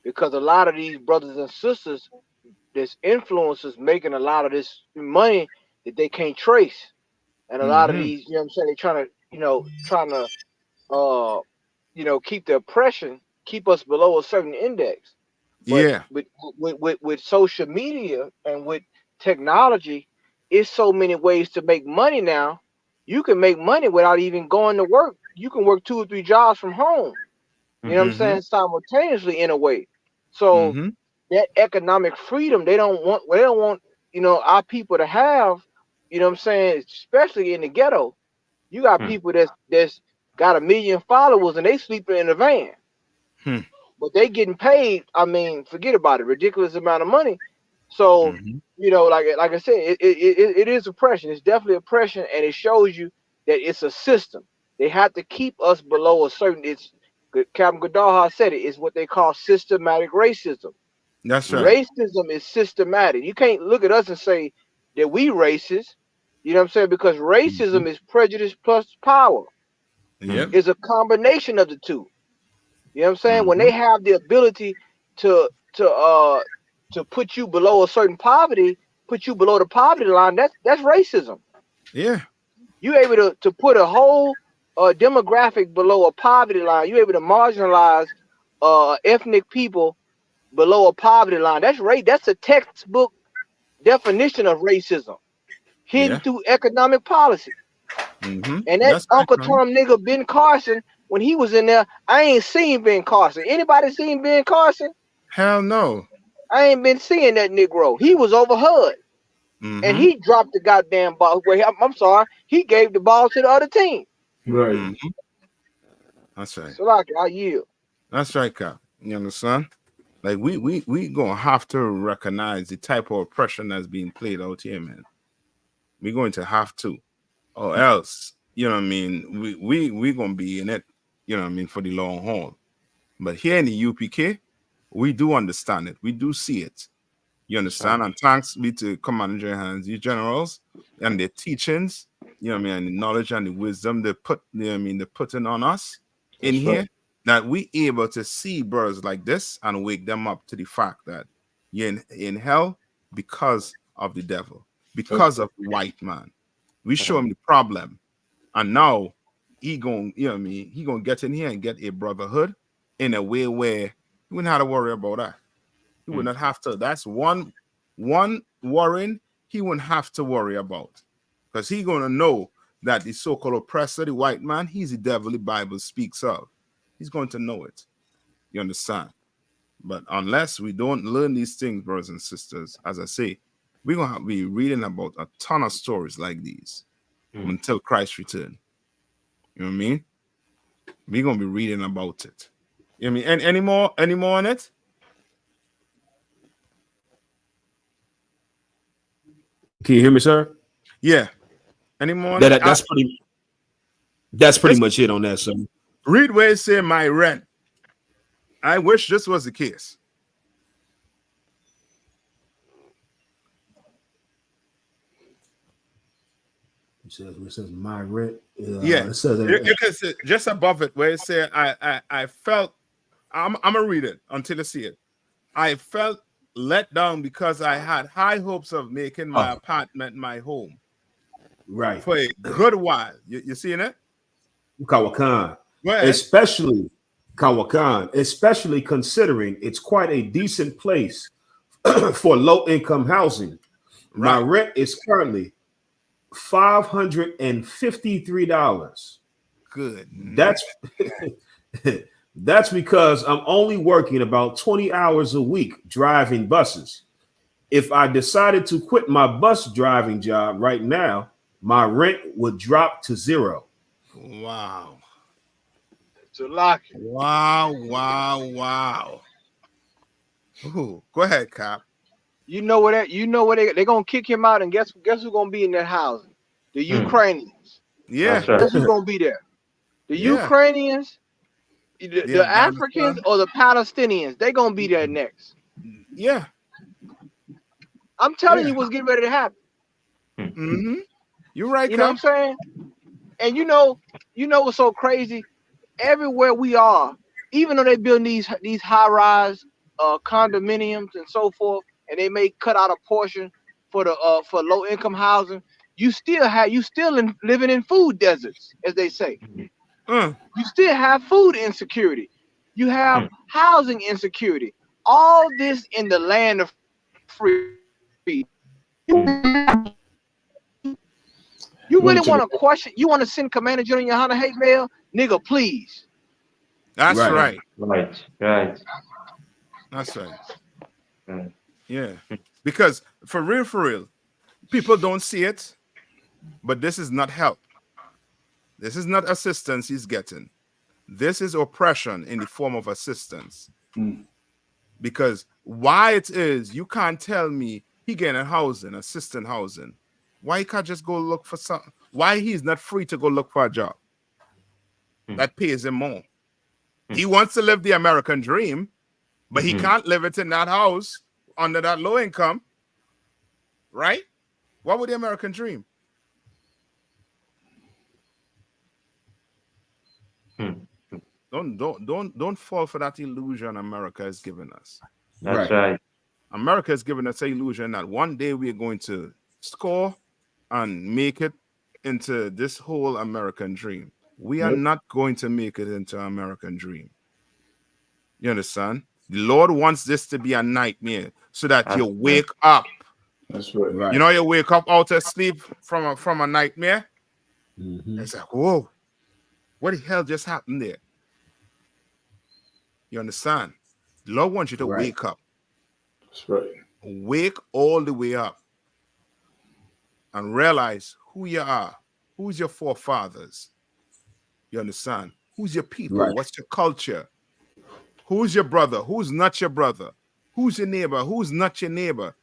because a lot of these brothers and sisters, this influencers making a lot of this money that they can't trace. And a lot of these, you know what I'm saying, they're trying to keep the oppression, keep us below a certain index. But with social media and with technology, it's so many ways to make money now. You can make money without even going to work. You can work 2 or 3 jobs from home. You know what I'm saying? Simultaneously in a way. So that economic freedom, they don't want our people to have, you know what I'm saying, especially in the ghetto. You got people that's got 1 million followers and they sleeping in a van. But they getting paid, I mean, forget about it, ridiculous amount of money. So, like I said, it is oppression. It's definitely oppression, and it shows you that it's a system. They have to keep us below a certain, Captain Goodall said it, it's what they call systematic racism. That's right. Racism is systematic. You can't look at us and say that we racist, you know what I'm saying? Because racism is prejudice plus power. It's a combination of the two. You know what I'm saying? When they have the ability to put you below a certain poverty, put you below the poverty line, that's racism. Yeah. You're able to put a whole demographic below a poverty line. You're able to marginalize ethnic people below a poverty line. That's a textbook definition of racism, hidden through economic policy. And that Uncle Tom nigga Ben Carson, when he was in there, I ain't seen Ben Carson. Anybody seen Ben Carson? Hell no. I ain't been seeing that Negro. He was over HUD. And he dropped the goddamn ball. I'm sorry, he gave the ball to the other team. Right. That's right. So like I yield. That's right, Cap. You understand? Like we gonna have to recognize the type of oppression that's being played out here, man. We're going to have to, or else, you know what I mean, we gonna be in it, you know what I mean, for the long haul. But here in the UPK, we do understand it. We do see it. You understand? And thanks be to Commander Johannes, these generals and their teachings, you know what I mean, and the knowledge and the wisdom they put, you know what I mean, they're putting on us in here, that we able to see brothers like this and wake them up to the fact that you're in hell because of the devil, because of the white man. We show him the problem. And now he gonna, you know what I mean, he gonna get in here and get a brotherhood in a way where he wouldn't have to worry about that. He would not have to. That's one worrying he wouldn't have to worry about, because he gonna know that the so-called oppressor, the white man, he's the devil the Bible speaks of. He's going to know it. You understand? But unless we don't learn these things, brothers and sisters, as I say, we're gonna be reading about a ton of stories like these until Christ return. You know what I mean? We're gonna be reading about it. You know what I mean? And any more on it? Can you hear me, sir? Yeah. Any more on it? That's pretty much it on that, sir. Read where it say my rent. I wish this was the case. It says my rent. Yeah, it says you can see just above it where it says I felt. I'm gonna read it until you see it. I felt let down because I had high hopes of making my apartment my home. Right. For a good while. You seeing it? Kawakan. Especially considering it's quite a decent place for low-income housing. Right. My rent is currently $553. Good. That's because I'm only working about 20 hours a week driving buses. If I decided to quit my bus driving job right now, my rent would drop to $0. Wow. Salaki. Wow. Ooh, go ahead, Cap. You know what they're gonna kick him out, and guess who's gonna be in that housing? The Ukrainians. Yeah. Guess who's gonna be there? The Ukrainians, the Africans, or the Palestinians? They're gonna be there next. Yeah. I'm telling you what's getting ready to happen. Mm-hmm. You're right, You know what I'm saying? And you know what's so crazy? Everywhere we are, even though they build these high-rise condominiums and so forth, and they may cut out a portion for the for low-income housing, you still living in food deserts, as they say. You still have food insecurity. You have housing insecurity. All this in the land of free. You really want to question? You want to send Commander General Yohanna hate mail, nigga? Please. That's right. Right. That's right. Yeah. Because for real, people don't see it, but this is not help. This is not assistance he's getting. This is oppression in the form of assistance. Because why it is, you can't tell me he getting housing, assistant housing. Why he can't just go look for something? Why he's not free to go look for a job that pays him more? He wants to live the American dream, but he can't live it in that house under that low income, right? What would the American dream? Don't fall for that illusion America has given us. That's right. America has given us an illusion that one day we are going to score and make it into this whole American dream. We are not going to make it into American dream. You understand? The Lord wants this to be a nightmare so that you wake up. That's right. You know, you wake up out of sleep from a nightmare. It's like, whoa, what the hell just happened there? You understand? The Lord wants you to wake up. That's right. Wake all the way up and realize who you are. Who's your forefathers? You understand? Who's your people? What's your culture? Who's your brother? Who's not your brother? Who's your neighbor? Who's not your neighbor?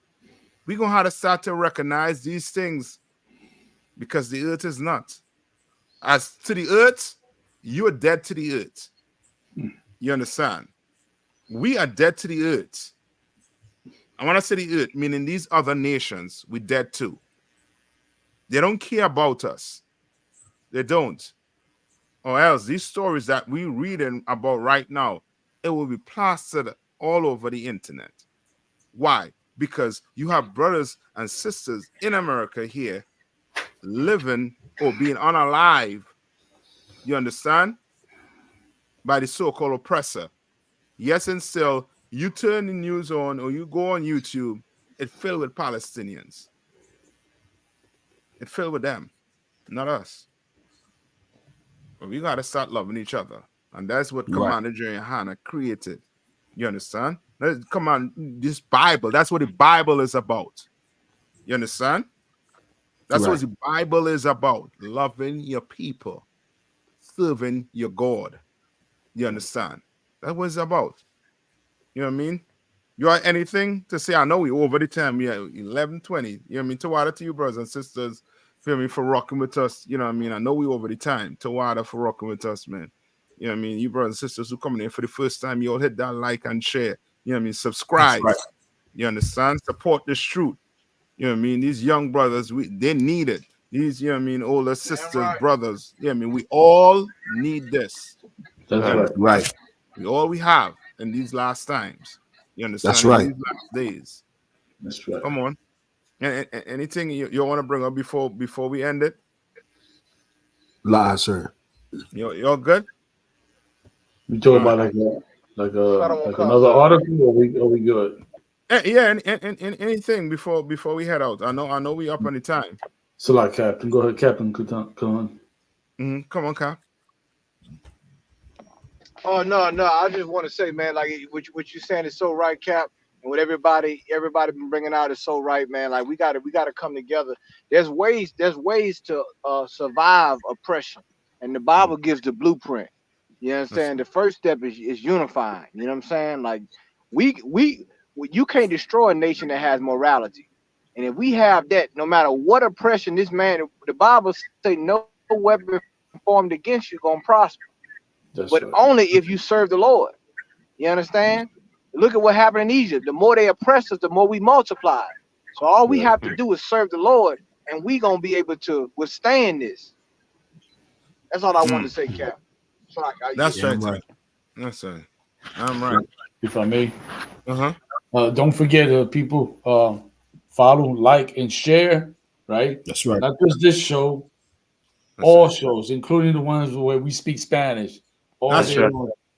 We're going to have to start to recognize these things because the earth is not. As to the earth, you are dead to the earth. You understand? We are dead to the earth. And when I say the earth, meaning these other nations, we're dead too. They don't care about us. They don't. Or else these stories that we're reading about right now, it will be plastered all over the internet. Why? Because you have brothers and sisters in America here living or being unalive, you understand, by the so-called oppressor. Yes, and still, you turn the news on or you go on YouTube, it's filled with Palestinians. It's filled with them, not us. But we got to start loving each other. And that's what Commander YAHANNA created. You understand? Come on, this Bible, that's what the Bible is about. You understand? That's what the Bible is about. Loving your people, serving your God. You understand? That's what it's about. You know what I mean? You have anything to say? I know we over the time. Yeah, 11:20. You know what I mean? Tawada to you, brothers and sisters. Feel me, for rocking with us. You know what I mean? I know we over the time. Tawada for rocking with us, man. You know what I mean? You brothers and sisters who coming in for the first time, you all hit that like and share. You know what I mean? Subscribe. You understand? Support this truth. You know what I mean? These young brothers, they need it. These, you know what I mean, older sisters, brothers. You know what I mean? We all need this. That's right. All we have in these last times. You understand? That's right. In these last days. That's right. Come on. Anything you want to bring up before we end it? Live, sir. You're good? We talk about like another article, or we good? Yeah, anything before we head out. I know we up on the time. So like Captain, go ahead, Captain. Come on. Come on, Cap. Oh no, I just want to say, man, like what you saying is so right, Cap, and what everybody been bringing out is so right, man. Like we gotta come together. There's ways to survive oppression, and the Bible gives the blueprint. You understand? The first step is unifying. You know what I'm saying? Like you can't destroy a nation that has morality, and if we have that, no matter what oppression this man, the Bible say no weapon formed against you gonna prosper. But only if you serve the Lord. You understand? Look at what happened in Egypt. The more they oppress us, the more we multiply. So all we have to do is serve the Lord, and we gonna be able to withstand this. That's all I wanted to say, Cap. That's right. That's right. I'm right. If I may. Don't forget, people, follow, like, and share. Right. That's right. Not just this show. All shows, including the ones where we speak Spanish.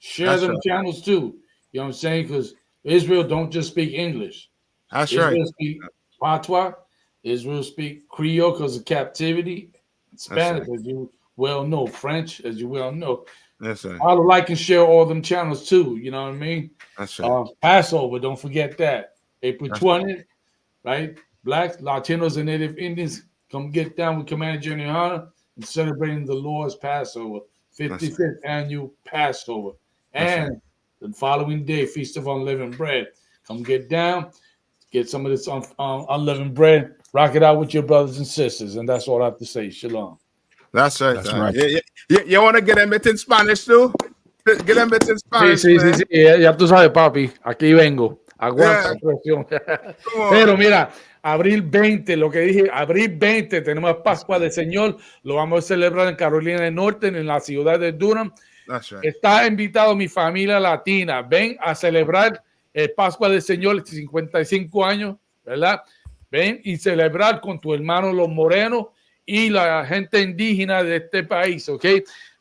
Share them channels too. You know what I'm saying? Because Israel don't just speak English. That's Israel speak Patois. Israel speak Creole because of captivity. Spanish, as you well know. French, as you well know. That's right. I'll like and share all them channels too. You know what I mean? That's right. Passover, don't forget that. April 20th, right? Blacks, Latinos, and Native Indians come get down with Commander YAHANNA and celebrating the Lord's Passover, 55th annual Passover. And the following day, Feast of Unleavened Bread. Come get down, get some of this unleavened bread, rock it out with your brothers and sisters. And that's all I have to say. Shalom. That's right. That's right. You want to get them in Spanish too? Get them in Spanish. Sí. Ya tú sabes, papi. Aquí vengo. Aguanta presión. Pero mira, abril 20, lo que dije, abril 20 tenemos Pascua del Señor, lo vamos a celebrar en Carolina del Norte, en la ciudad de Durham. Está invitado mi familia latina, ven a celebrar el Pascua del Señor, 55 años, ¿verdad? Ven y celebrar con tu hermano los morenos y la gente indígena de este país, ¿ok?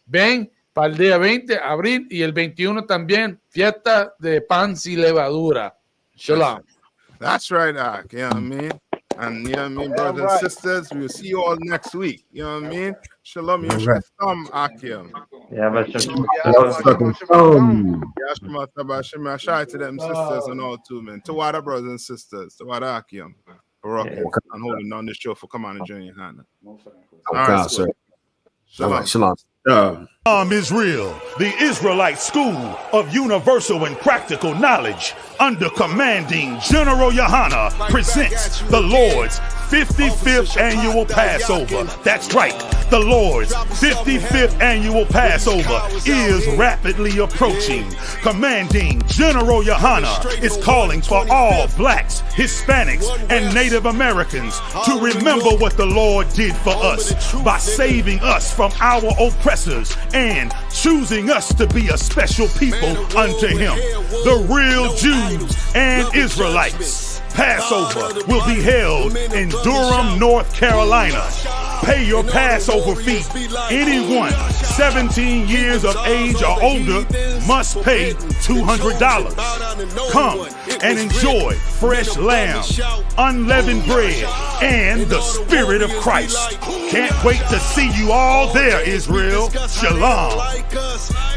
Ven para el día 20 abril y el 21 también, fiesta de pan sin levadura. Shalom. That's right, Ak. You know what I mean? And you know what I mean, brothers and sisters, we'll see you all next week. You know what I mean? Shalom, Yashmatam, Akim. Yashmatam, to them sisters and all too, man. To our brothers and sisters, to our Akim. And holding on this show for Commander YAHANNA. Okay, sir. Shalom. Shalom. SHALAM Israel, the Israelite School of Universal and Practical Knowledge, under commanding General YAHANNA, presents the Lord's 55th annual Passover. That's right, the Lord's 55th annual Passover is rapidly approaching. Commanding General YAHANNA is calling for all blacks, Hispanics, and Native Americans to remember what the Lord did for us by saving us from our oppressors and choosing us to be a special people unto Him, the real Jews and Israelites. Passover will be held in Durham, North Carolina. Pay your Passover fee. Anyone 17 years of age or older must pay $200. Come and enjoy fresh lamb, unleavened bread, and the Spirit of Christ. Can't wait to see you all there, Israel. Shalom.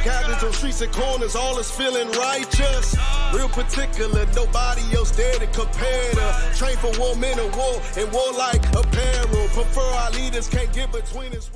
Cabins on streets and corners, all is feeling righteous. Real particular, nobody else there to compare to. Train for war, men of war, and war like apparel. Prefer our leaders, can't get between us.